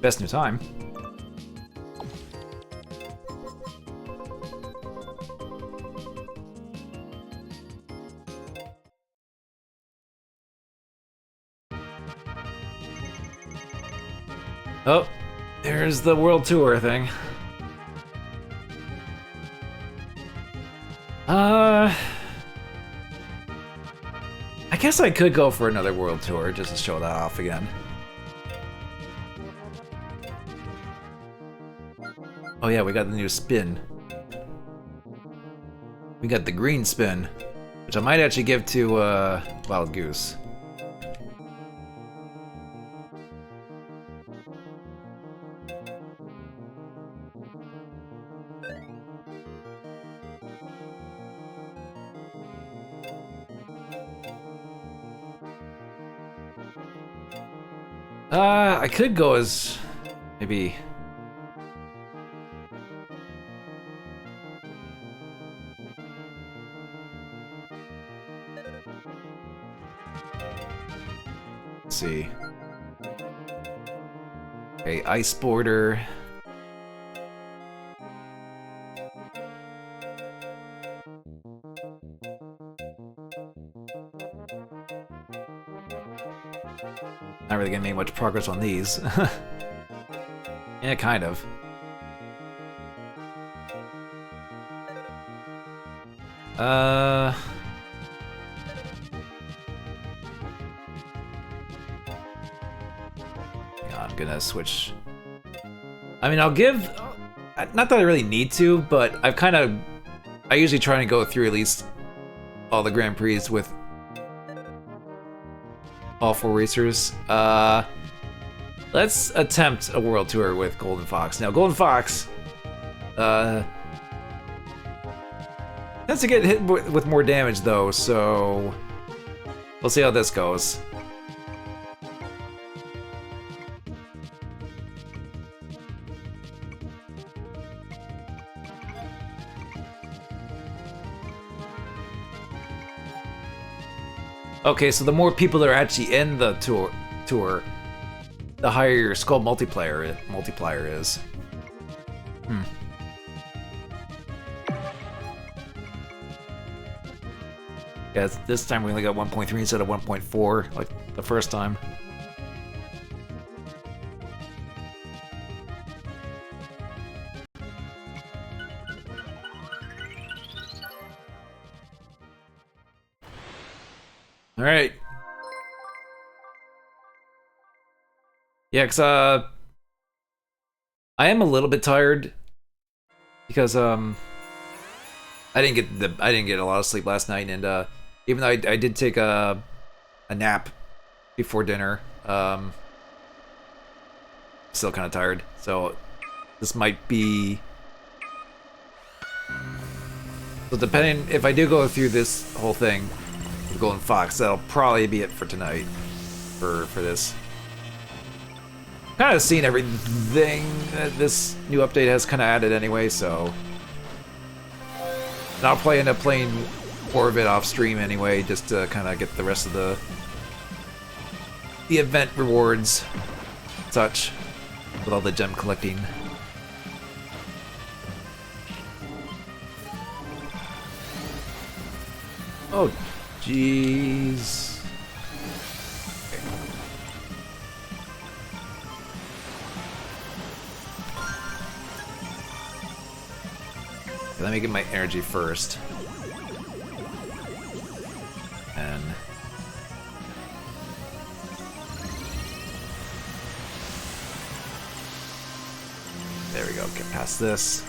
Best new time. Oh, there's the world tour thing. I guess I could go for another world tour just to show that off again. Oh yeah, we got the new spin. We got the green spin, which I might actually give to Wild Goose. I could go as maybe. Let's see. Okay, Ice Border. Not really gonna make much progress on these. Yeah, kind of. Yeah, I'm gonna switch. I mean, I'll give. Not that I really need to, but I've kind of. I usually try and go through at least all the Grand Prix with all 4 racers. Let's attempt a world tour with Golden Fox. Now, Golden Fox tends to get hit with more damage, though, so we'll see how this goes. Okay, so the more people that are actually in the tour, the higher your skull multiplier is. Yeah, this time we only got 1.3 instead of 1.4, like the first time. All right. Yeah, cause I am a little bit tired because I didn't get a lot of sleep last night, and even though I did take a nap before dinner, still kind of tired. So this might be. So depending if I do go through this whole thing with Golden Fox, that'll probably be it for tonight. For this. Kind of seen everything that this new update has kind of added anyway, so. And I'll probably end up playing more of it off stream anyway, just to kind of get the rest of the event rewards, such, with all the gem collecting. Oh, jeez. Let me get my energy first. And there we go, get past this.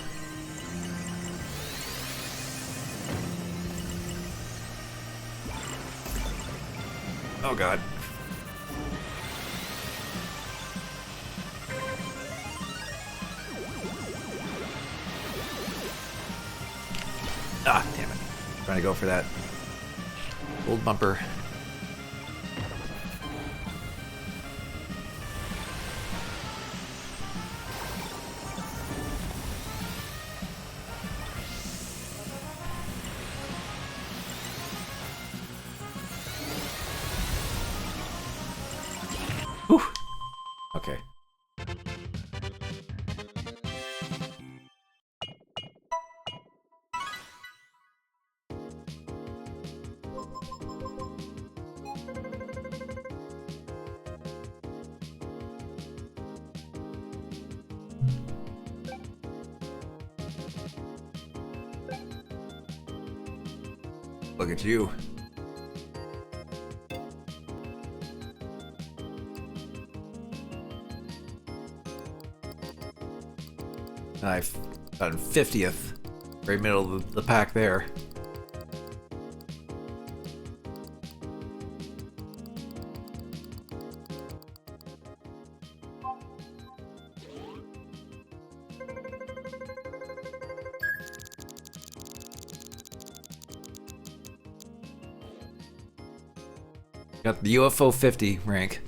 Oh god. Ah, damn it. Trying to go for that gold bumper. Whew. Okay. Look at you. I've gotten 50th. Right middle of the pack there. Got the UFO 50 rank.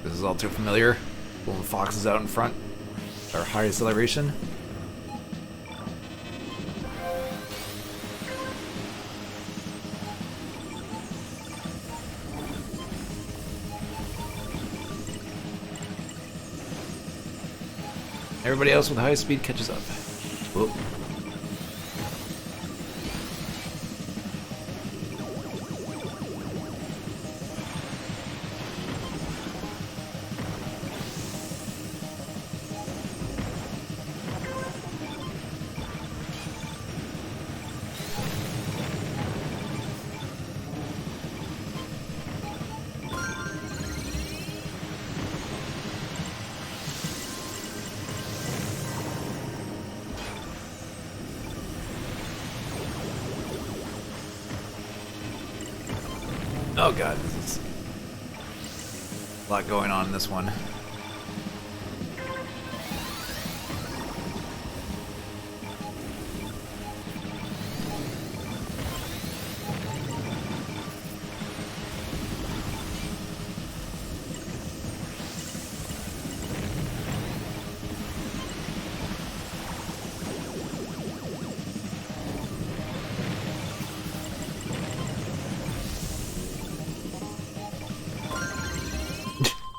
This is all too familiar. Golden Fox is out in front. Our high acceleration. Everybody else with high speed catches up. Whoa. Oh god, this is a lot going on in this one.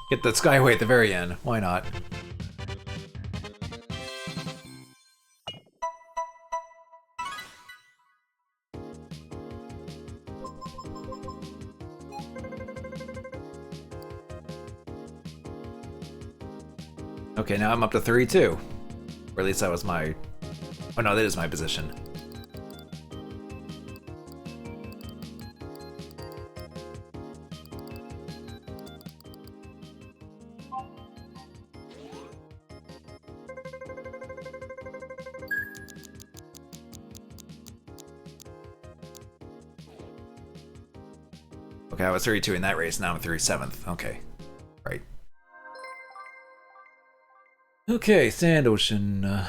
Get the Skyway at the very end. Why not? Okay, now I'm up to 32. Or at least that was my... Oh no, that is my position. Okay, I was 32 in that race, now I'm 37th. Okay, right. Okay, Sand Ocean.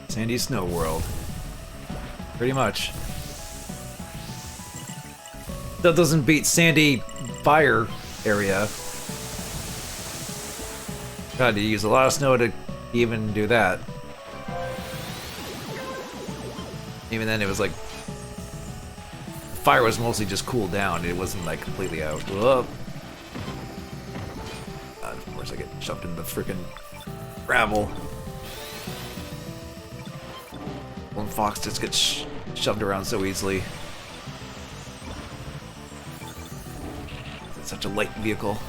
Sandy Snow World. Pretty much. That doesn't beat Sandy Fire area. God, you use a lot of snow to even do that. Even then, it was like... Fire was mostly just cooled down. It wasn't like completely out. Whoa. God, of course I get shoved into the freaking gravel. One Fox just gets shoved around so easily. It's such a light vehicle.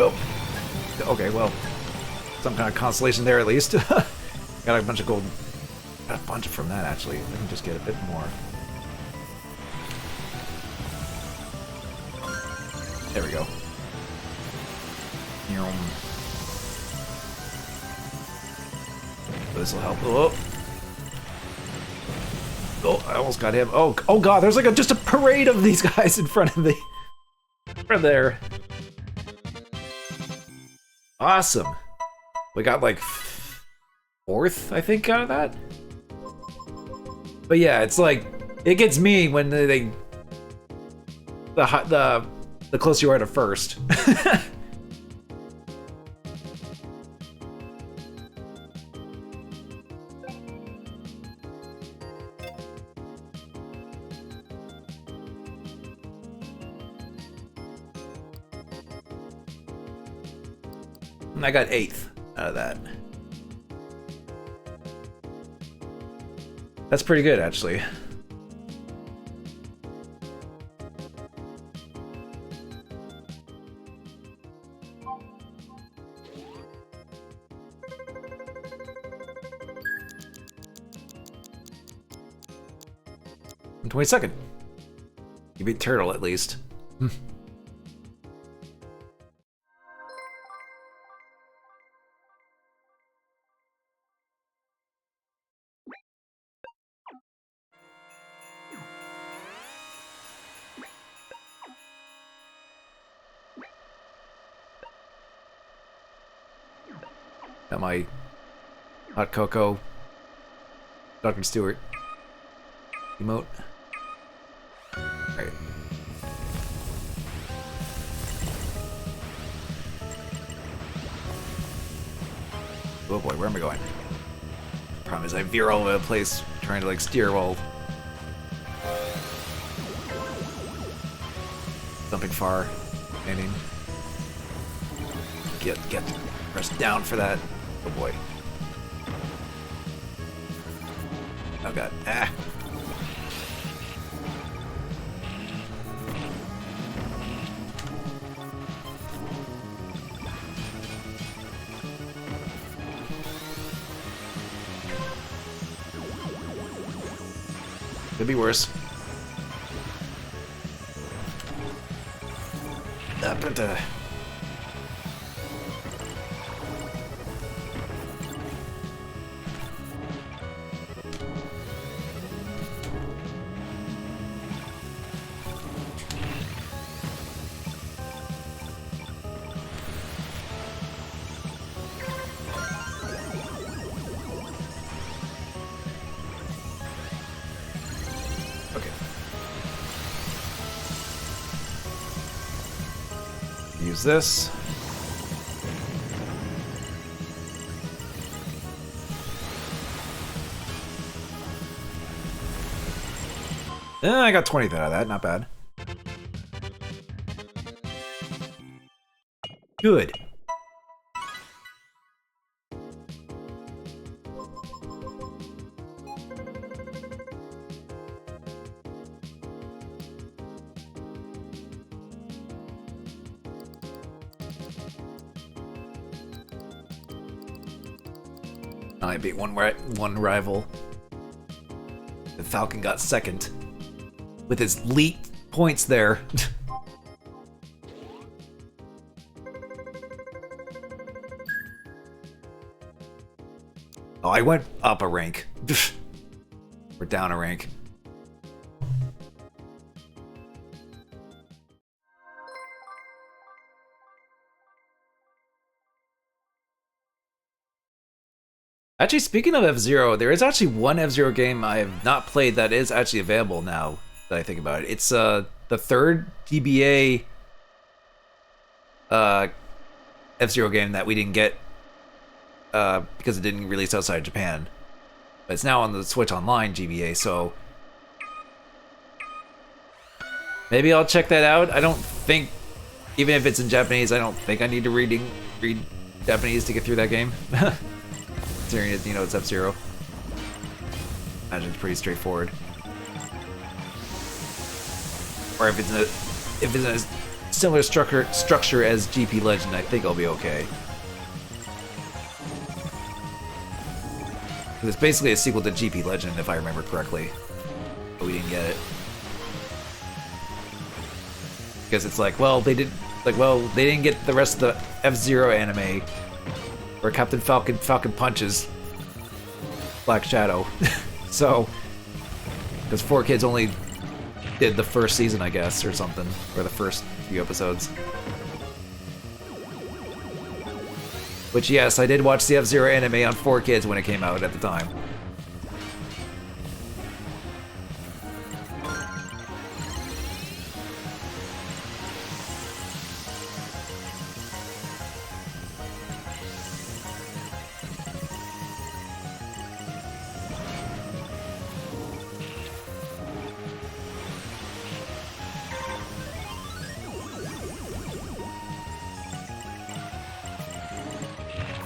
Well, okay, well, some kind of consolation there at least. Got a bunch of gold. Got a bunch from that actually. Let me just get a bit more. There we go. This will help. Oh. Oh, I almost got him. Oh god, there's like just a parade of these guys in front of there. Awesome. We got like 4th, I think, out of that. But yeah, it's like it gets me when the closer you are to first. And I got 8th out of that. That's pretty good, actually. And 22nd. You beat Turtle at least. Got my hot cocoa Dr. Stewart emote. Alright. Oh boy, where am I going? Problem is I veer all over the place trying to like steer while jumping far, landing. Get press down for that. Oh boy. Oh god. Ah. Could be worse. Use this. I got 20th out of that, not bad. Good. I beat one rival. The Falcon got 2nd with his leak points there. Oh, I went up a rank. Or down a rank. Actually, speaking of F-Zero, there is actually one F-Zero game I have not played that is actually available now that I think about it. It's the 3rd GBA F-Zero game that we didn't get because it didn't release outside Japan. But it's now on the Switch Online GBA, so maybe I'll check that out. I don't think, even if it's in Japanese, I don't think I need to read Japanese to get through that game. Considering it, you know, it's F-Zero. I imagine it's pretty straightforward. Or if it's similar structure as GP Legend, I think I'll be okay. It's basically a sequel to GP Legend, if I remember correctly. But we didn't get it. Because it's like, well, they didn't get the rest of the F-Zero anime where Captain Falcon punches Black Shadow. So, because 4Kids only did the first season, I guess, or something, or the first few episodes. Which, yes, I did watch the F-Zero anime on 4Kids when it came out at the time.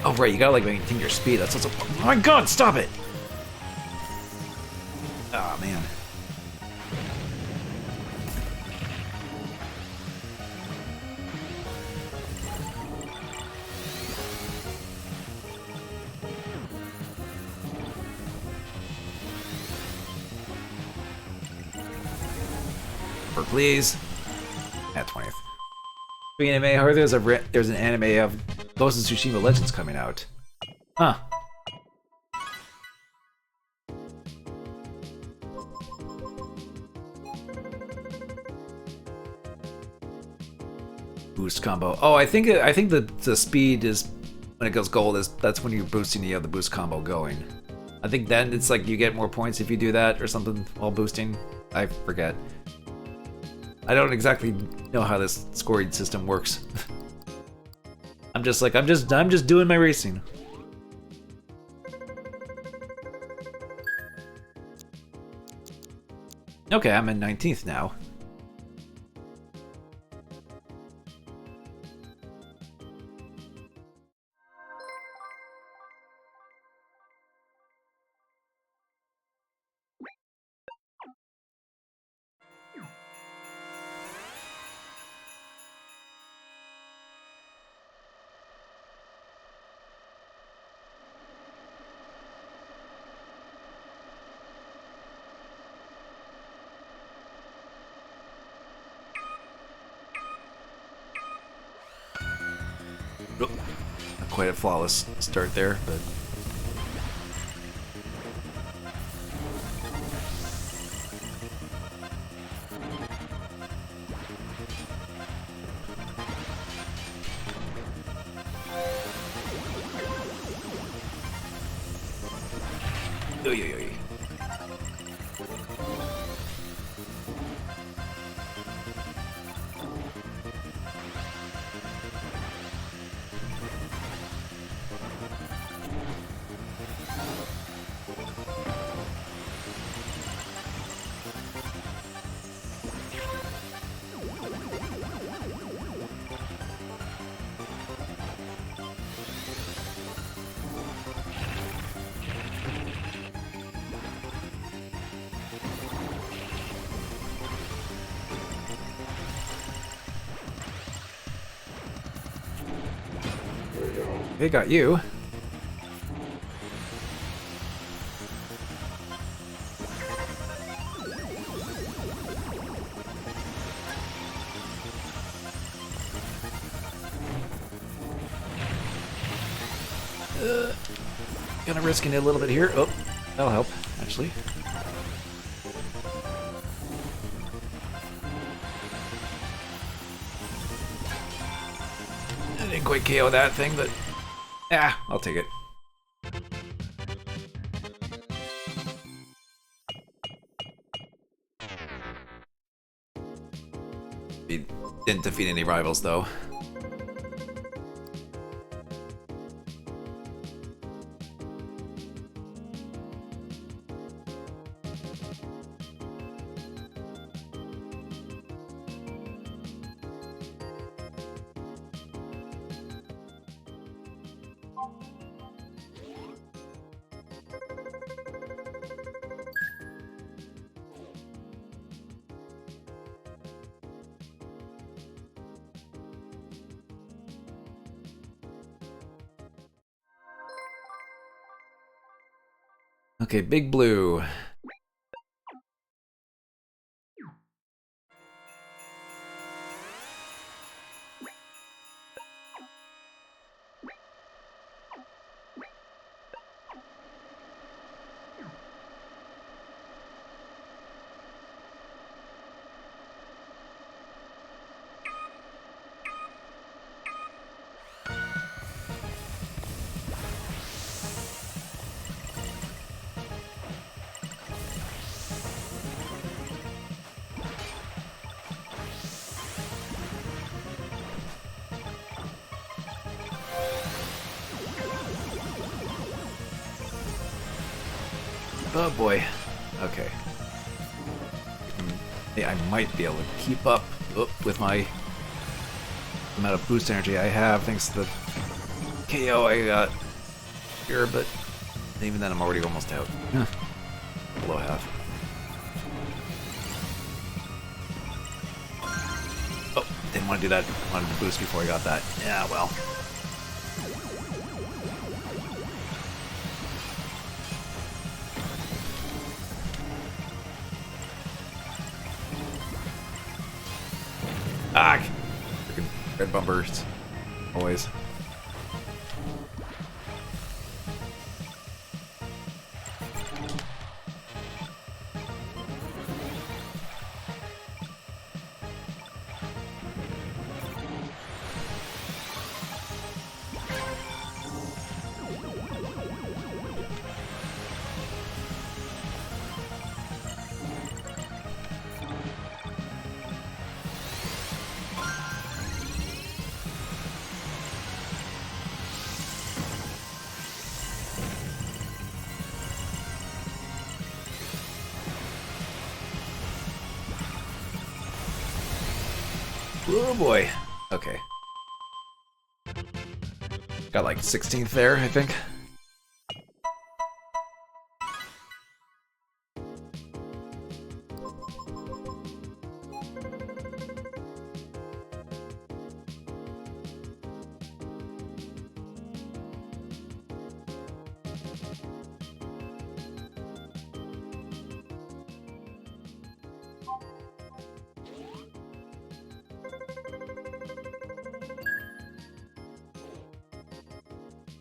Oh, right, you gotta, like, maintain your speed. That's also... Oh my god, stop it! Oh, man. Or please. At 20th. Speaking of anime, I heard there's an anime of Ghost of Tsushima Legends coming out. Huh. Boost combo. Oh, I think the speed is when it goes gold that's when you're boosting, you have the boost combo going. I think then it's like you get more points if you do that or something while boosting. I forget. I don't exactly know how this scoring system works. I'm just doing my racing. Okay, I'm in 19th now. Not quite a flawless start there, but... Oy, oy, oy. They got you. Kind of risking it a little bit here. Oh, that'll help, actually. I didn't quite KO that thing, but I'll take it. He didn't defeat any rivals, though. Okay, Big Blue. Oh boy. Okay. Yeah, I might be able to keep up with my amount of boost energy I have thanks to the KO I got here, but even then I'm already almost out. Below half. Oh, didn't want to do that. Wanted to boost before I got that. Yeah, well. Ah! Freaking red bumpers. Always. Oh boy. Okay. Got like 16th there, I think.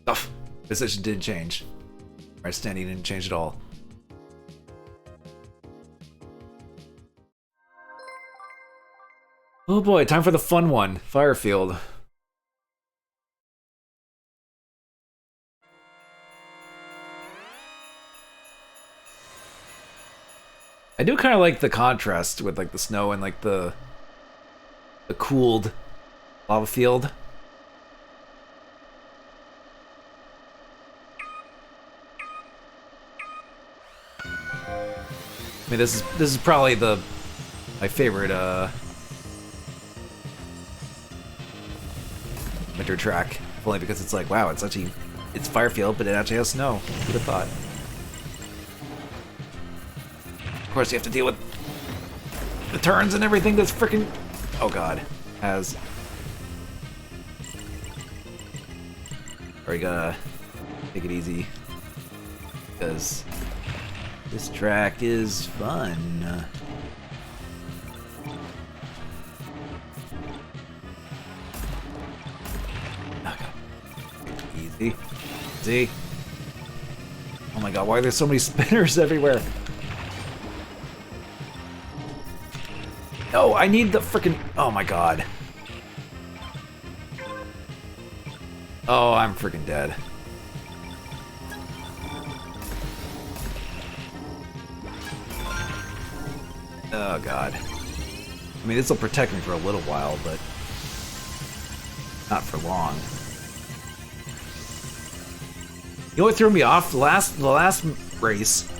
Oh, position didn't change. My standing didn't change at all. Oh boy, time for the fun one. Firefield. I do kind of like the contrast with like the snow and like the cooled lava field. I mean, this is probably my favorite winter track, only because it's like, wow, it's Firefield, but it actually has snow. Who'd have thought? Of course, you have to deal with the turns and everything that's freaking, oh god, has. Or you gotta take it easy, because this track is fun. Easy. Easy. Oh my god, why are there so many spinners everywhere? No, I need the frickin'. Oh my god. Oh, I'm freaking dead. Oh god. I mean, this will protect me for a little while, but not for long. You know what threw me off? The last race,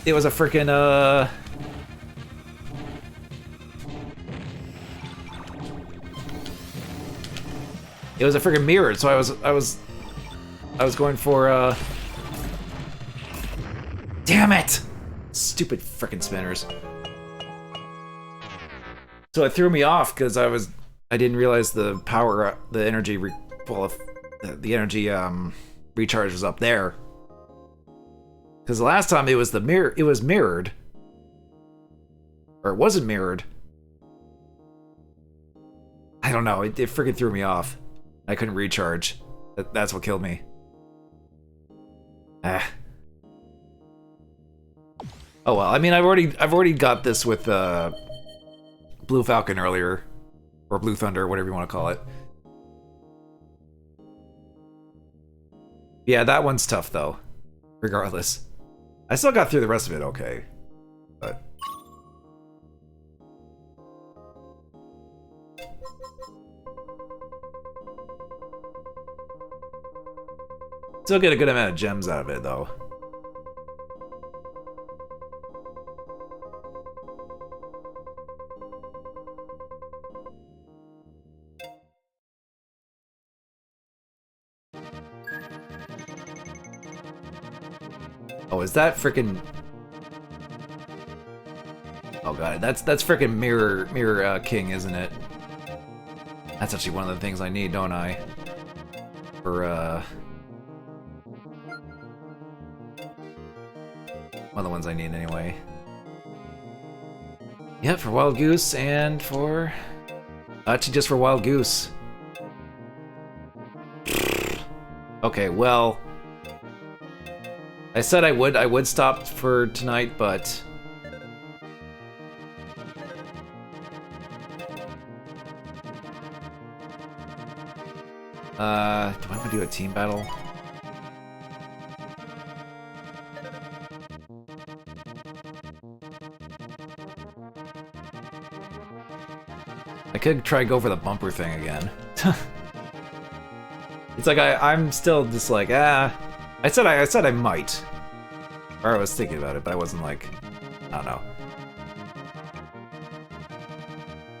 it was a freaking it was a freaking mirror, so I was going for damn it! Stupid freaking spinners. So it threw me off because I didn't realize the power, the energy recharge was up there. Because the last time it was the mirror, it was mirrored. Or it wasn't mirrored. I don't know, it freaking threw me off. I couldn't recharge. That's what killed me. Ah. Oh well, I mean, I've already got this with Blue Falcon earlier, or Blue Thunder, whatever you want to call it. Yeah, that one's tough though. Regardless, I still got through the rest of it okay, but. Still get a good amount of gems out of it, though. Oh, is that frickin'... Oh god, that's frickin' Mirror King, isn't it? That's actually one of the things I need, don't I? For, one of the ones I need anyway. Yeah, for Wild Goose and for... Actually, just for Wild Goose. Okay, well... I said I would stop for tonight, but... do I want to do a team battle? I could try go for the bumper thing again. It's like I'm still just like, ah. I said I might. Or I was thinking about it, but I wasn't like, I don't know.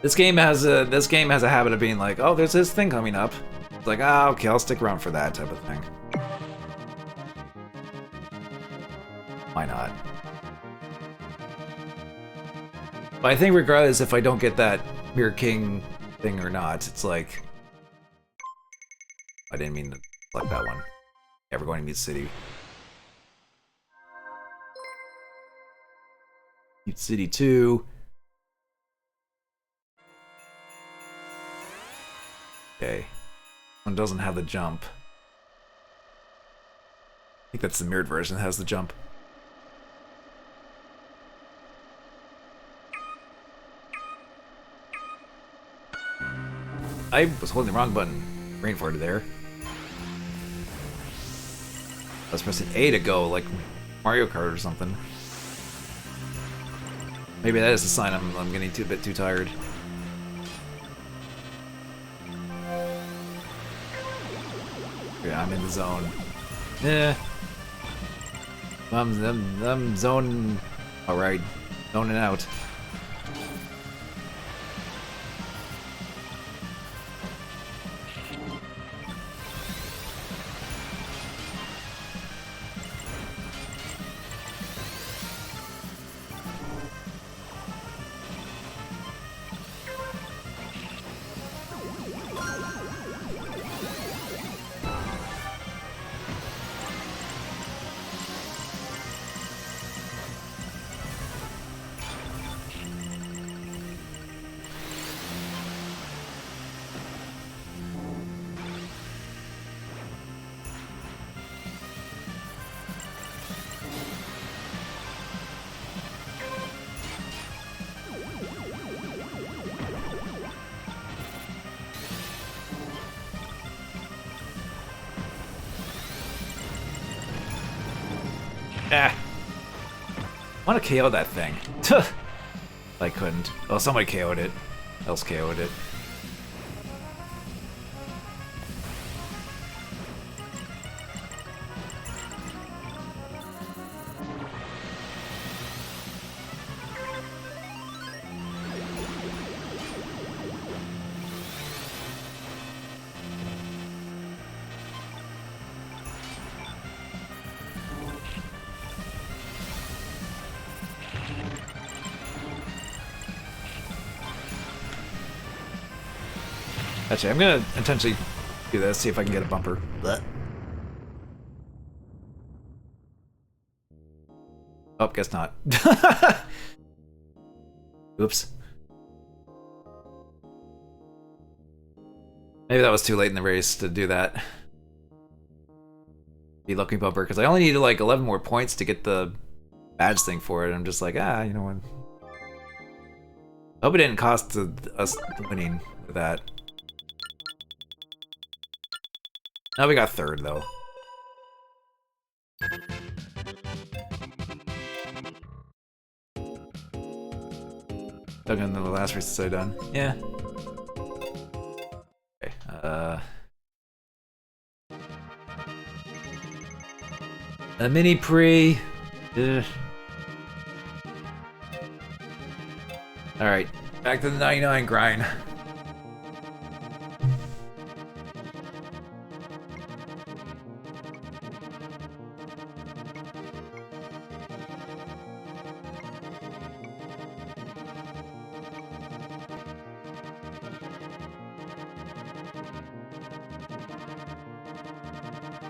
This game has a habit of being like, oh, there's this thing coming up. It's like, ah, okay, I'll stick around for that type of thing. Why not? But I think regardless if I don't get that Mirror King thing or not, it's like... I didn't mean to select that one. Yeah, we're going to Mute City. Mute City 2. Okay. One doesn't have the jump. I think that's the mirrored version that has the jump. I was holding the wrong button. Rainforest there. I was pressing A to go, like Mario Kart or something. Maybe that is a sign I'm getting a bit too tired. Yeah, I'm in the zone. Yeah. I'm zoning. Alright. Zoning out. Ah. I want to KO that thing. I couldn't. Oh, somebody KO'd it. Else KO'd it. Actually, I'm gonna intentionally do this, see if I can get a bumper. Blech. Oh, guess not. Oops. Maybe that was too late in the race to do that. Be lucky bumper, because I only needed like 11 more points to get the badge thing for it. I'm just like, you know what? Hope it didn't cost us winning with that. Now we got third, though. Dug in the last race I done. Yeah. Okay. A mini pre. Ugh. All right, back to the 99 grind.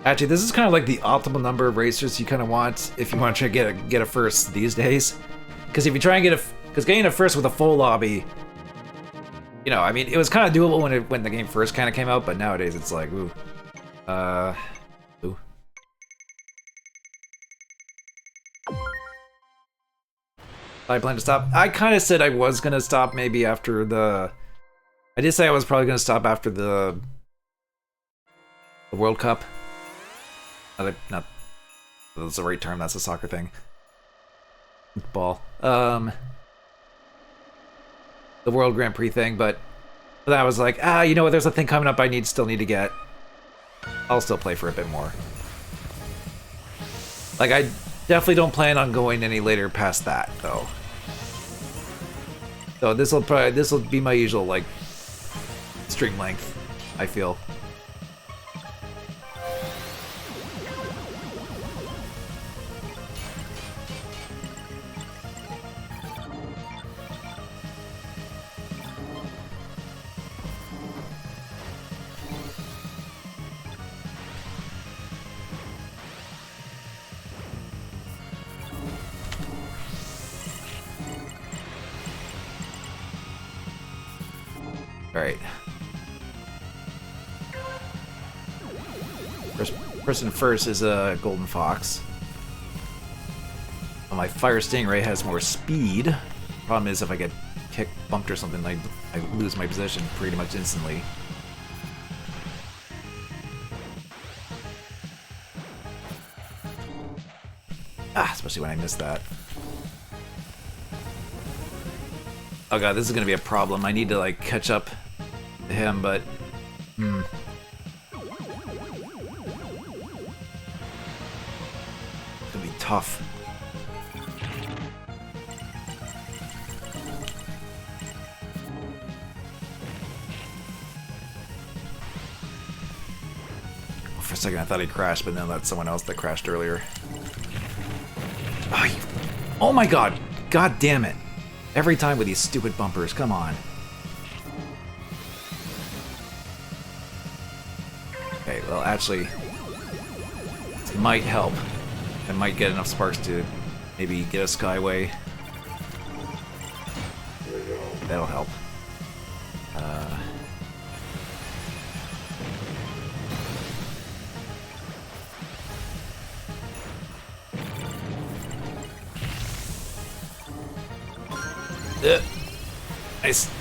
Actually, this is kind of like the optimal number of racers you kind of want if you want to try to get a first these days. Because if you try and getting a first with a full lobby, you know, I mean, it was kind of doable when the game first kind of came out, but nowadays it's like, ooh, ooh. I plan to stop. I kind of said I was gonna stop maybe after the. I did say I was probably gonna stop after the World Cup. Not that's the right term. That's a soccer thing. Ball. The World Grand Prix thing, but then I was like, you know what? There's a thing coming up I still need to get. I'll still play for a bit more. Like, I definitely don't plan on going any later past that, though. So this will be my usual like stream length, I feel. Alright. Person first is a Golden Fox. Well, my Fire Stingray has more speed. Problem is, if I get kicked, bumped or something, I lose my position pretty much instantly. Especially when I miss that. Oh god, this is gonna be a problem. I need to like catch up to him, but it's gonna be tough. For a second I thought he crashed, but then that's someone else that crashed earlier. Oh my god! God damn it! Every time with these stupid bumpers, come on. Okay, well actually, it might help. I might get enough sparks to maybe get a Skyway. That'll help.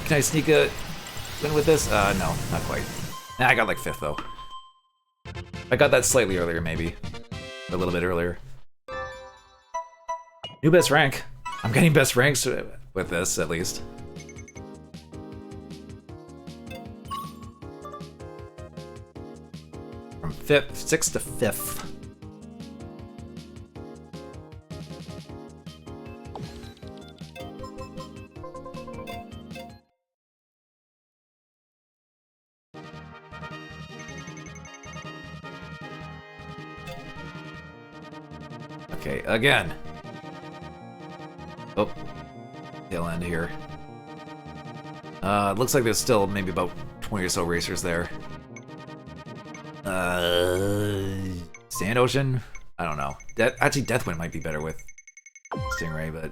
Can I sneak a win with this? No, not quite. Nah, I got like 5th though. I got that slightly earlier, maybe. A little bit earlier. New best rank. I'm getting best ranks with this, at least. From 6th to 5th. Okay, again. Oh, tail end here. It looks like there's still maybe about 20 or so racers there. Sand Ocean? I don't know. Actually, Deathwind might be better with Stingray, but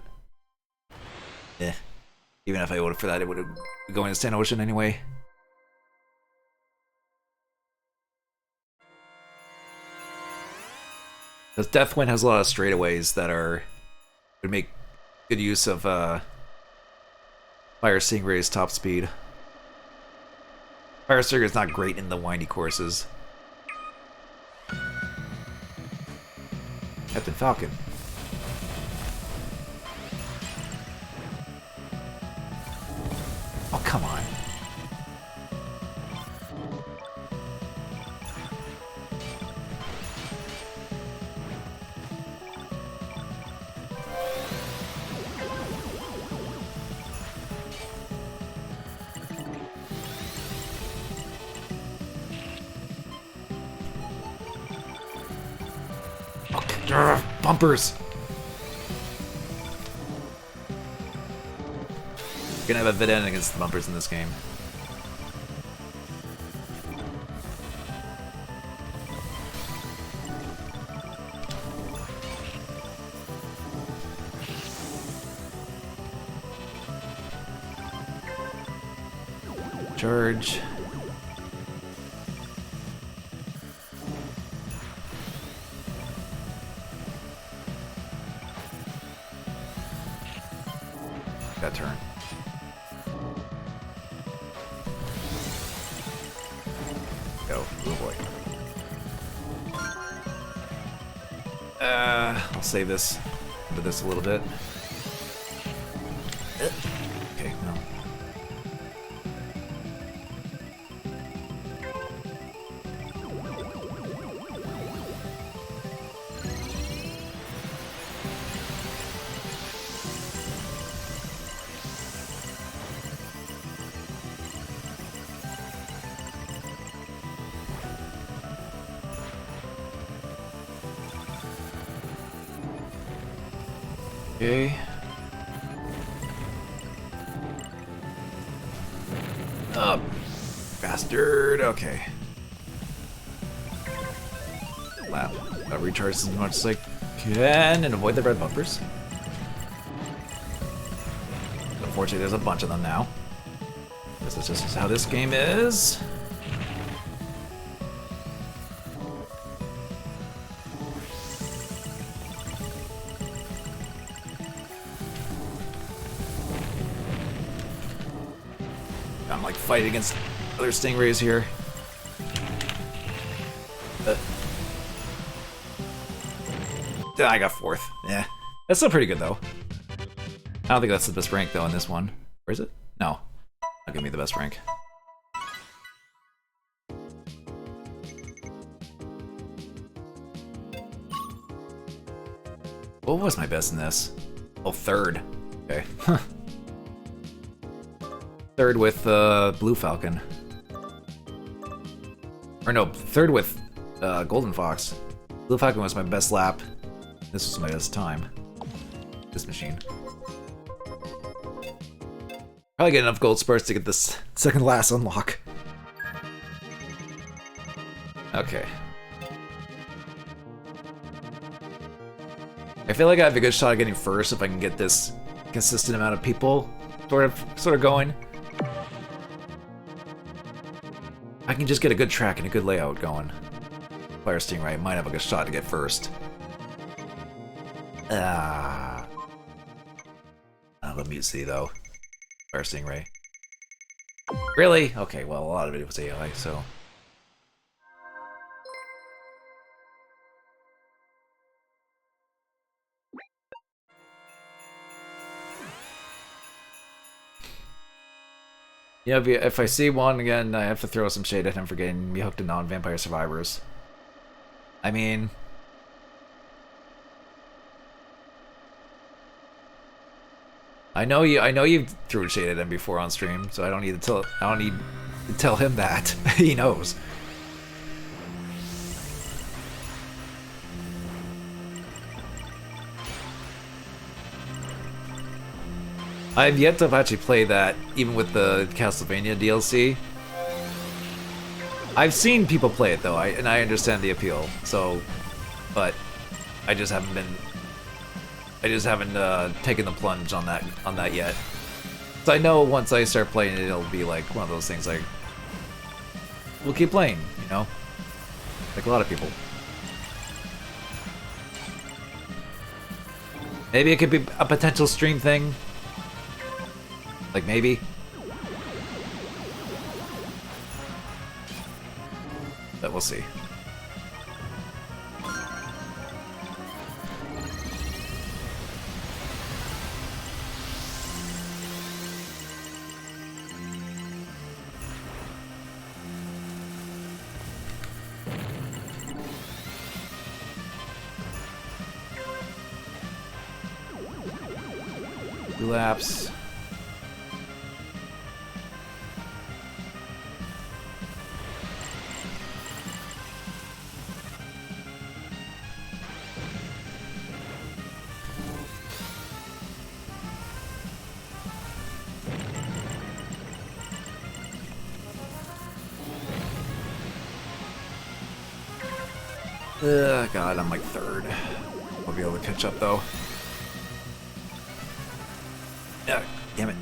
eh. Even if I voted for that, it would have been going to Sand Ocean anyway. Because Deathwind has a lot of straightaways that would make good use of Fire Stingray's top speed. Fire Stingray's not great in the windy courses. Captain Falcon. Oh, come on. Okay. Bumpers! You're gonna have a vid end against the bumpers in this game. Charge. That turn. Go. Oh boy. I'll save this. Do this a little bit. Okay, no. Okay. Up. Bastard. Okay. Wow. Gotta recharge as much as I can and avoid the red bumpers. Unfortunately, there's a bunch of them now. This is just how this game is. I'm like fighting against other stingrays here. I got fourth. Yeah. That's still pretty good though. I don't think that's the best rank though in this one. Where is it? No. Not give me the best rank. What was my best in this? Oh, third. Okay. Third with Blue Falcon. Or no, third with Golden Fox. Blue Falcon was my best lap. This was my best time. This machine. Probably get enough gold spurs to get this second last unlock. Okay. I feel like I have a good shot at getting first if I can get this consistent amount of people sort of going. I can just get a good track and a good layout going. Fire Stingray might have a good shot to get first. Let me see though. Fire Stingray. Really? Okay, well, a lot of it was AI, so. Yeah, if I see one again, I have to throw some shade at him for getting me hooked to non-vampire survivors. I mean, I know you've threw shade at him before on stream, so I don't need to tell him that. He knows. I've yet to actually play that, even with the Castlevania DLC. I've seen people play it though, and I understand the appeal. So, but I just haven't been I just haven't taken the plunge on that yet. So I know once I start playing it, it'll be like one of those things like we'll keep playing, you know, like a lot of people. Maybe it could be a potential stream thing. Like maybe. But we'll see. Laps. God, I'm like third. I'll be able to catch up though. Damn it.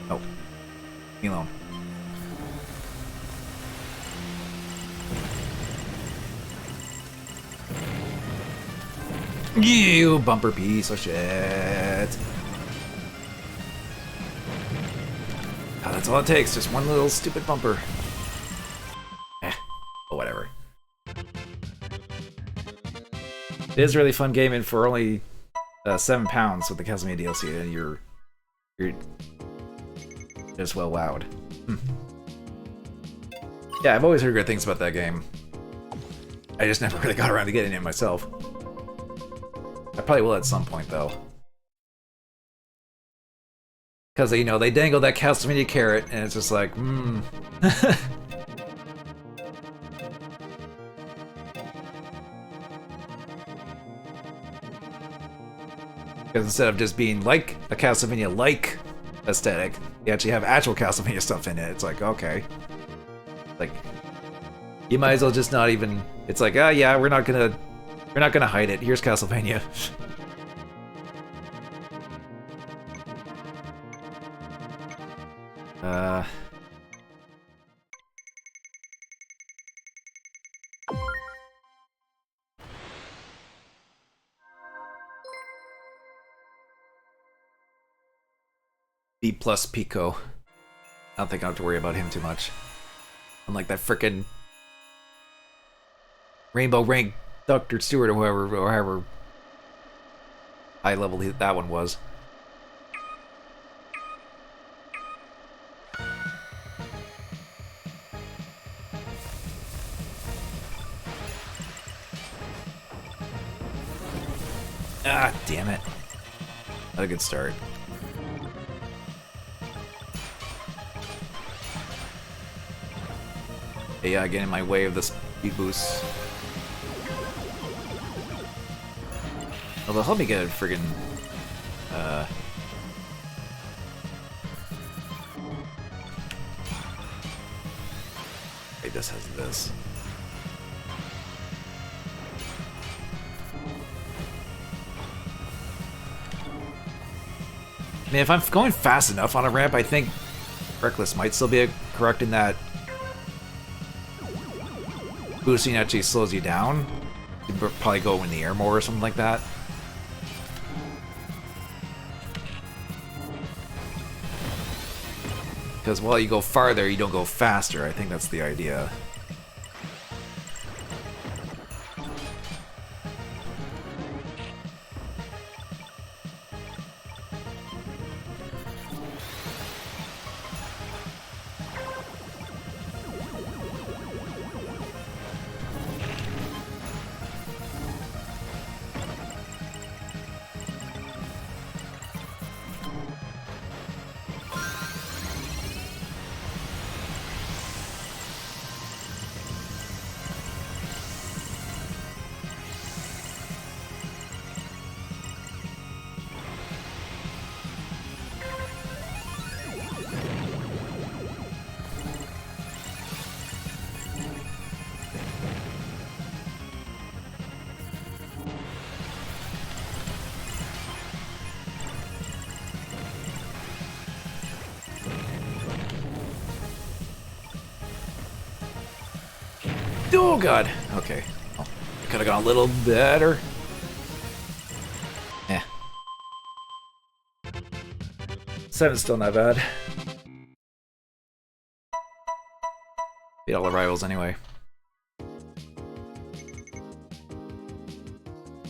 Oh. Leave me alone. You bumper piece of shit. Oh, that's all it takes. Just one little stupid bumper. Oh, whatever. It is a really fun game, and for only £7 with the Castlevania DLC, and you're just well wowed. Yeah, I've always heard good things about that game. I just never really got around to getting it myself. I probably will at some point, though. Because, you know, they dangle that Castlevania carrot, and it's just like, Because instead of just being like a Castlevania-like aesthetic, you actually have actual Castlevania stuff in it. It's like, okay. Like, you might as well just not even... It's like, ah, yeah, we're not gonna hide it. Here's Castlevania. B plus Pico. I don't think I have to worry about him too much. Unlike that frickin' Rainbow Rank Dr. Stewart or however high level that one was. Ah, damn it. Not a good start. Yeah, get in my way of the speed boost. Oh, they'll help me get a friggin' Wait, this has this. I mean, if I'm going fast enough on a ramp, I think Reckless might still be correct in that boosting actually slows you down. You'd probably go in the air more or something like that. Because while you go farther, you don't go faster. I think that's the idea. Oh god. Okay. Well, it could have gone a little better. Eh. 7's still not bad. Beat all the rivals anyway. And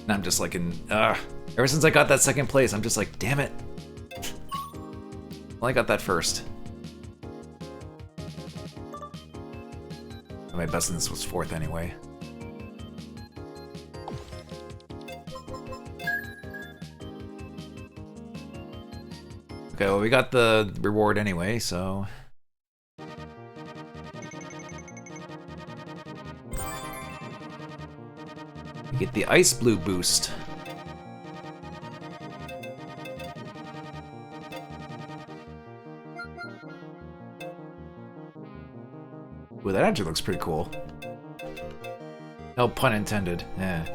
I'm just like in, ever since I got that second place, I'm just like, damn it. Well, I got that first. My best in this was 4th anyway. Okay, well we got the reward anyway, so... We get the Ice Blue boost. Ooh, that actually looks pretty cool. No pun intended, yeah.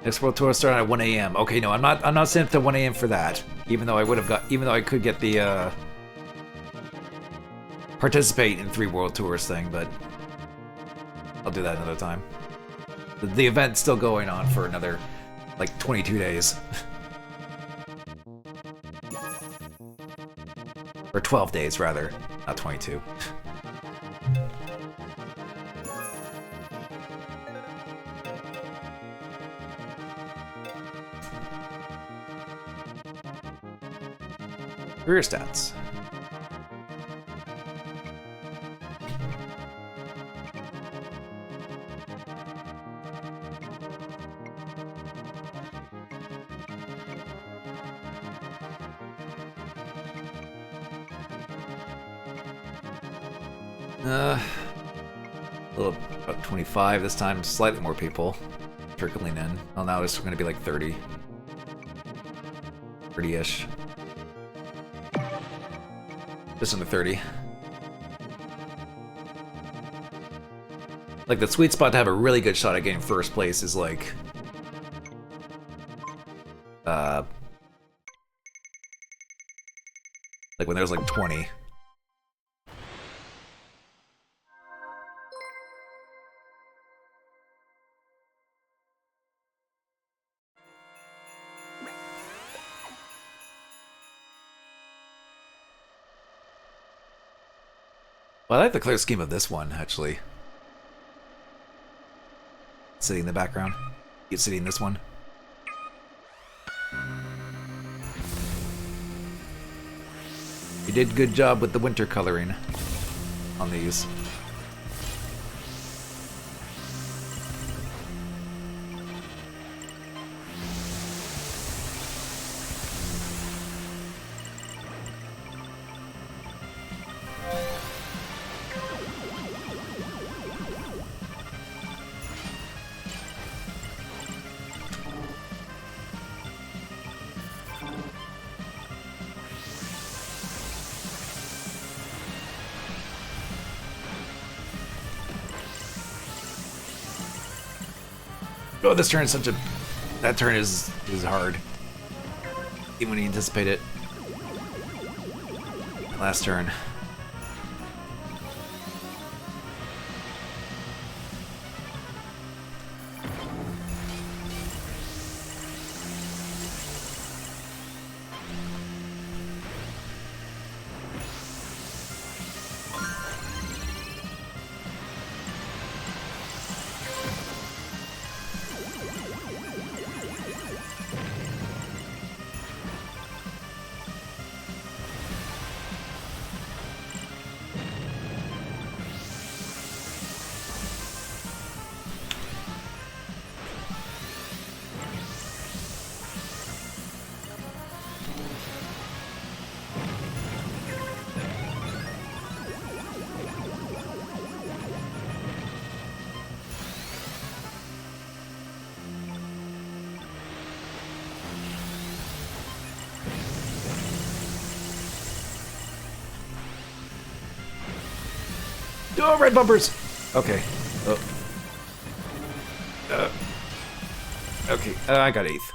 Next World Tour started at 1 a.m. Okay, no, I'm not sent to 1 a.m. for that. Even though I could get the participate in 3 World Tours thing, but I'll do that another time. The event's still going on for another like 22 days. Or 12 days rather, not 22. Career stats. A little about 25 this time, slightly more people trickling in. Well, now it's going to be like 30. 30-ish. Just under 30. Like, the sweet spot to have a really good shot at getting first place is like... like when there's like 20. Well, I like the clear scheme of this one, actually. Sitting in the background. You sitting in this one. You did a good job with the winter coloring on these. Oh, this turn is such a... That turn is hard. Even when you anticipate it. Last turn. Oh, red bumpers! Okay. Oh. Okay, I got 8th.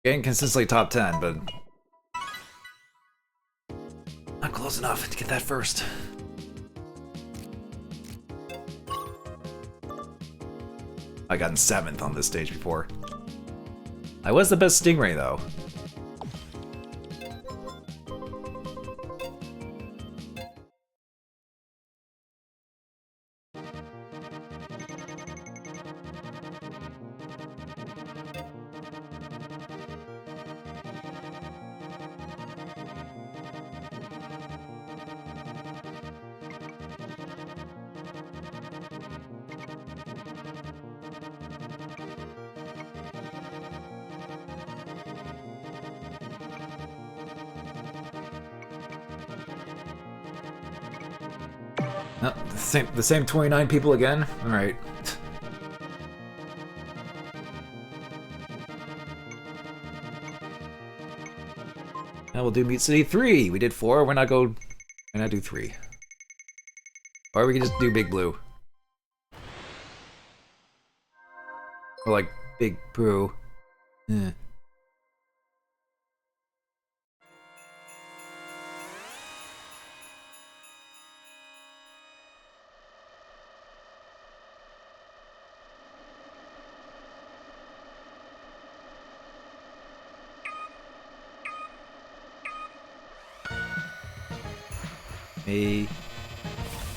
Getting consistently top 10, but not close enough to get that first. I got in 7th on this stage before. I was the best Stingray though. No, the same 29 people again? Alright. Now we'll do Mute City 3. We did 4, why not do 3? Or we can just do Big Blue. Or like Big Brew. Eh.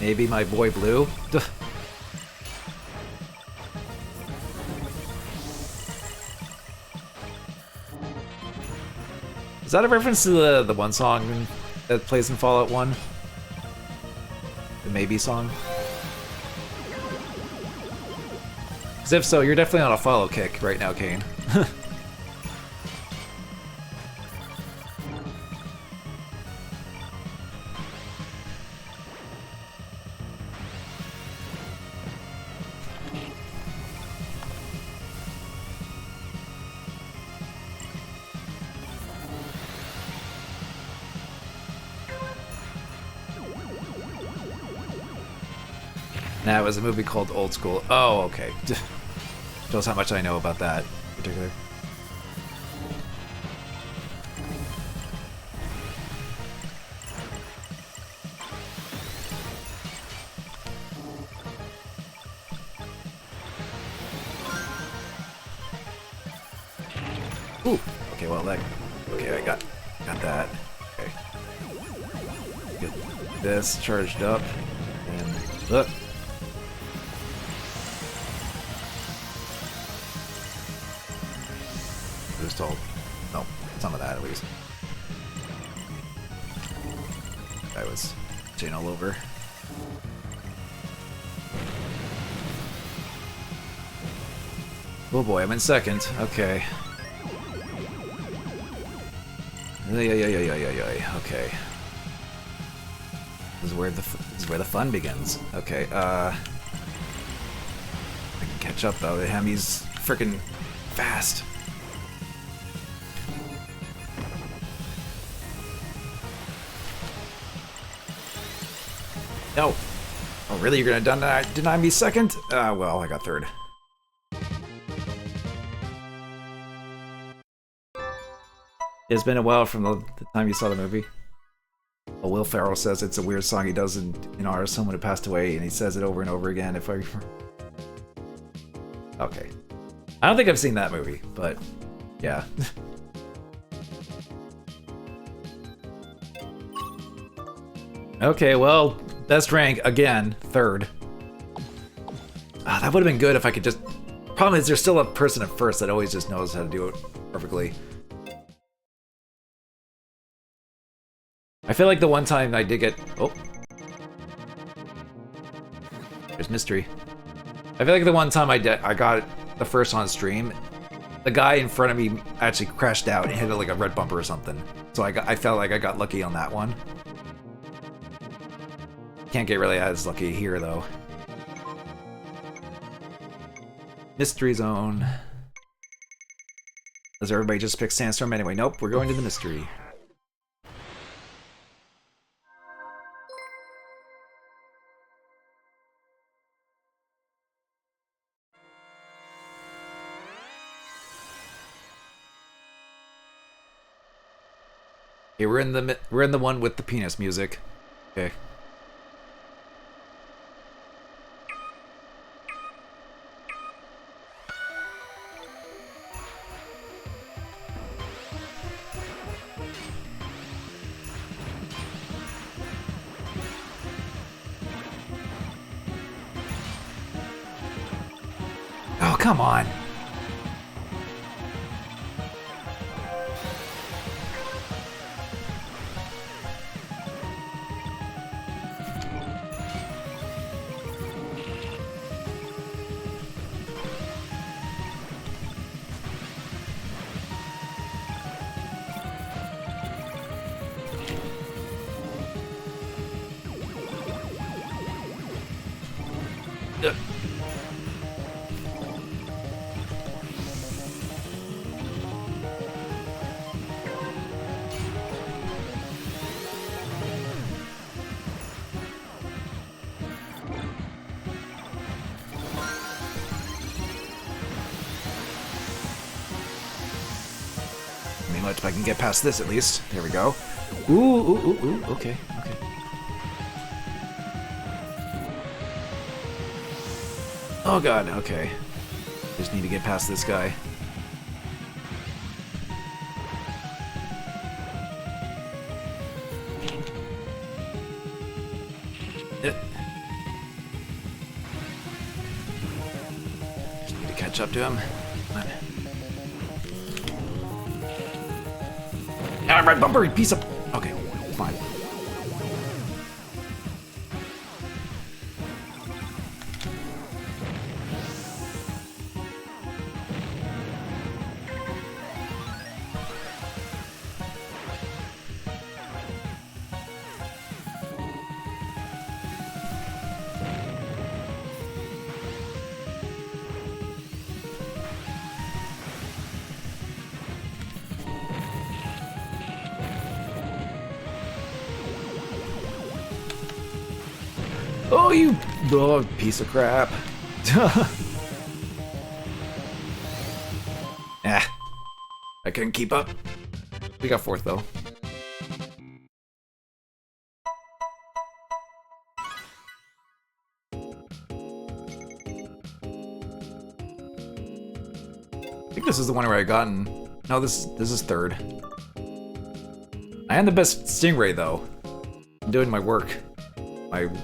Maybe my boy Blue? Is that a reference to the one song that plays in Fallout 1? The Maybe song? Because if so, you're definitely on a follow kick right now, Kane. Nah, it was a movie called Old School. Oh, okay. Shows how much I know about that in particular. Ooh. Okay, well that. Okay, I got that. Okay. Get this charged up, and look. Told. No, some of that at least. I was chain all over. Oh boy, I'm in 2nd. Okay. Okay. This is where the fun begins. Okay. I can catch up though. Hemi's freaking fast. No. Oh, really? You're gonna deny me 2nd? Well, I got 3rd. It's been a while from the time you saw the movie. Well, Will Ferrell says it's a weird song he does in honor of someone who passed away, and he says it over and over again, if I remember. Okay. I don't think I've seen that movie, but yeah. Okay, well, best rank, again, 3rd. That would have been good if I could just... Problem is, there's still a person at 1st that always just knows how to do it perfectly. I feel like the one time I did get... Oh. There's mystery. I feel like the one time I got the first on stream, the guy in front of me actually crashed out and hit like a red bumper or something. So I felt like I got lucky on that one. Can't get really as lucky here, though. Mystery Zone. Does everybody just pick Sandstorm anyway? Nope, we're going to the mystery. Okay, we're in the one with the penis music. Okay. Oh, come on. If I can get past this at least. There we go. Ooh, ooh, ooh, ooh. Okay, okay. Oh god, okay. Just need to get past this guy. Just need to catch up to him. Come on. Ah, right bumper, piece of... Okay, fine. Oh, you piece of crap. Ah, I couldn't keep up. We got fourth, though. I think this is the one where I gotten... No, this is third. I am the best Stingray, though. I'm doing my work.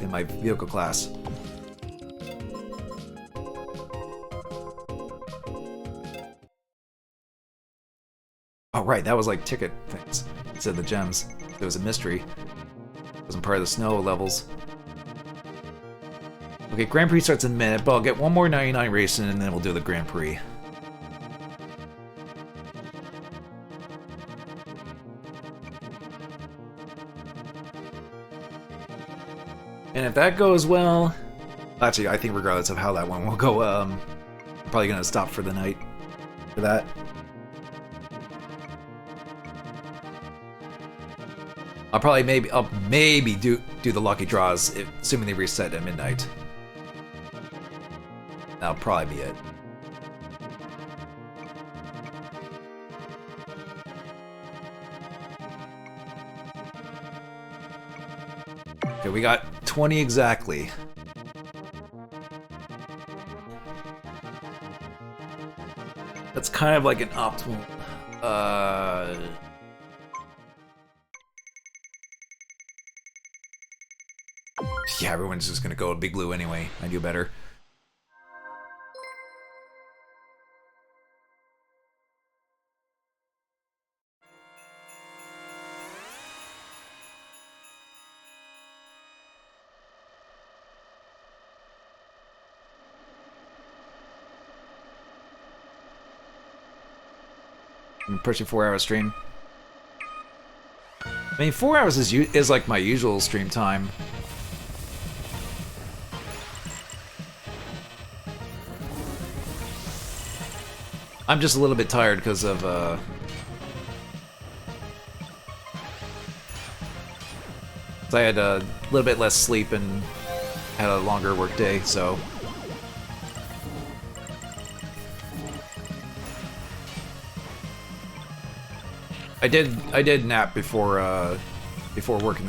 In my vehicle class. Oh right, that was like ticket things. It said the gems. It was a mystery. It wasn't part of the snow levels. Okay, Grand Prix starts in a minute, but I'll get one more 99 racing and then we'll do the Grand Prix. And if that goes well... Actually, I think regardless of how that one will go, I'm probably gonna stop for the night for that. I'll maybe do the lucky draws, assuming they reset at midnight. That'll probably be it. Okay, we got 20 exactly. That's kind of like an optimal. Yeah, everyone's just gonna go with Big Blue anyway. I do better. I'm pushing 4-hour stream. I mean, 4 hours is like my usual stream time. I'm just a little bit tired because of I had a little bit less sleep and had a longer work day, so. I did nap before working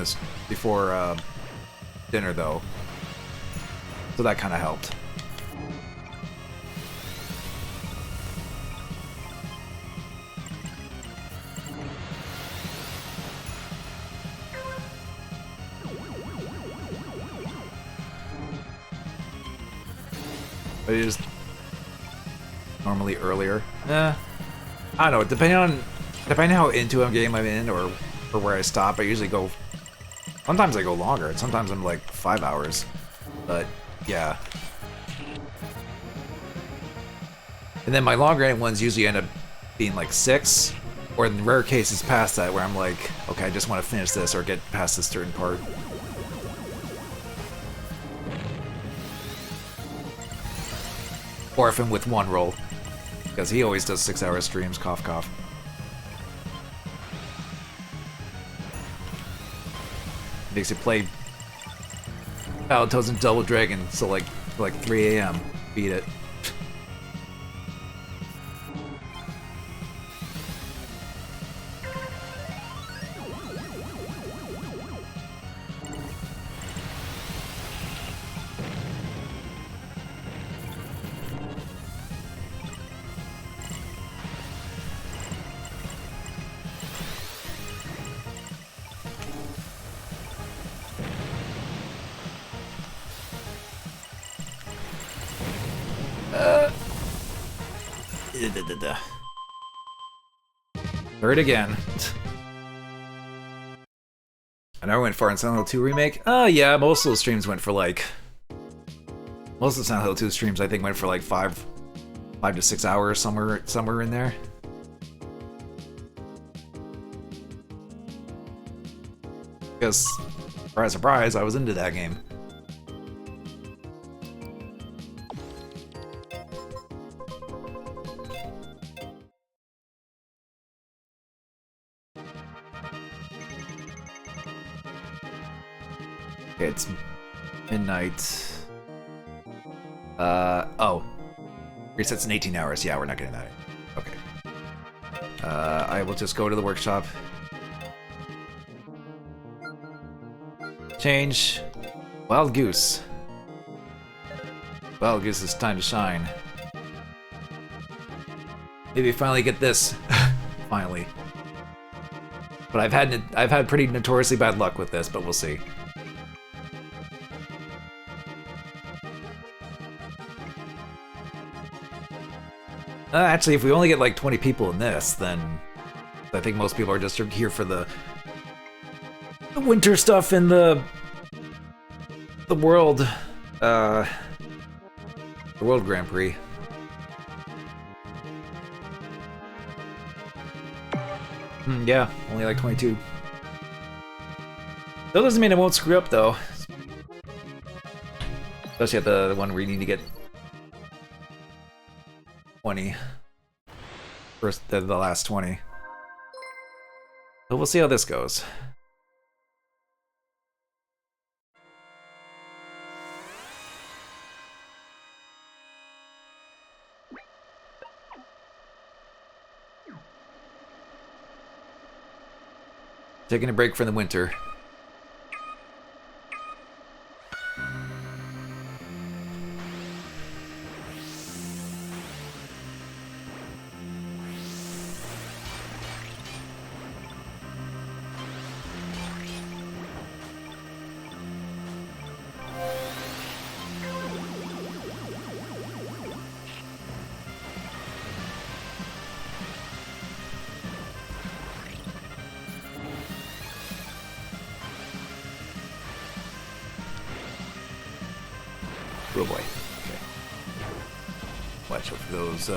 before dinner though, so that kind of helped. But it is normally earlier. I don't know. Depending on how into a game I'm in or where I stop, I usually go. Sometimes I go longer. And sometimes I'm like 5 hours. But yeah. And then my longer end ones usually end up being like 6, or in rare cases past that, where I'm like, okay, I just want to finish this or get past this certain part. Or if I'm with one roll, because he always does 6-hour streams, cough cough. Makes you play Battletoads and Double Dragon, so like 3 AM, beat it. Heard again. I know I went far in Silent Hill 2 Remake. Yeah, most of those streams went for like... Most of the Silent Hill 2 streams, I think, went for like 5 to 6 hours, somewhere in there. Because, surprise, surprise, I was into that game. Okay, it's midnight. Oh. Resets in 18 hours. Yeah, we're not getting that. Okay. I will just go to the workshop. Change. Wild Goose. Wild Goose, it's time to shine. Maybe finally get this. Finally. But I've had pretty notoriously bad luck with this, but we'll see. Actually, if we only get like 20 people in this, then I think most people are just here for the winter stuff and the world Grand Prix. Yeah, only like 22. That doesn't mean it won't screw up though. Especially at the one where you need to get 20. First, the last 20. But we'll see how this goes. Taking a break from the winter. Oh boy. Okay. Watch out for those,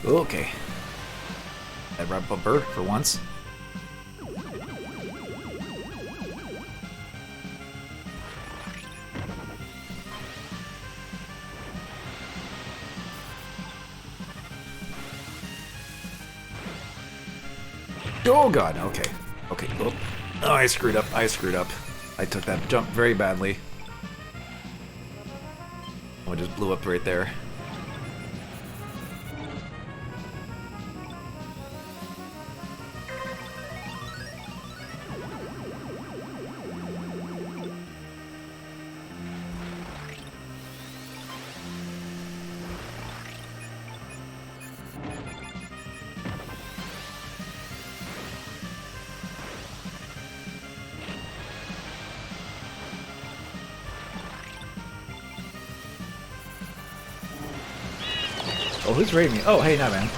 Okay. That red bumper for once. Oh god, okay. Okay, oh, I screwed up, I screwed up. I took that jump very badly. Oh, it just blew up right there. Oh, who's raiding me? Oh, hey, now, man.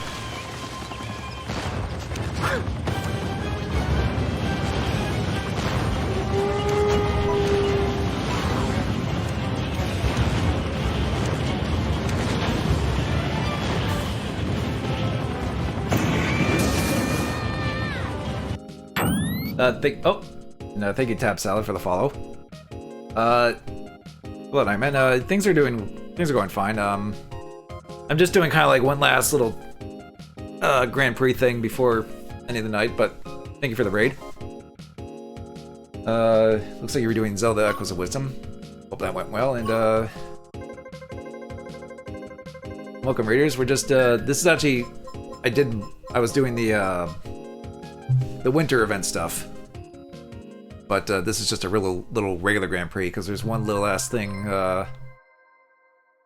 Oh, no, thank you, Tap Salad, for the follow. Well, I mean, things are going fine. I'm just doing kind of like one last little Grand Prix thing before end of the night, but thank you for the raid. Looks like you were doing Zelda Echoes of Wisdom. Hope that went well, and welcome raiders. We're just this is actually I was doing the winter event stuff, but this is just a real little regular Grand Prix because there's one little last thing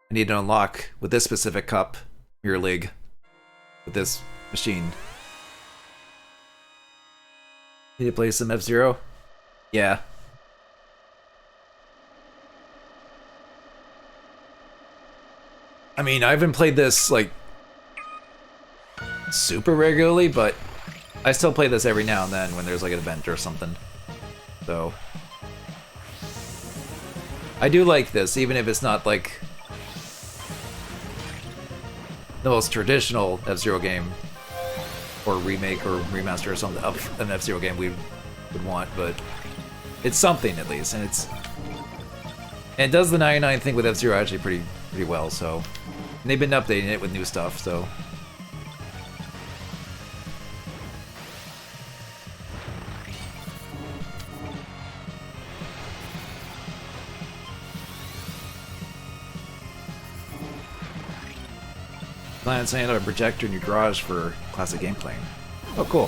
I need to unlock with this specific cup, Mirror League, with this machine. Need to play some F-Zero? Yeah. I mean, I haven't played this, like, super regularly, but I still play this every now and then when there's, like, an event or something. So I do like this, even if it's not, like, the most traditional F-Zero game, or remake or remaster or something of an F-Zero game we would want, but it's something at least, and it does the 99 thing with F-Zero actually pretty well. So, and they've been updating it with new stuff. So, plan on setting up a projector in your garage for classic game playing. Oh, cool.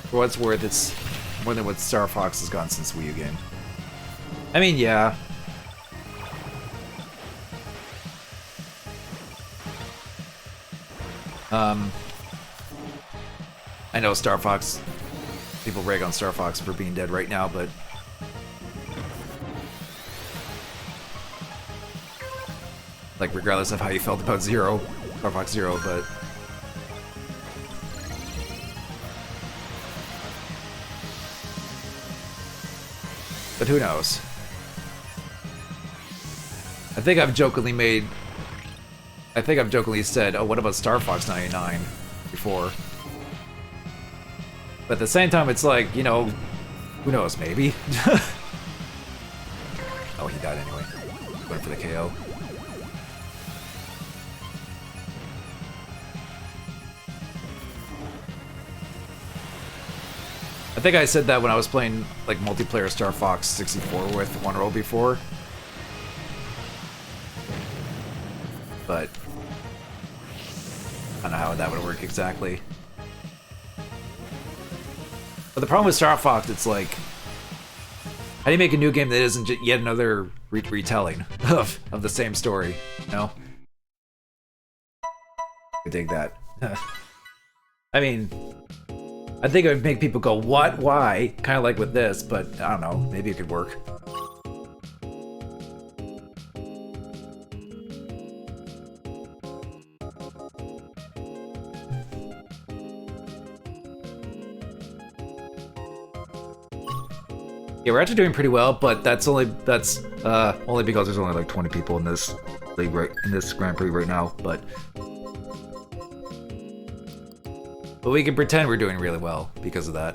For what it's worth, it's more than what Star Fox has gotten since Wii U game. I mean, yeah. I know Star Fox, people rag on Star Fox for being dead right now, but like, regardless of how you felt about Zero, Star Fox Zero, but who knows? I think I've jokingly said, oh, what about Star Fox 99 before? But at the same time, it's like, you know, who knows, maybe? Oh, he died anyway. Went for the KO. I think I said that when I was playing, like, multiplayer Star Fox 64 with One Roll before. But I don't know how that would work exactly. But the problem with Star Fox, it's like, how do you make a new game that isn't yet another retelling of the same story, you know? I dig that. I mean, I think it would make people go, what? Why? Kind of like with this, but I don't know, maybe it could work. Yeah, we're actually doing pretty well, but that's only because there's only like 20 people in this league in this Grand Prix right now. But we can pretend we're doing really well because of that.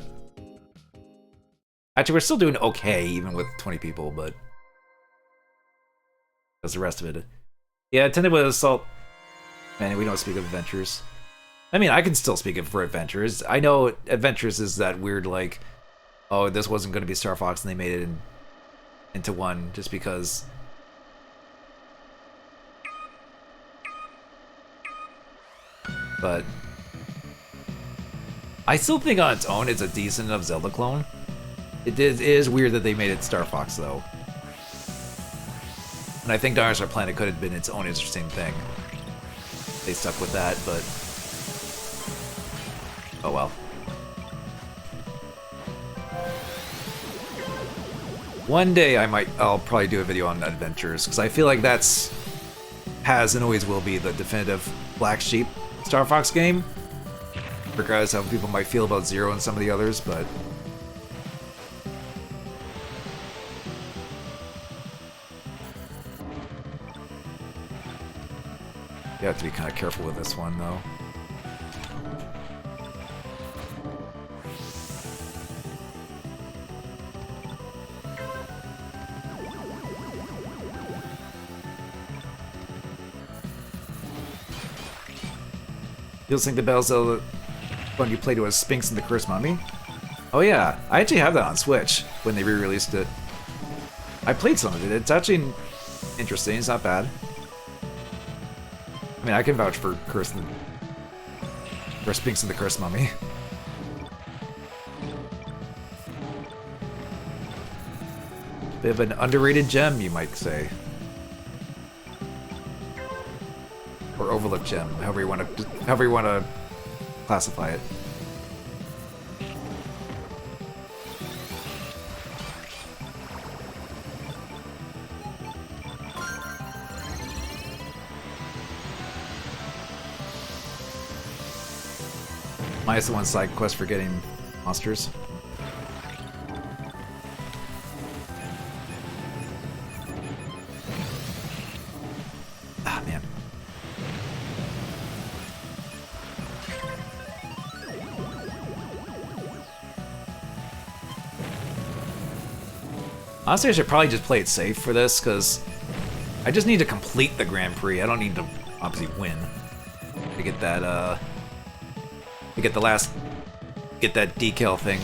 Actually, we're still doing okay even with 20 people, but that's the rest of it. Yeah, attended with Assault. Man, we don't speak of adventures. I mean, I can still speak of for adventures. I know adventures is that weird, like, oh, this wasn't going to be Star Fox, and they made it into one just because. But I still think on its own, it's a decent enough Zelda clone. It is weird that they made it Star Fox, though. And I think Dinosaur Planet could have been its own interesting thing. They stuck with that, but oh well. One day I'll probably do a video on adventures, because I feel like has and always will be the definitive black sheep Star Fox game. Regardless of how people might feel about Zero and some of the others, but you have to be kind of careful with this one, though. You'll think the Zelda one you played was Sphinx and the Cursed Mummy? Oh yeah, I actually have that on Switch when they re-released it. I played some of it. It's actually interesting. It's not bad. I mean, I can vouch for Sphinx and the Cursed Mummy. Bit of an underrated gem, you might say. Or overlooked gem, however you want to classify it. Minus the one side quest for getting monsters. Ah, man. Honestly, I should probably just play it safe for this, because I just need to complete the Grand Prix. I don't need to, obviously, win. To get that, get that decal thing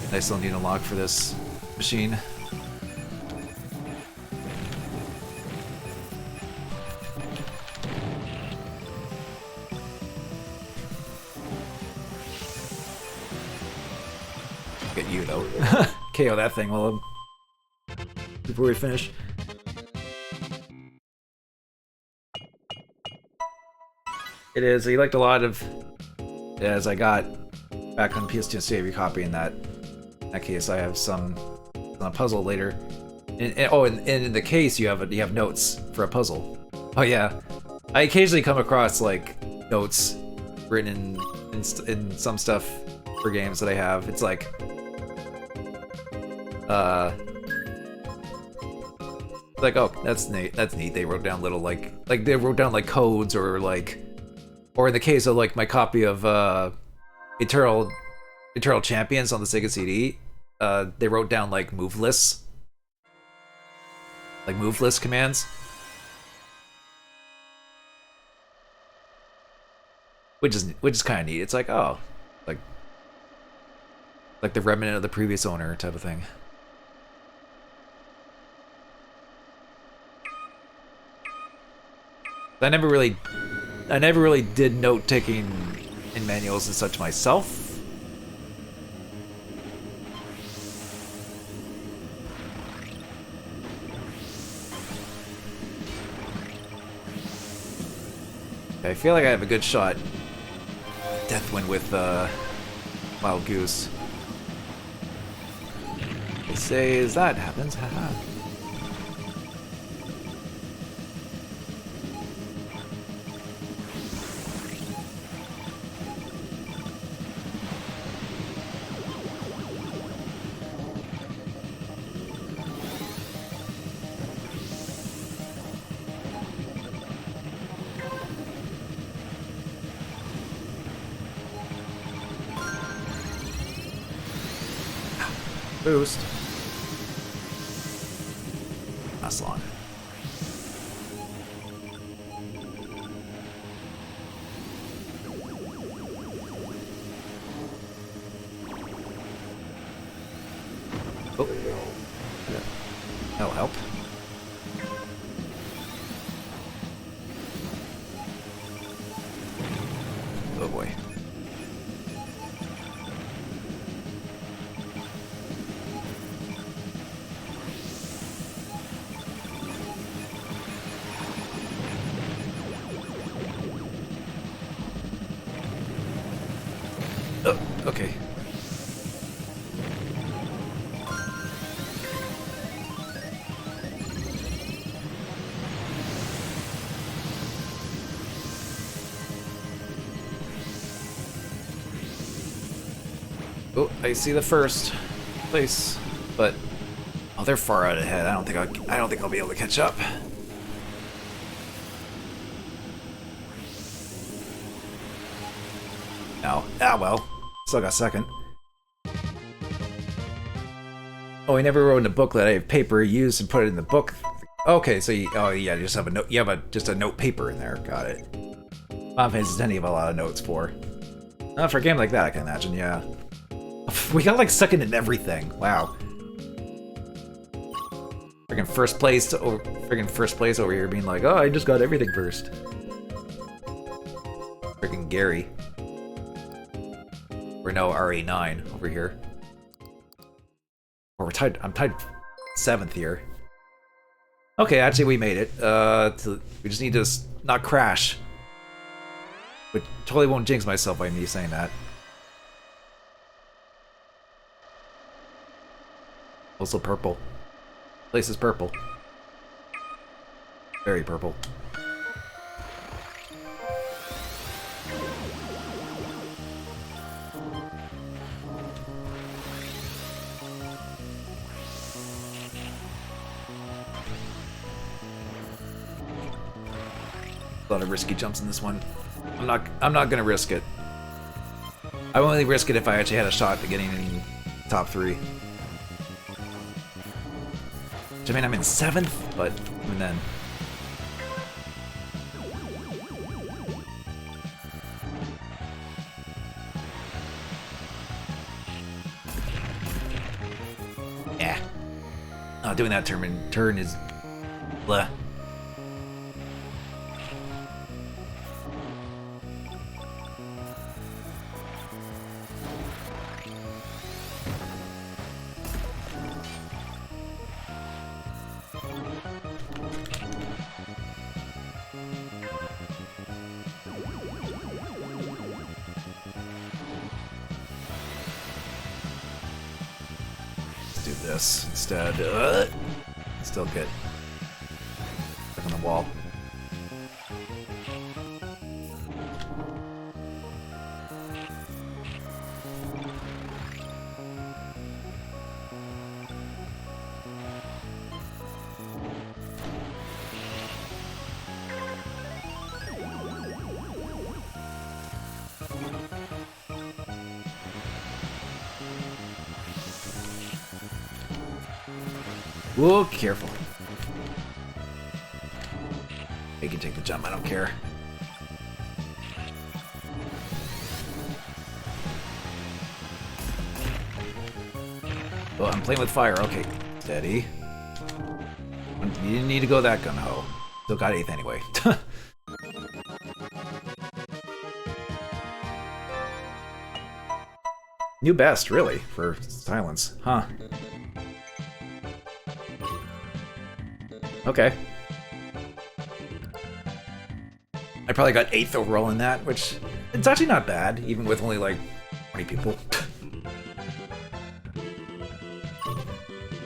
that I still need to unlock for this machine. Get you, though. KO that thing while before we finish. It is. He liked a lot of, as I got back on PS2 save your copy. In that case, I have some on a puzzle later. And in the case, you have notes for a puzzle. Oh yeah, I occasionally come across like notes written in some stuff for games that I have. It's like, oh, that's neat. That's neat. They wrote down little like they wrote down like codes or in the case of like my copy of Eternal Champions on the Sega CD, they wrote down like move lists, commands, which is kind of neat. It's like, oh, like the remnant of the previous owner type of thing. I never really did note taking in manuals and such myself. I feel like I have a good shot. Deathwind with Wild Goose. They say as that happens, haha. Boost. That's long. Oh. That'll help. Oh boy. Oh, okay. Oh, I see the first place, but oh, they're far out ahead. I don't think I'll be able to catch up. No. Ah, well. Still got second. Oh, I never wrote in the booklet. I have paper used and put it in the book. Okay, so you, oh yeah, you just have a note. You have just a note paper in there. Got it. Final Fantasy X you have a lot of notes for. For a game like that, I can imagine. Yeah. We got like second in everything. Wow. Friggin' first place over here being like, oh, I just got everything first. Friggin' Gary. We're no RA9 over here. Or we're tied. I'm tied 7th here. Okay, actually we made it. We just need to not crash. But totally won't jinx myself by me saying that. Also purple. Place is purple. Very purple. A lot of risky jumps in this one. I'm not gonna risk it. I would only risk it if I actually had a shot at getting in top 3. Which, I mean, I'm in 7th, but even then. Yeah. Not doing that turn is bleh. This instead. Still get stuck on the wall. Whoa, careful. You can take the jump, I don't care. Oh, I'm playing with fire, okay. Steady. You didn't need to go that gung-ho. Still got 8th anyway. New best, really, for silence. Huh. Okay. I probably got 8th overall in that, which it's actually not bad, even with only like 20 people.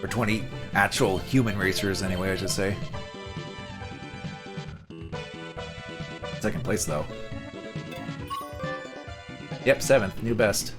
Or 20 actual human racers, anyway, I should say. 2nd place, though. Yep, 7th, new best.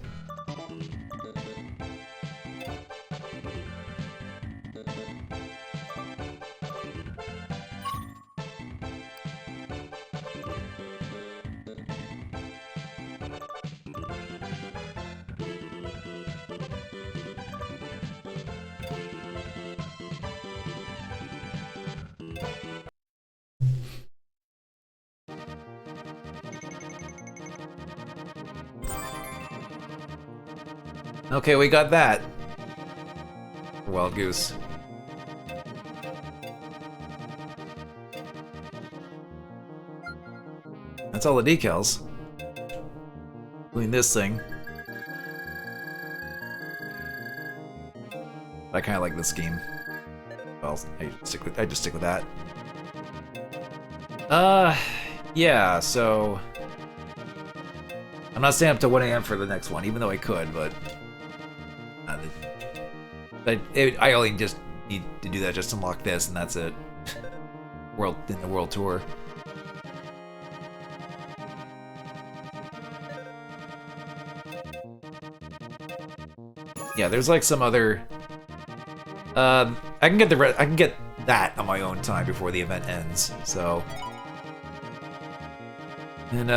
Okay, we got that. Wild Goose. That's all the decals. Doing this thing. I kind of like this scheme. Well, I just stick with that. Yeah. So I'm not staying up till 1 a.m. for the next one, even though I could, but I only just need to do that just to unlock this, and that's it. In the world tour. Yeah, there's like some other. I can get that on my own time before the event ends. So, and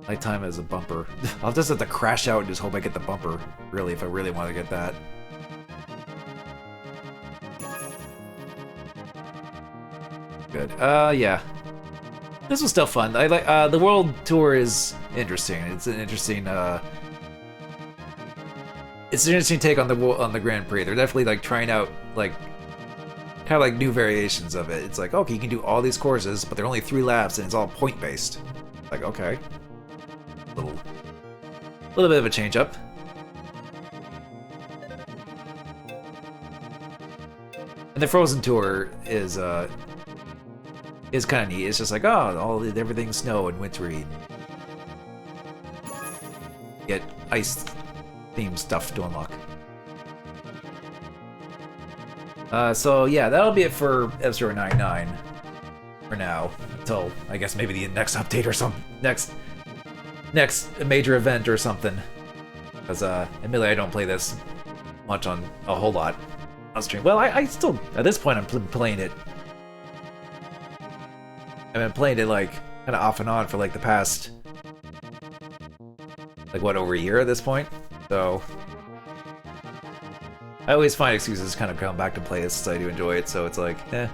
nighttime as a bumper. I'll just have to crash out and just hope I get the bumper. Really, if I really want to get that. Good. Yeah. This was still fun. I like the world tour is interesting. It's an interesting take on the Grand Prix. They're definitely like trying out like kind of like new variations of it. It's like, okay, you can do all these courses, but they're only 3 laps and it's all point based. Like, okay. Little bit of a change up. And the Frozen tour is kind of neat. It's just like, oh, everything's snow and wintry. Get ice themed stuff to unlock. So yeah, that'll be it for F-Zero 99 for now. Until I guess maybe the next update or some next major event or something. Because admittedly, I don't play this much on a whole lot on stream. Well, I still at this point I'm playing it. I've been playing it like kind of off and on for like the past like what, over a year at this point. So I always find excuses to kind of come back to play this since I do enjoy it. So it's like, eh.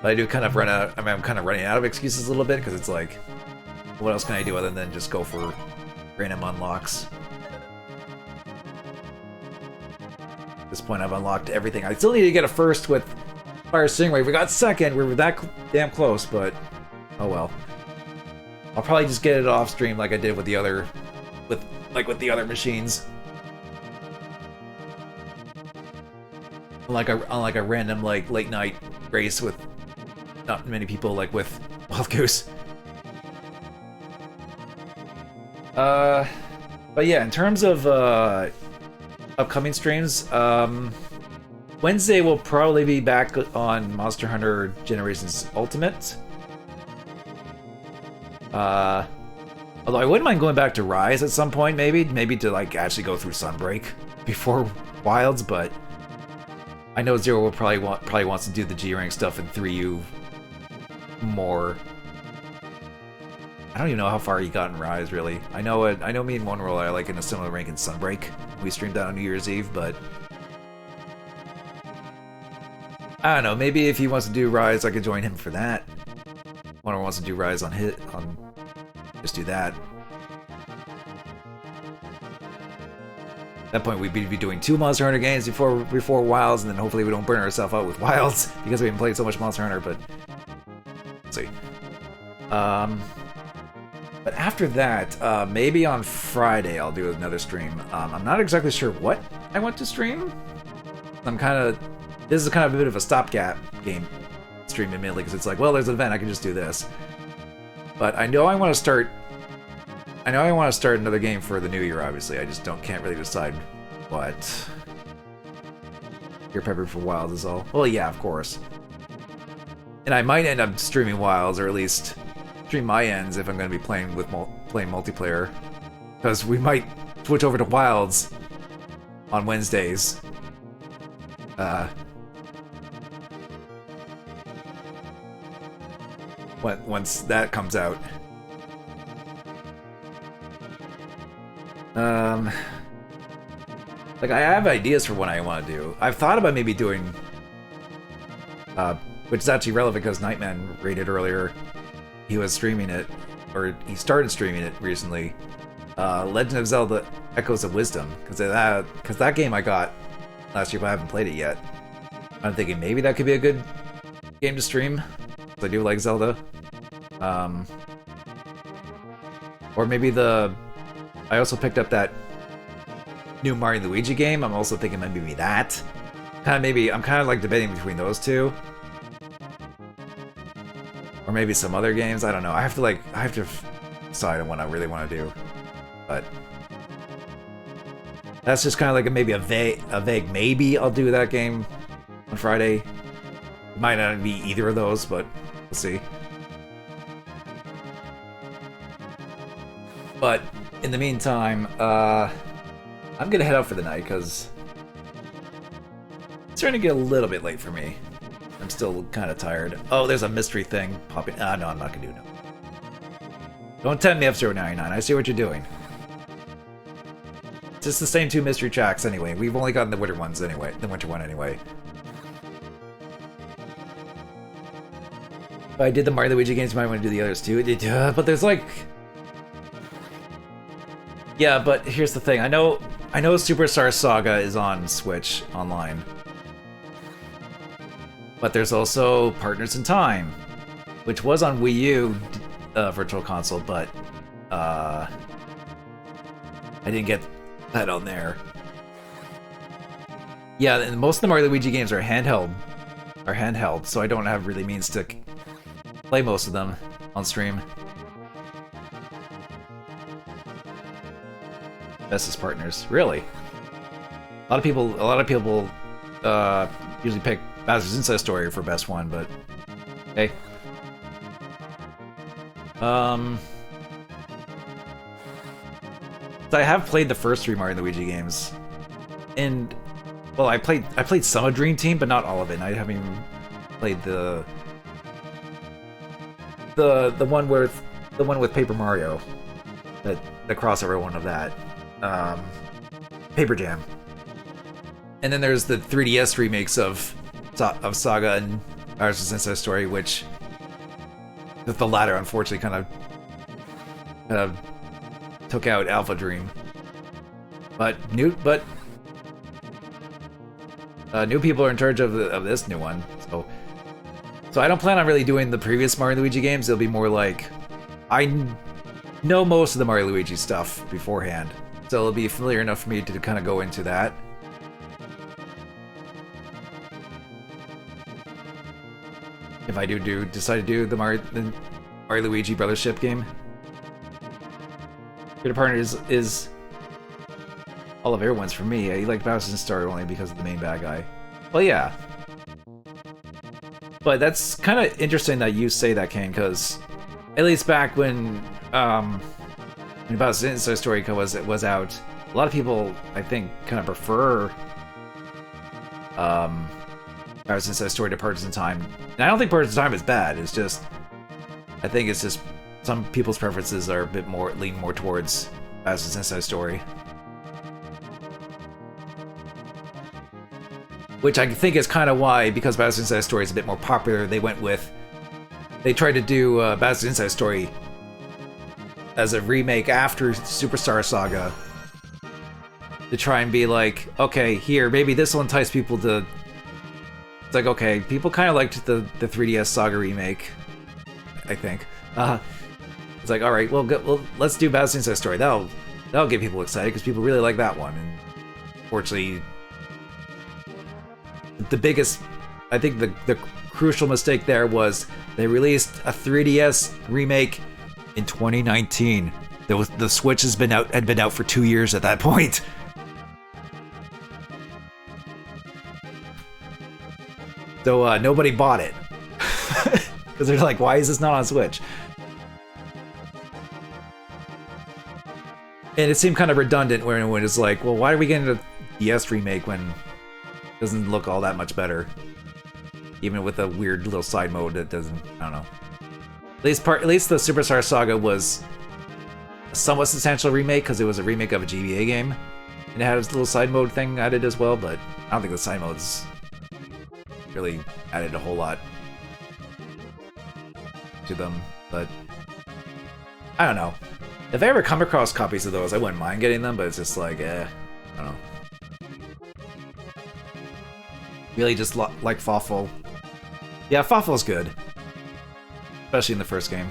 But I do kind of run out. I mean, I'm kind of running out of excuses a little bit because it's like, what else can I do other than just go for random unlocks? At this point, I've unlocked everything. I still need to get a first with Fire Stingray. We got second. We were that damn close, but oh well. I'll probably just get it off stream like I did with the other, with the other machines. Unlike a random like late night race with not many people like with Wild Goose. But yeah, in terms of upcoming streams, Wednesday will probably be back on Monster Hunter Generations Ultimate. Although I wouldn't mind going back to Rise at some point, maybe to like actually go through Sunbreak before Wilds, but I know Zero will probably wants to do the G rank stuff in 3U more. I don't even know how far he got in Rise, really. I know me and One Roll are like in a similar rank in Sunbreak. We streamed that on New Year's Eve, but I don't know. Maybe if he wants to do Rise, I could join him for that. One Roll wants to do Rise on just do that. At that point, we'd be doing 2 Monster Hunter games before Wilds, and then hopefully we don't burn ourselves out with Wilds because we haven't played so much Monster Hunter. But let's see. But after that, maybe on Friday I'll do another stream. I'm not exactly sure what I want to stream. This is kind of a bit of a stopgap game stream admittedly, because it's like, well, there's an event, I can just do this. But I know I want to start another game for the new year, obviously. I just can't really decide what. You're peppered for Wilds is all. Well, yeah, of course. And I might end up streaming Wilds, or at least stream my ends if I'm going to be playing multiplayer, because we might switch over to Wilds on Wednesdays. Once that comes out. Like, I have ideas for what I want to do. I've thought about maybe doing, which is actually relevant because Nightman rated earlier. He was streaming it, or he started streaming it recently. Legend of Zelda Echoes of Wisdom, because that game I got last year, but I haven't played it yet. I'm thinking maybe that could be a good game to stream, because I do like Zelda. Or maybe I also picked up that new Mario and Luigi game. I'm also thinking maybe that. I'm kind of like debating between those two. Or maybe some other games. I don't know. I have to decide on what I really want to do. But that's just kind of like a vague maybe I'll do that game on Friday. It might not be either of those, but we'll see. But in the meantime, I'm gonna head out for the night because it's starting to get a little bit late for me. I'm still kind of tired. Oh, there's a mystery thing popping. No, I'm not gonna do no. Don't tempt me, F-Zero99. I see what you're doing. It's just the same two mystery tracks anyway. We've only gotten the winter ones anyway. The winter one anyway. If I did the Mario Luigi games, you might want to do the others too. But there's like... Yeah, but here's the thing. I know Superstar Saga is on Switch online. But there's also Partners in Time, which was on Wii U Virtual Console, but I didn't get that on there. Yeah, and most of the Mario Luigi games are handheld, so I don't have really means to play most of them on stream. Bestest partners, really? A lot of people usually pick Bowser's Inside Story for best one, but hey. So I have played the first three Mario and Luigi games, and well, I played some of Dream Team, but not all of it. And I haven't even played the one with Paper Mario, the crossover one of that, Paper Jam. And then there's the 3DS remakes of Saga and Bowser's Inside Story, which the latter unfortunately kind of took out Alpha Dream. But new people are in charge of this new one, so I don't plan on really doing the previous Mario and Luigi games. It'll be more like I know most of the Mario and Luigi stuff beforehand, so it'll be familiar enough for me to kind of go into that. If I decide to do the Mario Luigi Brothership game. Good Partner is all of everyone's for me. I like Bowser's Story only because of the main bad guy. Well, yeah. But that's kind of interesting that you say that, Kane, because at least back when Bowser's Inside Story was out, a lot of people, I think, kind of prefer Bowser's Inside Story to Partners in Time. And I don't think Partners in Time is bad. It's just, I think it's just some people's preferences are a bit more lean more towards Bowser's Inside Story, which I think is kind of why, because Bowser's Inside Story is a bit more popular, they tried to do Bowser's Inside Story as a remake after Superstar Saga to try and be like, okay, here, maybe this will entice people to. It's like, okay, people kind of liked the 3DS Saga remake, I think. It's like, all right, well, let's do Bowser's Inside Story. That'll get people excited because people really like that one. And fortunately, the biggest, I think the crucial mistake there was they released a 3DS remake in 2019. The Switch had been out for 2 years at that point. So nobody bought it because they're like, why is this not on Switch? And it seemed kind of redundant when it's like, well, why are we getting a DS remake when it doesn't look all that much better? Even with a weird little side mode that doesn't, I don't know. At least the Superstar Saga was a somewhat substantial remake because it was a remake of a GBA game. And it had a little side mode thing added as well, but I don't think the side modes really added a whole lot to them. But I don't know. If I ever come across copies of those, I wouldn't mind getting them, but it's just like, I don't know. Really just like Fawful. Yeah, Fawful's good. Especially in the first game.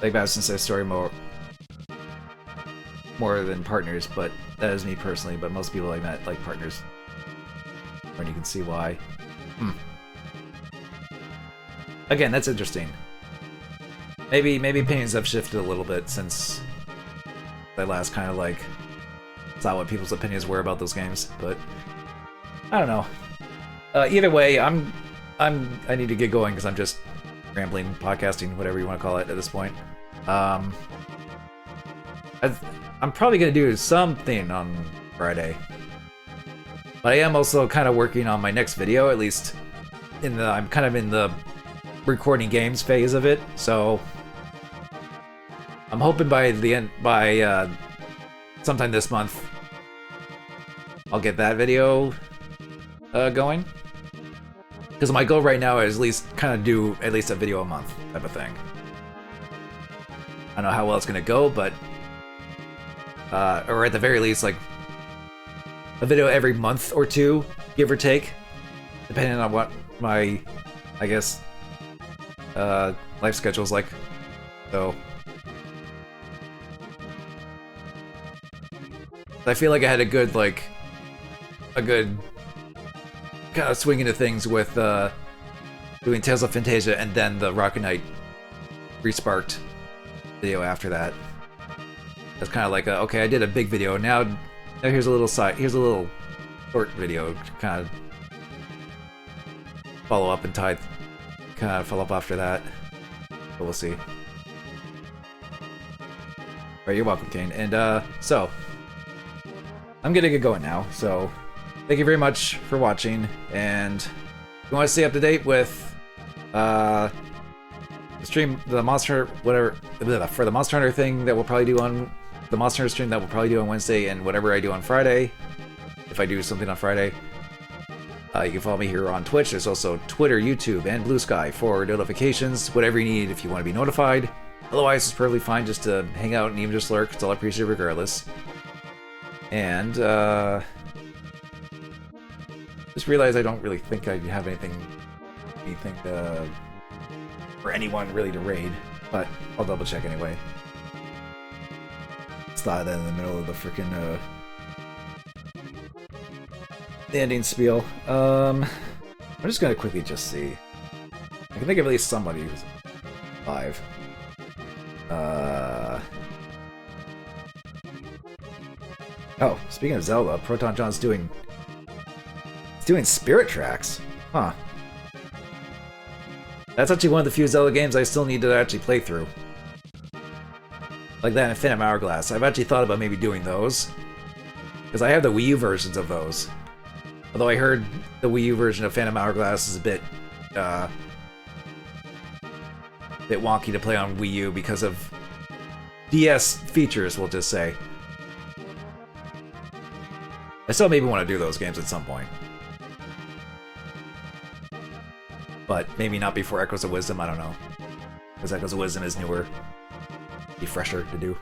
Like Babson says, story more than partners, but that is me personally, but most people I met like partners. And you can see why. Again, that's interesting. Maybe opinions have shifted a little bit since I last kind of like saw what people's opinions were about those games, but I don't know. Either way, I need to get going because I'm just rambling, podcasting, whatever you want to call it at this point. I'm probably gonna do something on Friday, but I am also kind of working on my next video. At least I'm kind of in the recording games phase of it, so I'm hoping by sometime this month I'll get that video going. Because my goal right now is at least kind of do at least a video a month type of thing. I don't know how well it's gonna go, but or at the very least like a video every month or two, give or take, depending on what my, I guess, life schedule's like. So I feel like I had a good kind of swing into things with doing Tales of Fantasia and then the Rocket Knight resparked video after that. It's kind of like okay, I did a big video, now here's a little short video to kind of follow up and follow up after that. But we'll see. Alright, you're welcome, Kane. And so I'm gonna get going now, so thank you very much for watching, and if you want to stay up to date with the stream, the Monster, whatever, for the Monster Hunter thing that we'll probably do on the Monster Hunter stream that we'll probably do on Wednesday, and whatever I do on Friday, if I do something on Friday, you can follow me here on Twitch. There's also Twitter, YouTube, and Blue Sky for notifications, whatever you need if you want to be notified. Otherwise, it's perfectly fine just to hang out and even just lurk. It's all I appreciate regardless. And, just realized I don't really think I have anything for anyone really to raid, but I'll double check anyway. Slide that in the middle of the freaking the ending spiel. I'm just gonna quickly just see. I can think of at least somebody who's live. Oh, speaking of Zelda, Proton John's doing Spirit Tracks. Huh. That's actually one of the few Zelda games I still need to actually play through. Like that and Phantom Hourglass. I've actually thought about maybe doing those. Because I have the Wii U versions of those. Although I heard the Wii U version of Phantom Hourglass is a bit wonky to play on Wii U because of DS features, we'll just say. I still maybe want to do those games at some point. But maybe not before Echoes of Wisdom, I don't know. Because Echoes of Wisdom is newer. Be fresher to do.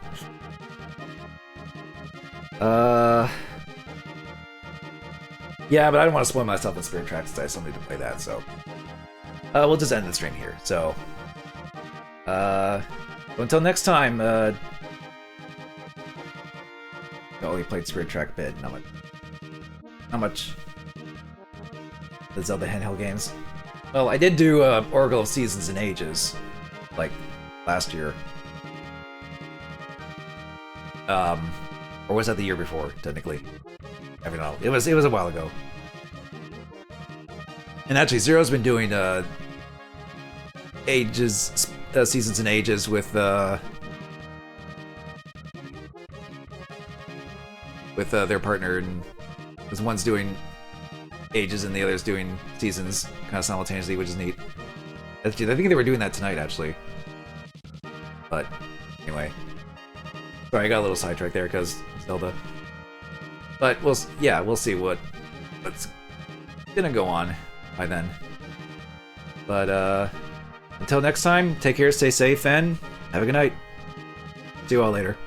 Yeah, but I don't want to spoil myself in Spirit Tracks, so I still need to play that, so... we'll just end the stream here, so... until next time, I only played Spirit Track bit, not much the Zelda handheld games. Well, I did do Oracle of Seasons and Ages, like, last year. Or was that the year before, technically? I don't know. It was a while ago. And actually, Zero's been doing Ages, Seasons and Ages with their partner, and because one's doing Ages and the other's doing Seasons kind of simultaneously, which is neat. Actually, I think they were doing that tonight, actually. But anyway, sorry, I got a little sidetracked there because Zelda. But we'll see what's gonna go on by then. But until next time, take care, stay safe, and Have a good night. See you all later.